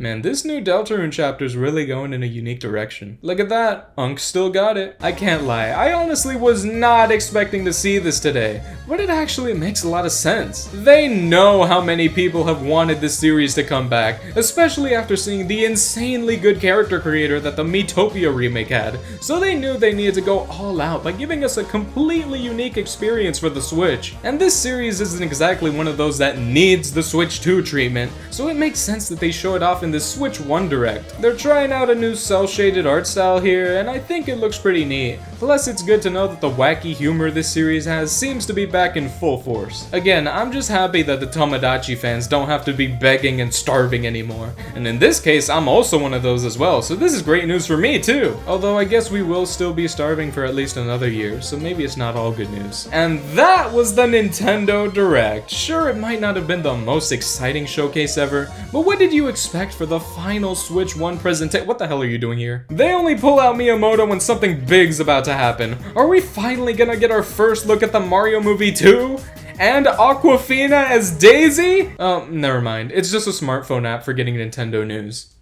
Man, this new Deltarune chapter's really going in a unique direction. Look at that, Unk still got it. I can't lie, I honestly was not expecting to see this today, but it actually makes a lot of sense. They know how many people have wanted this series to come back, especially after seeing the insanely good character creator that the Miitopia remake had, so they knew they needed to go all out by giving us a completely unique experience for the Switch. And this series isn't exactly one of those that needs the Switch 2 treatment, so it makes sense that they show it off in this Switch 1 Direct. They're trying out a new cel-shaded art style here, and I think it looks pretty neat. Plus, it's good to know that the wacky humor this series has seems to be back in full force. Again, I'm just happy that the Tomodachi fans don't have to be begging and starving anymore. And in this case, I'm also one of those as well, so this is great news for me too. Although I guess we will still be starving for at least another year, so maybe it's not all good news. And that was the Nintendo Direct. Sure, it might not have been the most exciting showcase ever, but what did you expect for the final Switch 1 presentation? What the hell are you doing here? They only pull out Miyamoto when something big's about to happen. Are we finally gonna get our first look at the Mario movie 2? And Aquafina as Daisy? Oh, never mind. It's just a smartphone app for getting Nintendo news.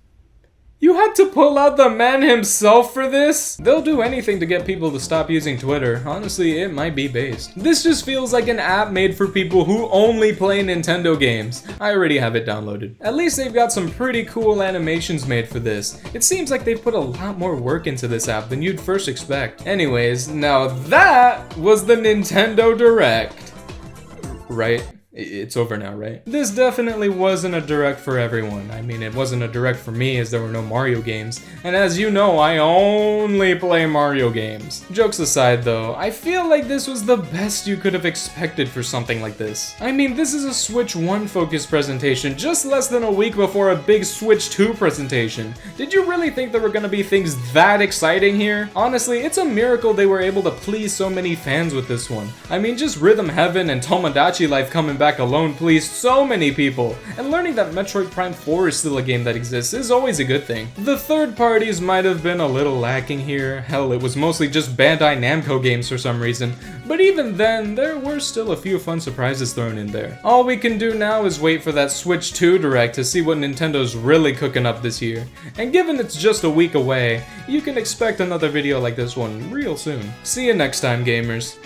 You had to pull out the man himself for this? They'll do anything to get people to stop using Twitter. Honestly, it might be based. This just feels like an app made for people who only play Nintendo games. I already have it downloaded. At least they've got some pretty cool animations made for this. It seems like they've put a lot more work into this app than you'd first expect. Anyways, now that was the Nintendo Direct. Right? It's over now, right? This definitely wasn't a Direct for everyone. I mean, it wasn't a Direct for me as there were no Mario games. And as you know, I only play Mario games. Jokes aside though, I feel like this was the best you could have expected for something like this. I mean, this is a Switch 1 focused presentation just less than a week before a big Switch 2 presentation. Did you really think there were gonna be things that exciting here? Honestly, it's a miracle they were able to please so many fans with this one. I mean, just Rhythm Heaven and Tomodachi Life coming back alone pleased so many people, and learning that Metroid Prime 4 is still a game that exists is always a good thing. The third parties might have been a little lacking here. Hell, it was mostly just Bandai Namco games for some reason, but even then, there were still a few fun surprises thrown in there. All we can do now is wait for that Switch 2 Direct to see what Nintendo's really cooking up this year. And given it's just a week away, you can expect another video like this one real soon. See you next time, gamers.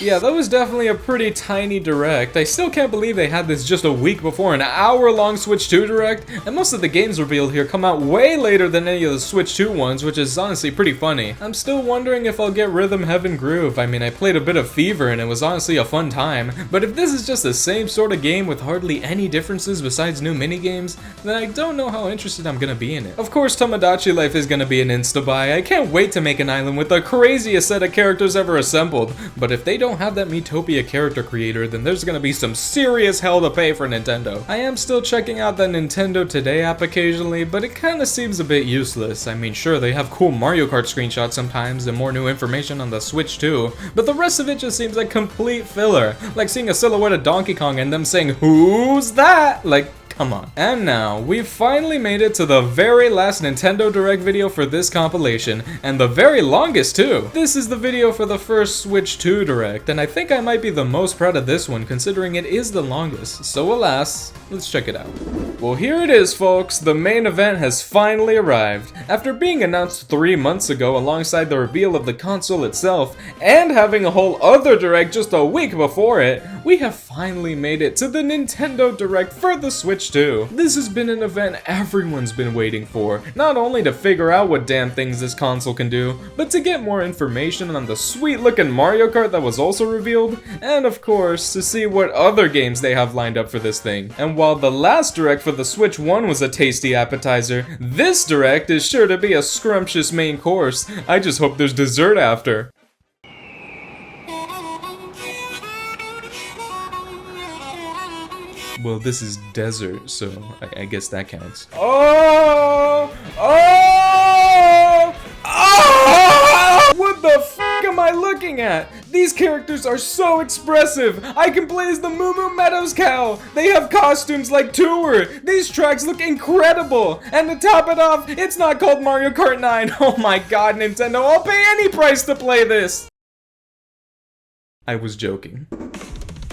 Yeah, that was definitely a pretty tiny Direct. I still can't believe they had this just a week before an hour-long Switch 2 Direct, and most of the games revealed here come out way later than any of the Switch 2 ones, which is honestly pretty funny. I'm still wondering if I'll get Rhythm Heaven Groove. I mean, I played a bit of Fever and it was honestly a fun time, but if this is just the same sort of game with hardly any differences besides new minigames, then I don't know how interested I'm gonna be in it. Of course, Tomodachi Life is gonna be an insta-buy. I can't wait to make an island with the craziest set of characters ever assembled, but if they don't have that Miitopia character creator, then there's gonna be some serious hell to pay for Nintendo. I am still checking out the Nintendo Today app occasionally, but it kinda seems a bit useless. I mean, sure, they have cool Mario Kart screenshots sometimes and more new information on the Switch too, but the rest of it just seems like complete filler. Like seeing a silhouette of Donkey Kong and them saying, "Who's that?" Like, come on. And now, we've finally made it to the very last Nintendo Direct video for this compilation, and the very longest too. This is the video for the first Switch 2 Direct, and I think I might be the most proud of this one considering it is the longest. So alas, let's check it out. Well, here it is, folks. The main event has finally arrived. After being announced 3 months ago alongside the reveal of the console itself, and having a whole other Direct just a week before it, we have finally made it to the Nintendo Direct for the Switch 2. This has been an event everyone's been waiting for, not only to figure out what damn things this console can do, but to get more information on the sweet looking Mario Kart that was also revealed, and of course, to see what other games they have lined up for this thing. And while the last Direct for the Switch 1 was a tasty appetizer, this Direct is sure to be a scrumptious main course. I just hope there's dessert after. Well, this is desert, so I guess that counts. Oh! Oh! Oh! What the f am I looking looking at? These characters are so expressive. I can play as the Moo Moo Meadows cow. They have costumes like Tour. These tracks look incredible. And to top it off, it's not called Mario Kart 9. Oh my god, Nintendo, I'll pay any price to play this. I was joking.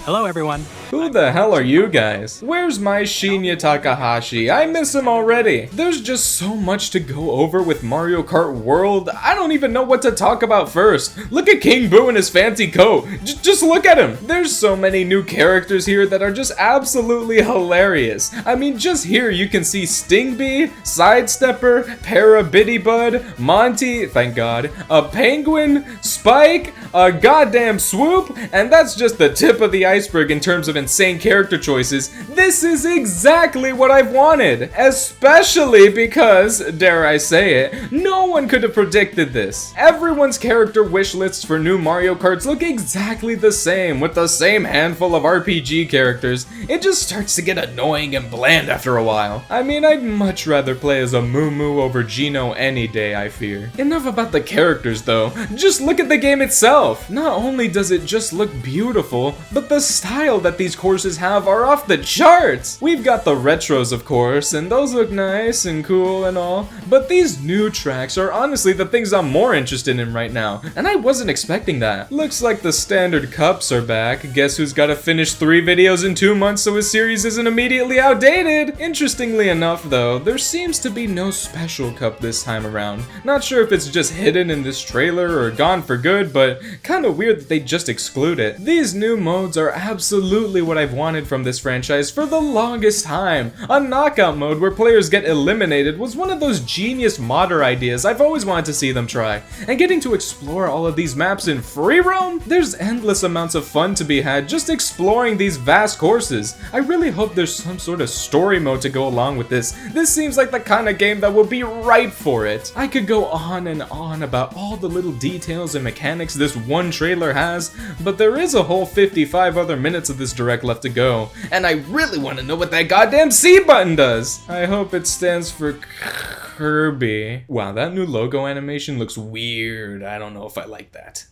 Hello, everyone. Who the hell are you guys? Where's my Shinya Takahashi? I miss him already. There's just so much to go over with Mario Kart World. I don't even know what to talk about first. Look at King Boo in his fancy coat. Just look at him. There's so many new characters here that are just absolutely hilarious. I mean, just here you can see Stingbee, Sidestepper, Para Biddybud, Monty, thank God, a Penguin, Spike, a goddamn Swoop, and that's just the tip of the iceberg in terms of insane character choices. This is exactly what I've wanted, especially because, dare I say it, no one could have predicted this. Everyone's character wish lists for new Mario Karts look exactly the same, with the same handful of RPG characters. It just starts to get annoying and bland after a while. I mean, I'd much rather play as a Moo Moo over Geno any day, I fear. Enough about the characters though, just look at the game itself. Not only does it just look beautiful, but the style that these courses have are off the charts! We've got the retros, of course, and those look nice and cool and all, but these new tracks are honestly the things I'm more interested in right now, and I wasn't expecting that. Looks like the standard cups are back. Guess who's gotta finish 3 videos in 2 months so his series isn't immediately outdated? Interestingly enough though, there seems to be no special cup this time around. Not sure if it's just hidden in this trailer or gone for good, but kinda weird that they just exclude it. These new modes are absolutely what I've wanted from this franchise for the longest time. A knockout mode where players get eliminated was one of those genius modder ideas I've always wanted to see them try. And getting to explore all of these maps in free roam? There's endless amounts of fun to be had just exploring these vast courses. I really hope there's some sort of story mode to go along with this. This seems like the kind of game that will be right for it. I could go on and on about all the little details and mechanics this one trailer has, but there is a whole 55 other minutes of this direct left to go, and I really want to know what that goddamn C button does! I hope it stands for Kirby. Wow, that new logo animation looks weird. I don't know if I like that.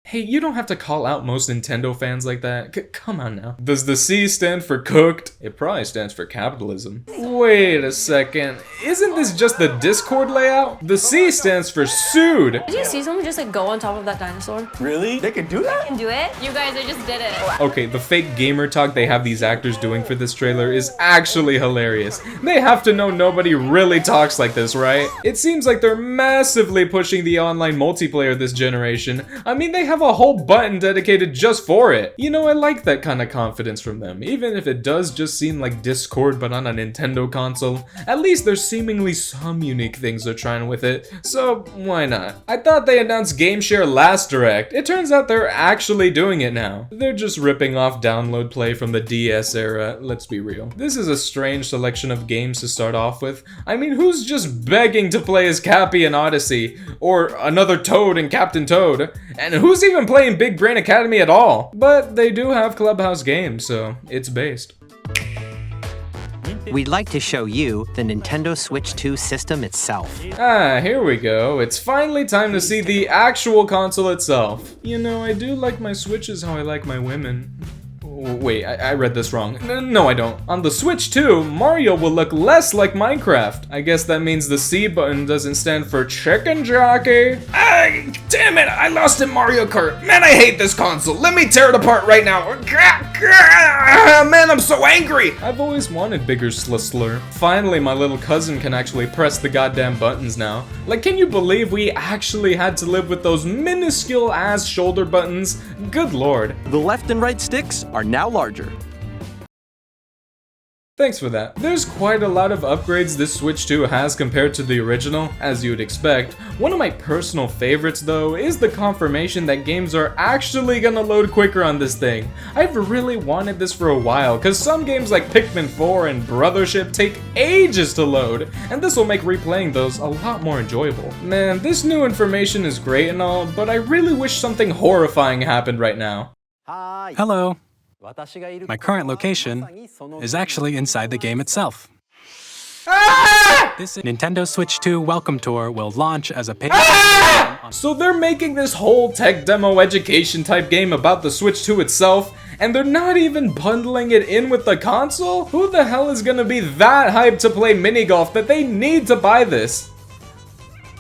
Hey, you don't have to call out most Nintendo fans like that. Come on now. Does the C stand for cooked? It probably stands for capitalism. Wait a second. Isn't this just the Discord layout? The C stands for sued. Did you see someone just like go on top of that dinosaur? Really? They can do that? Can do it? You guys, I just did it. Okay, the fake gamer talk they have these actors doing for this trailer is actually hilarious. They have to know nobody really talks like this, right? It seems like they're massively pushing the online multiplayer this generation. I mean, they have a whole button dedicated just for it. You know, I like that kind of confidence from them, even if it does just seem like Discord but on a Nintendo console. At least there's seemingly some unique things they're trying with it, so why not? I thought they announced Game Share last Direct. It turns out they're actually doing it now. They're just ripping off download play from the DS era, let's be real. This is a strange selection of games to start off with. I mean, who's just begging to play as Cappy in Odyssey? Or another Toad in Captain Toad? And who's even playing Big Brain Academy at all? But they do have Clubhouse games, so it's based. We'd like to show you the Nintendo Switch 2 system itself. Ah, here we go. It's finally time to see the actual console itself. You know, I do like my Switches how I like my women. Wait, I read this wrong. No, I don't. On the Switch 2, Mario will look less like Minecraft. I guess that means the C button doesn't stand for chicken jockey. Ah, damn it, I lost in Mario Kart. Man, I hate this console. Let me tear it apart right now. Man, I'm so angry. I've always wanted bigger slur. Finally, my little cousin can actually press the goddamn buttons now. Like, can you believe we actually had to live with those minuscule ass shoulder buttons? Good lord. The left and right sticks are now larger. Thanks for that. There's quite a lot of upgrades this Switch 2 has compared to the original, as you would expect. One of my personal favorites though is the confirmation that games are actually gonna load quicker on this thing. I've really wanted this for a while, cause some games like Pikmin 4 and Brothership take ages to load, and this will make replaying those a lot more enjoyable. Man, this new information is great and all, but I really wish something horrifying happened right now. Hello. My current location is actually inside the game itself. Ah! This Nintendo Switch 2 Welcome Tour will launch as a paid... So they're making this whole tech demo education type game about the Switch 2 itself, and they're not even bundling it in with the console? Who the hell is gonna be that hyped to play mini golf that they need to buy this?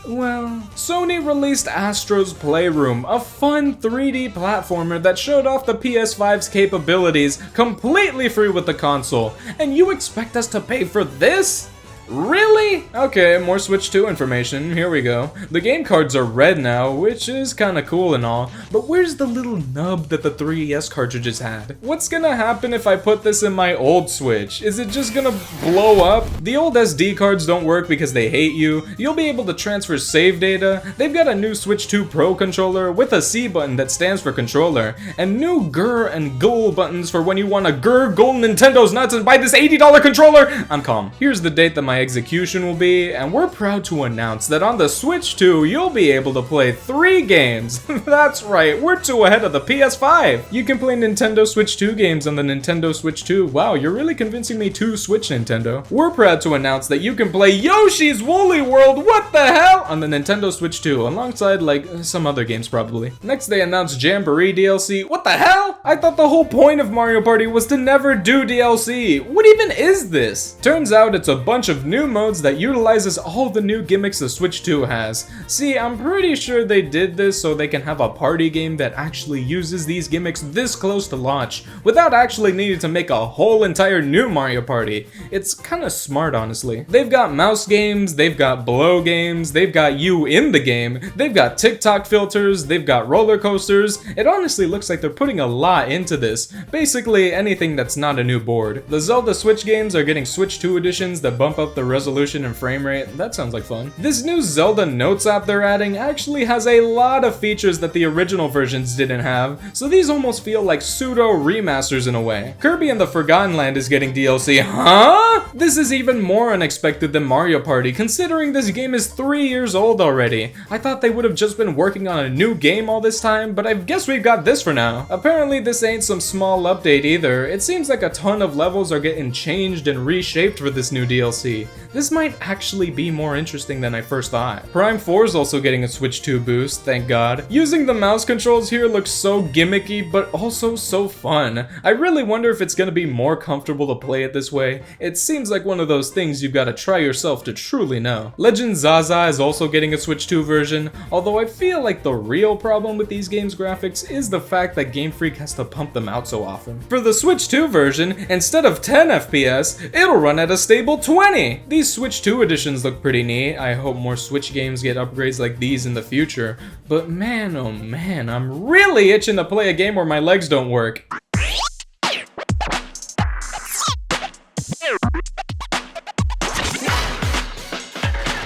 Well, Sony released Astro's Playroom, a fun 3D platformer that showed off the PS5's capabilities completely free with the console, and you expect us to pay for this? Really? Okay, more Switch 2 information, here we go. The game cards are red now, which is kinda cool and all, but where's the little nub that the 3DS cartridges had? What's gonna happen if I put this in my old Switch? Is it just gonna blow up? The old SD cards don't work because they hate you. You'll be able to transfer save data. They've got a new Switch 2 Pro controller with a C button that stands for controller, and new GUR and GOL buttons for when you wanna GOL Nintendo's nuts and buy this $80 controller! I'm calm. Here's the date that my execution will be, and we're proud to announce that on the Switch 2, you'll be able to play 3 games. That's right, we're 2 ahead of the PS5. You can play Nintendo Switch 2 games on the Nintendo Switch 2. Wow, you're really convincing me to switch Nintendo. We're proud to announce that you can play Yoshi's Woolly World, what the hell, on the Nintendo Switch 2, alongside like some other games probably. Next they announced Jamboree DLC. What the hell? I thought the whole point of Mario Party was to never do DLC. What even is this? Turns out it's a bunch of new modes that utilizes all the new gimmicks the Switch 2 has. See, I'm pretty sure they did this so they can have a party game that actually uses these gimmicks this close to launch, without actually needing to make a whole entire new Mario Party. It's kinda smart, honestly. They've got mouse games, they've got blow games, they've got you in the game, they've got TikTok filters, they've got roller coasters. It honestly looks like they're putting a lot into this. Basically, anything that's not a new board. The Zelda Switch games are getting Switch 2 editions that bump up the resolution and frame rate. That sounds like fun. This new Zelda Notes app they're adding actually has a lot of features that the original versions didn't have, so these almost feel like pseudo remasters in a way. Kirby and the Forgotten Land is getting DLC. Huh? This is even more unexpected than Mario Party, considering this game is 3 years old already. I thought they would have just been working on a new game all this time, but I guess we've got this for now. Apparently this ain't some small update either. It seems like a ton of levels are getting changed and reshaped for this new DLC. This might actually be more interesting than I first thought. Prime 4 is also getting a Switch 2 boost, thank god. Using the mouse controls here looks so gimmicky, but also so fun. I really wonder if it's gonna be more comfortable to play it this way. It seems like one of those things you've gotta try yourself to truly know. Legend Zaza is also getting a Switch 2 version, although I feel like the real problem with these games' graphics is the fact that Game Freak has to pump them out so often. For the Switch 2 version, instead of 10 FPS, it'll run at a stable 20! These Switch 2 editions look pretty neat. I hope more Switch games get upgrades like these in the future. But man, oh man, I'm really itching to play a game where my legs don't work.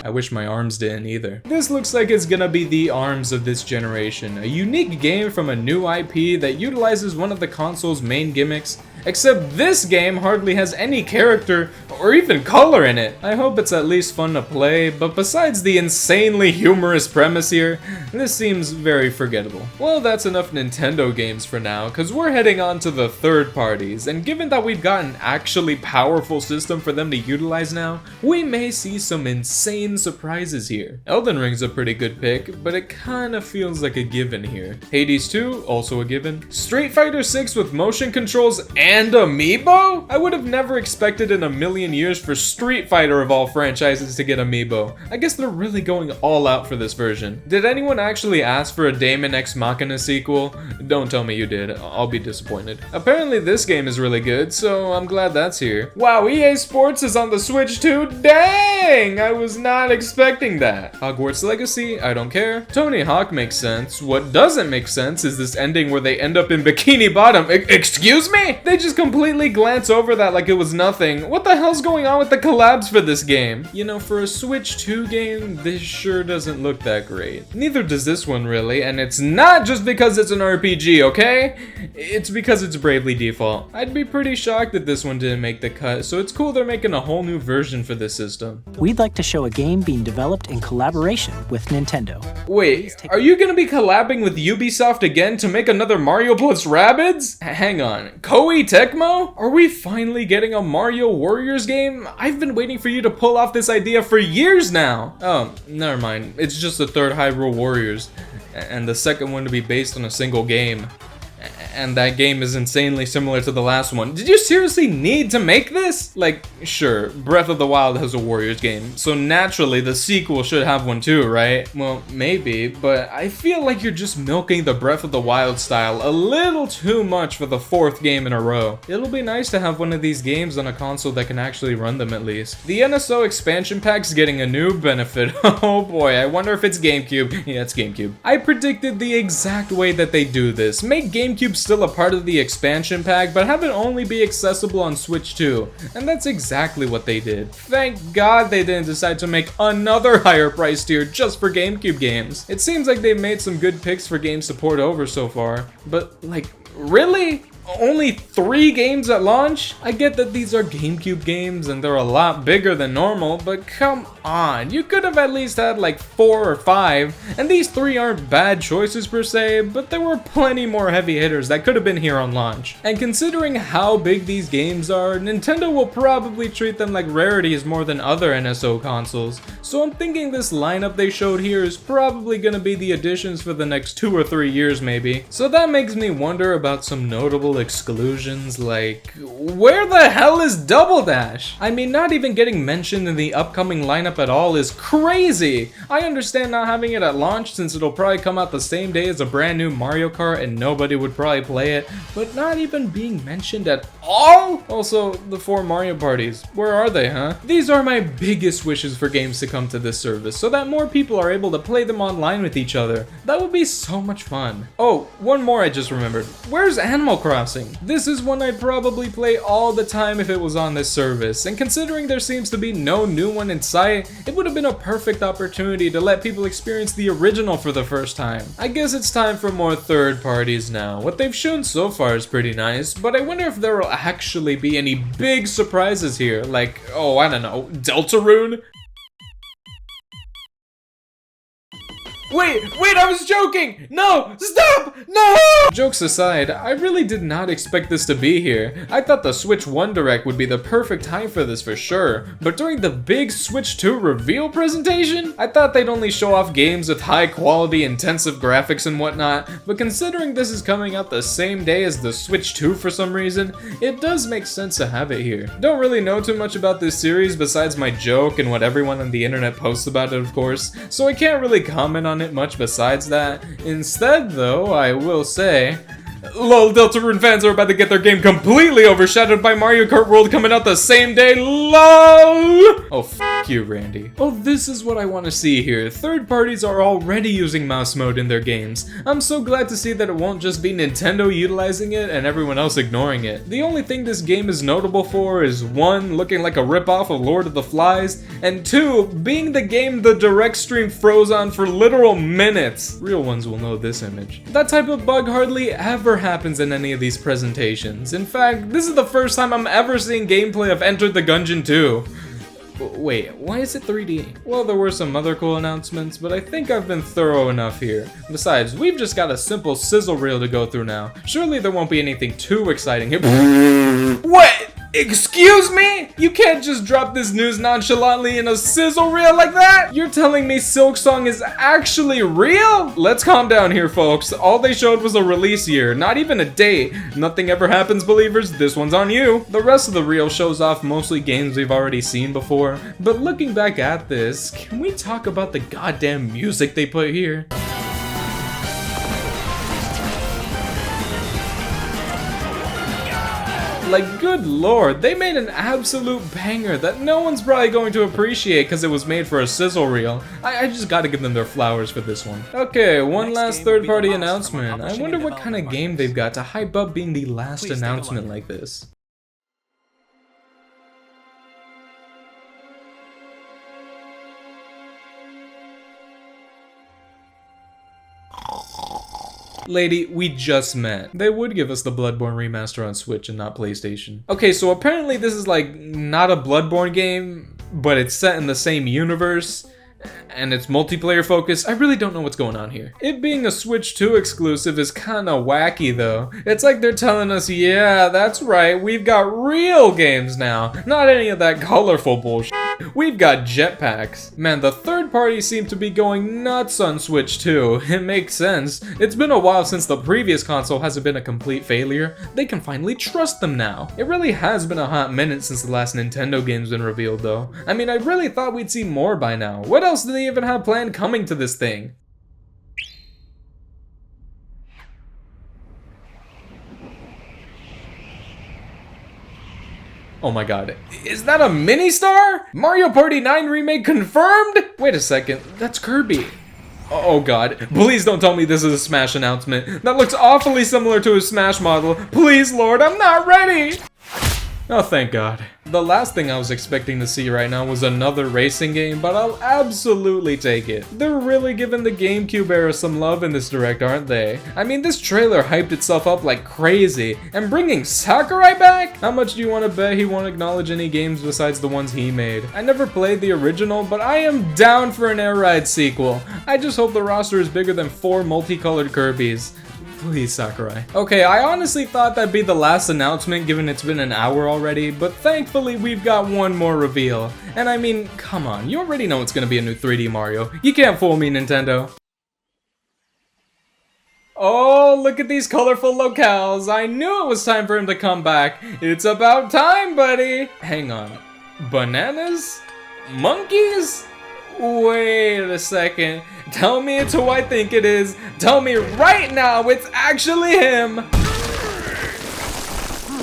I wish my arms didn't either. This looks like it's gonna be the ARMS of this generation, a unique game from a new IP that utilizes one of the console's main gimmicks, except this game hardly has any character or even color in it. I hope it's at least fun to play, but besides the insanely humorous premise here, this seems very forgettable. Well, that's enough Nintendo games for now, cause we're heading on to the third parties, and given that we've got an actually powerful system for them to utilize now, we may see some insane surprises here. Elden Ring's a pretty good pick, but it kinda feels like a given here. Hades 2, also a given. Street Fighter 6 with motion controls and amiibo? I would have never expected in a million years for Street Fighter of all franchises to get amiibo. I guess they're really going all out for this version. Did anyone actually ask for a Daemon X Machina sequel? Don't tell me you did, I'll be disappointed. Apparently this game is really good, so I'm glad that's here. Wow, EA Sports is on the Switch too? Dang! I was not expecting that. Hogwarts Legacy, I don't care. Tony Hawk makes sense. What doesn't make sense is this ending where they end up in Bikini Bottom. Excuse me? They just completely glance over that like it was nothing. What the hell's going on with the collabs for this game? You know, for a Switch 2 game, this sure doesn't look that great. Neither does this one really, and it's not just because it's an RPG, okay? It's because it's Bravely Default. I'd be pretty shocked that this one didn't make the cut, so it's cool they're making a whole new version for this system. We'd like to show a game game being developed in collaboration with Nintendo. Wait, are you gonna be collabing with Ubisoft again to make another Mario plus Rabbids? Hang on, Koei Tecmo? Are we finally getting a Mario Warriors game? I've been waiting for you to pull off this idea for years now. Oh, never mind. It's just the third Hyrule Warriors, and the second one to be based on a single game. And that game is insanely similar to the last one. Did you seriously need to make this? Like, sure, Breath of the Wild has a Warriors game, so naturally the sequel should have one too, right? Well, maybe, but I feel like you're just milking the Breath of the Wild style a little too much for the fourth game in a row. It'll be nice to have one of these games on a console that can actually run them at least. The NSO expansion pack's getting a new benefit. Oh boy, I wonder if it's GameCube. Yeah, it's GameCube. I predicted the exact way that they do this. Make GameCube still a part of the expansion pack, but have it only be accessible on Switch 2. And that's exactly what they did. Thank God they didn't decide to make another higher price tier just for GameCube games. It seems like they've made some good picks for games to port over so far, but like, really? Only 3 games at launch? I get that these are GameCube games and they're a lot bigger than normal, but come on, you could have at least had like 4 or 5, and these 3 aren't bad choices per se, but there were plenty more heavy hitters that could have been here on launch. And considering how big these games are, Nintendo will probably treat them like rarities more than other NSO consoles, so I'm thinking this lineup they showed here is probably gonna be the additions for the next 2 or 3 years maybe. So that makes me wonder about some notable exclusions, like, where the hell is Double Dash? I mean, not even getting mentioned in the upcoming lineup at all is crazy! I understand not having it at launch since it'll probably come out the same day as a brand new Mario Kart and nobody would probably play it, but not even being mentioned at all? Also, the 4 Mario parties, where are they, huh? These are my biggest wishes for games to come to this service, so that more people are able to play them online with each other. That would be so much fun. Oh, one more I just remembered. Where's Animal Crossing? This is one I'd probably play all the time if it was on this service, and considering there seems to be no new one in sight, it would have been a perfect opportunity to let people experience the original for the first time. I guess it's time for more third parties now. What they've shown so far is pretty nice, but I wonder if there will actually be any big surprises here, like, oh, I don't know, Deltarune? Wait, I was joking! No, stop! No! Jokes aside, I really did not expect this to be here. I thought the Switch 1 Direct would be the perfect time for this for sure, but during the big Switch 2 reveal presentation, I thought they'd only show off games with high quality, intensive graphics and whatnot, but considering this is coming out the same day as the Switch 2 for some reason, it does make sense to have it here. Don't really know too much about this series besides my joke and what everyone on the internet posts about it, of course, so I can't really comment on it much besides that. Instead though, I will say, lol, Deltarune fans are about to get their game completely overshadowed by Mario Kart World coming out the same day, lol! Oh, f you, Randy. Oh, this is what I want to see here. Third parties are already using mouse mode in their games. I'm so glad to see that it won't just be Nintendo utilizing it and everyone else ignoring it. The only thing this game is notable for is 1, looking like a ripoff of Lord of the Flies, and 2, being the game the direct stream froze on for literal minutes. Real ones will know this image. That type of bug hardly ever happens in any of these presentations. In fact, this is the first time I'm ever seeing gameplay of Enter the Gungeon 2. Wait, why is it 3D? Well, there were some other cool announcements, but I think I've been thorough enough here. Besides, we've just got a simple sizzle reel to go through now. Surely there won't be anything too exciting here. What? Excuse me? You can't just drop this news nonchalantly in a sizzle reel like that? You're telling me Silksong is actually real? Let's calm down here, folks. All they showed was a release year, not even a date. Nothing ever happens, believers. This one's on you. The rest of the reel shows off mostly games we've already seen before. But looking back at this, can we talk about the goddamn music they put here? Like, good lord, they made an absolute banger that no one's probably going to appreciate because it was made for a sizzle reel. I just gotta give them their flowers for this one. Okay, one last third-party announcement. I wonder what kind of game they've got to hype up being the last announcement like this. Lady, we just met. They would give us the Bloodborne remaster on Switch and not PlayStation. Okay, so apparently this is like not a Bloodborne game. but it's set in the same universe, and it's multiplayer focused. I really don't know what's going on here. It being a Switch 2 exclusive is kinda wacky though. It's like they're telling us, yeah, that's right, we've got real games now, not any of that colorful bullshit. We've got jetpacks. Man, the third parties seem to be going nuts on Switch 2. It makes sense. It's been a while since the previous console hasn't been a complete failure. They can finally trust them now. It really has been a hot minute since the last Nintendo game's been revealed though. I mean, I really thought we'd see more by now. What else do they even have planned coming to this thing? Oh my god, is that a mini-star? Mario Party 9 remake confirmed? Wait a second, that's Kirby. Oh god, please don't tell me this is a Smash announcement. That looks awfully similar to a Smash model. Please, Lord, I'm not ready! Oh, thank God. The last thing I was expecting to see right now was another racing game, but I'll absolutely take it. They're really giving the GameCube era some love in this direct, aren't they? I mean, this trailer hyped itself up like crazy, and bringing Sakurai back? How much do you want to bet he won't acknowledge any games besides the ones he made? I never played the original, but I am down for an Air Ride sequel. I just hope the roster is bigger than 4 multicolored Kirbys. Please, Sakurai. Okay, I honestly thought that'd be the last announcement given it's been an hour already, but thankfully we've got one more reveal. And I mean, come on, you already know it's gonna be a new 3D Mario. You can't fool me, Nintendo. Oh, look at these colorful locales. I knew it was time for him to come back. It's about time, buddy. Hang on. Bananas? Monkeys? Wait a second. Tell me it's who I think it is. Tell me right now it's actually him.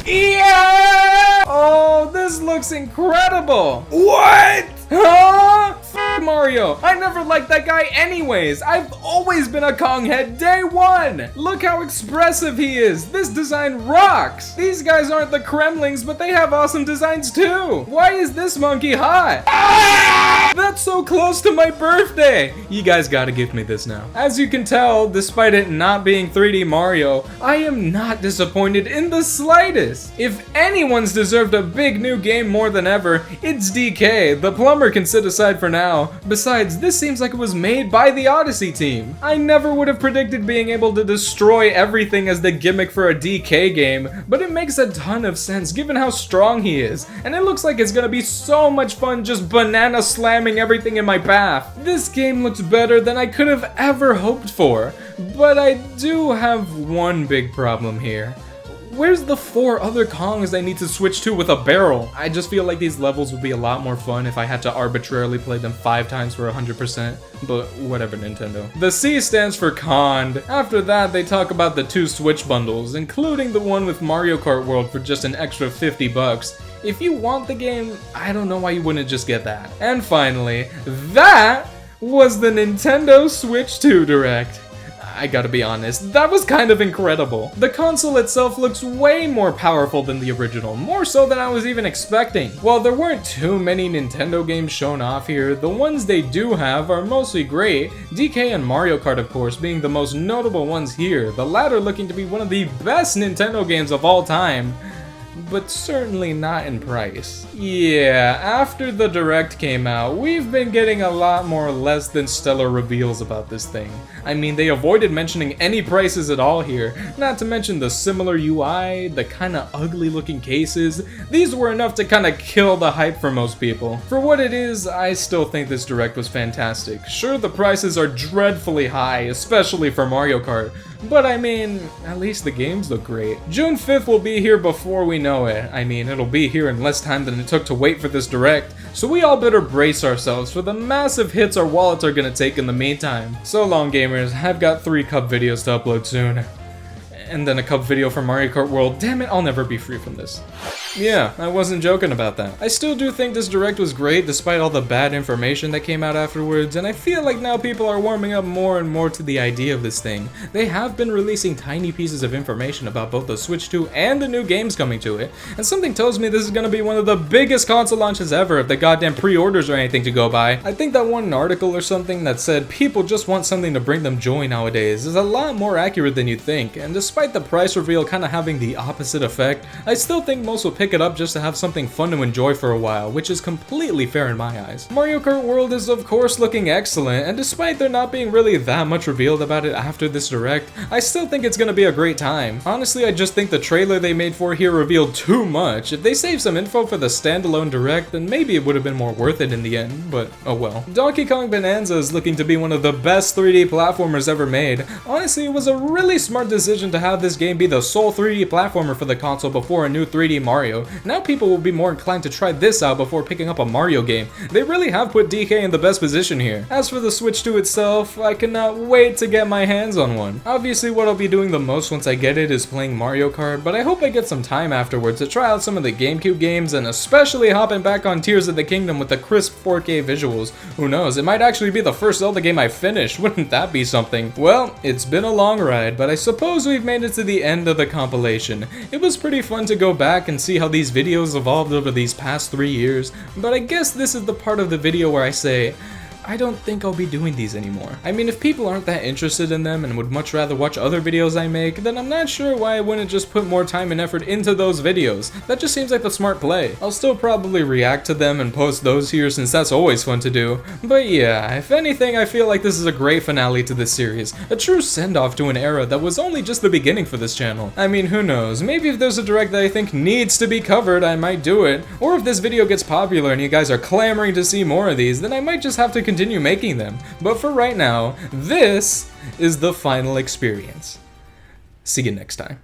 Yeah! Oh, this looks incredible. What? Huh? F Mario. I never liked that guy anyways. I've always been a Kong head day one. Look how expressive he is. This design rocks. These guys aren't the Kremlings, but they have awesome designs too. Why is this monkey hot? Ah! That's so close to my birthday. You guys gotta give me this now. As you can tell, despite it not being 3D Mario, I am not disappointed in the slightest. If anyone's deserved a big new game more than ever, it's DK. The plumber can sit aside for now. Besides, this seems like it was made by the Odyssey team. I never would have predicted being able to destroy everything as the gimmick for a DK game, but it makes a ton of sense given how strong he is, and it looks like it's gonna be so much fun just banana slamming everything in my path. This game looks better than I could have ever hoped for, but I do have one big problem here. Where's the 4 other Kongs I need to switch to with a barrel? I just feel like these levels would be a lot more fun if I had to arbitrarily play them 5 times for 100%, but whatever, Nintendo. The C stands for conned. After that, they talk about the 2 Switch bundles, including the one with Mario Kart World for just an extra 50 bucks. If you want the game, I don't know why you wouldn't just get that. And finally, that was the Nintendo Switch 2 Direct. I gotta be honest, that was kind of incredible. The console itself looks way more powerful than the original, more so than I was even expecting. While there weren't too many Nintendo games shown off here, the ones they do have are mostly great, DK and Mario Kart of course being the most notable ones here, the latter looking to be one of the best Nintendo games of all time. But certainly not in price. Yeah, after the Direct came out, we've been getting a lot more less than stellar reveals about this thing. I mean, they avoided mentioning any prices at all here, not to mention the similar UI, the kinda ugly looking cases. These were enough to kinda kill the hype for most people. For what it is, I still think this Direct was fantastic. Sure, the prices are dreadfully high, especially for Mario Kart, but I mean, at least the games look great. June 5th will be here before we know it. I mean, it'll be here in less time than it took to wait for this Direct, so we all better brace ourselves for the massive hits our wallets are gonna take in the meantime. So long, gamers. I've got 3 Cup videos to upload soon. And then a Cup video for Mario Kart World. Damn it, I'll never be free from this. Yeah, I wasn't joking about that. I still do think this Direct was great despite all the bad information that came out afterwards, and I feel like now people are warming up more and more to the idea of this thing. They have been releasing tiny pieces of information about both the Switch 2 and the new games coming to it, and something tells me this is gonna be one of the biggest console launches ever if the goddamn pre-orders are anything to go by. I think that one article or something that said people just want something to bring them joy nowadays is a lot more accurate than you think, and despite the price reveal kinda having the opposite effect, I still think most will pick pick it up just to have something fun to enjoy for a while, which is completely fair in my eyes. Mario Kart World is of course looking excellent, and despite there not being really that much revealed about it after this direct, I still think it's gonna be a great time. Honestly, I just think the trailer they made for here revealed too much. If they saved some info for the standalone direct, then maybe it would have been more worth it in the end, but oh well. Donkey Kong Bonanza is looking to be one of the best 3D platformers ever made. Honestly, it was a really smart decision to have this game be the sole 3D platformer for the console before a new 3D Mario. Now people will be more inclined to try this out before picking up a Mario game. They really have put DK in the best position here. As for the Switch 2 itself, I cannot wait to get my hands on one. Obviously what I'll be doing the most once I get it is playing Mario Kart, but I hope I get some time afterwards to try out some of the GameCube games, and especially hopping back on Tears of the Kingdom with the crisp 4K visuals. Who knows, it might actually be the first Zelda game I finish. Wouldn't that be something? Well, it's been a long ride, but I suppose we've made it to the end of the compilation. It was pretty fun to go back and see how these videos evolved over these past 3 years, but I guess this is the part of the video where I say, I don't think I'll be doing these anymore. I mean, if people aren't that interested in them and would much rather watch other videos I make, then I'm not sure why I wouldn't just put more time and effort into those videos. That just seems like the smart play. I'll still probably react to them and post those here since that's always fun to do. But yeah, if anything, I feel like this is a great finale to this series. A true send-off to an era that was only just the beginning for this channel. I mean, who knows, maybe if there's a direct that I think needs to be covered, I might do it. Or if this video gets popular and you guys are clamoring to see more of these, then I might just have to continue making them. But for right now, this is the final experience. See you next time.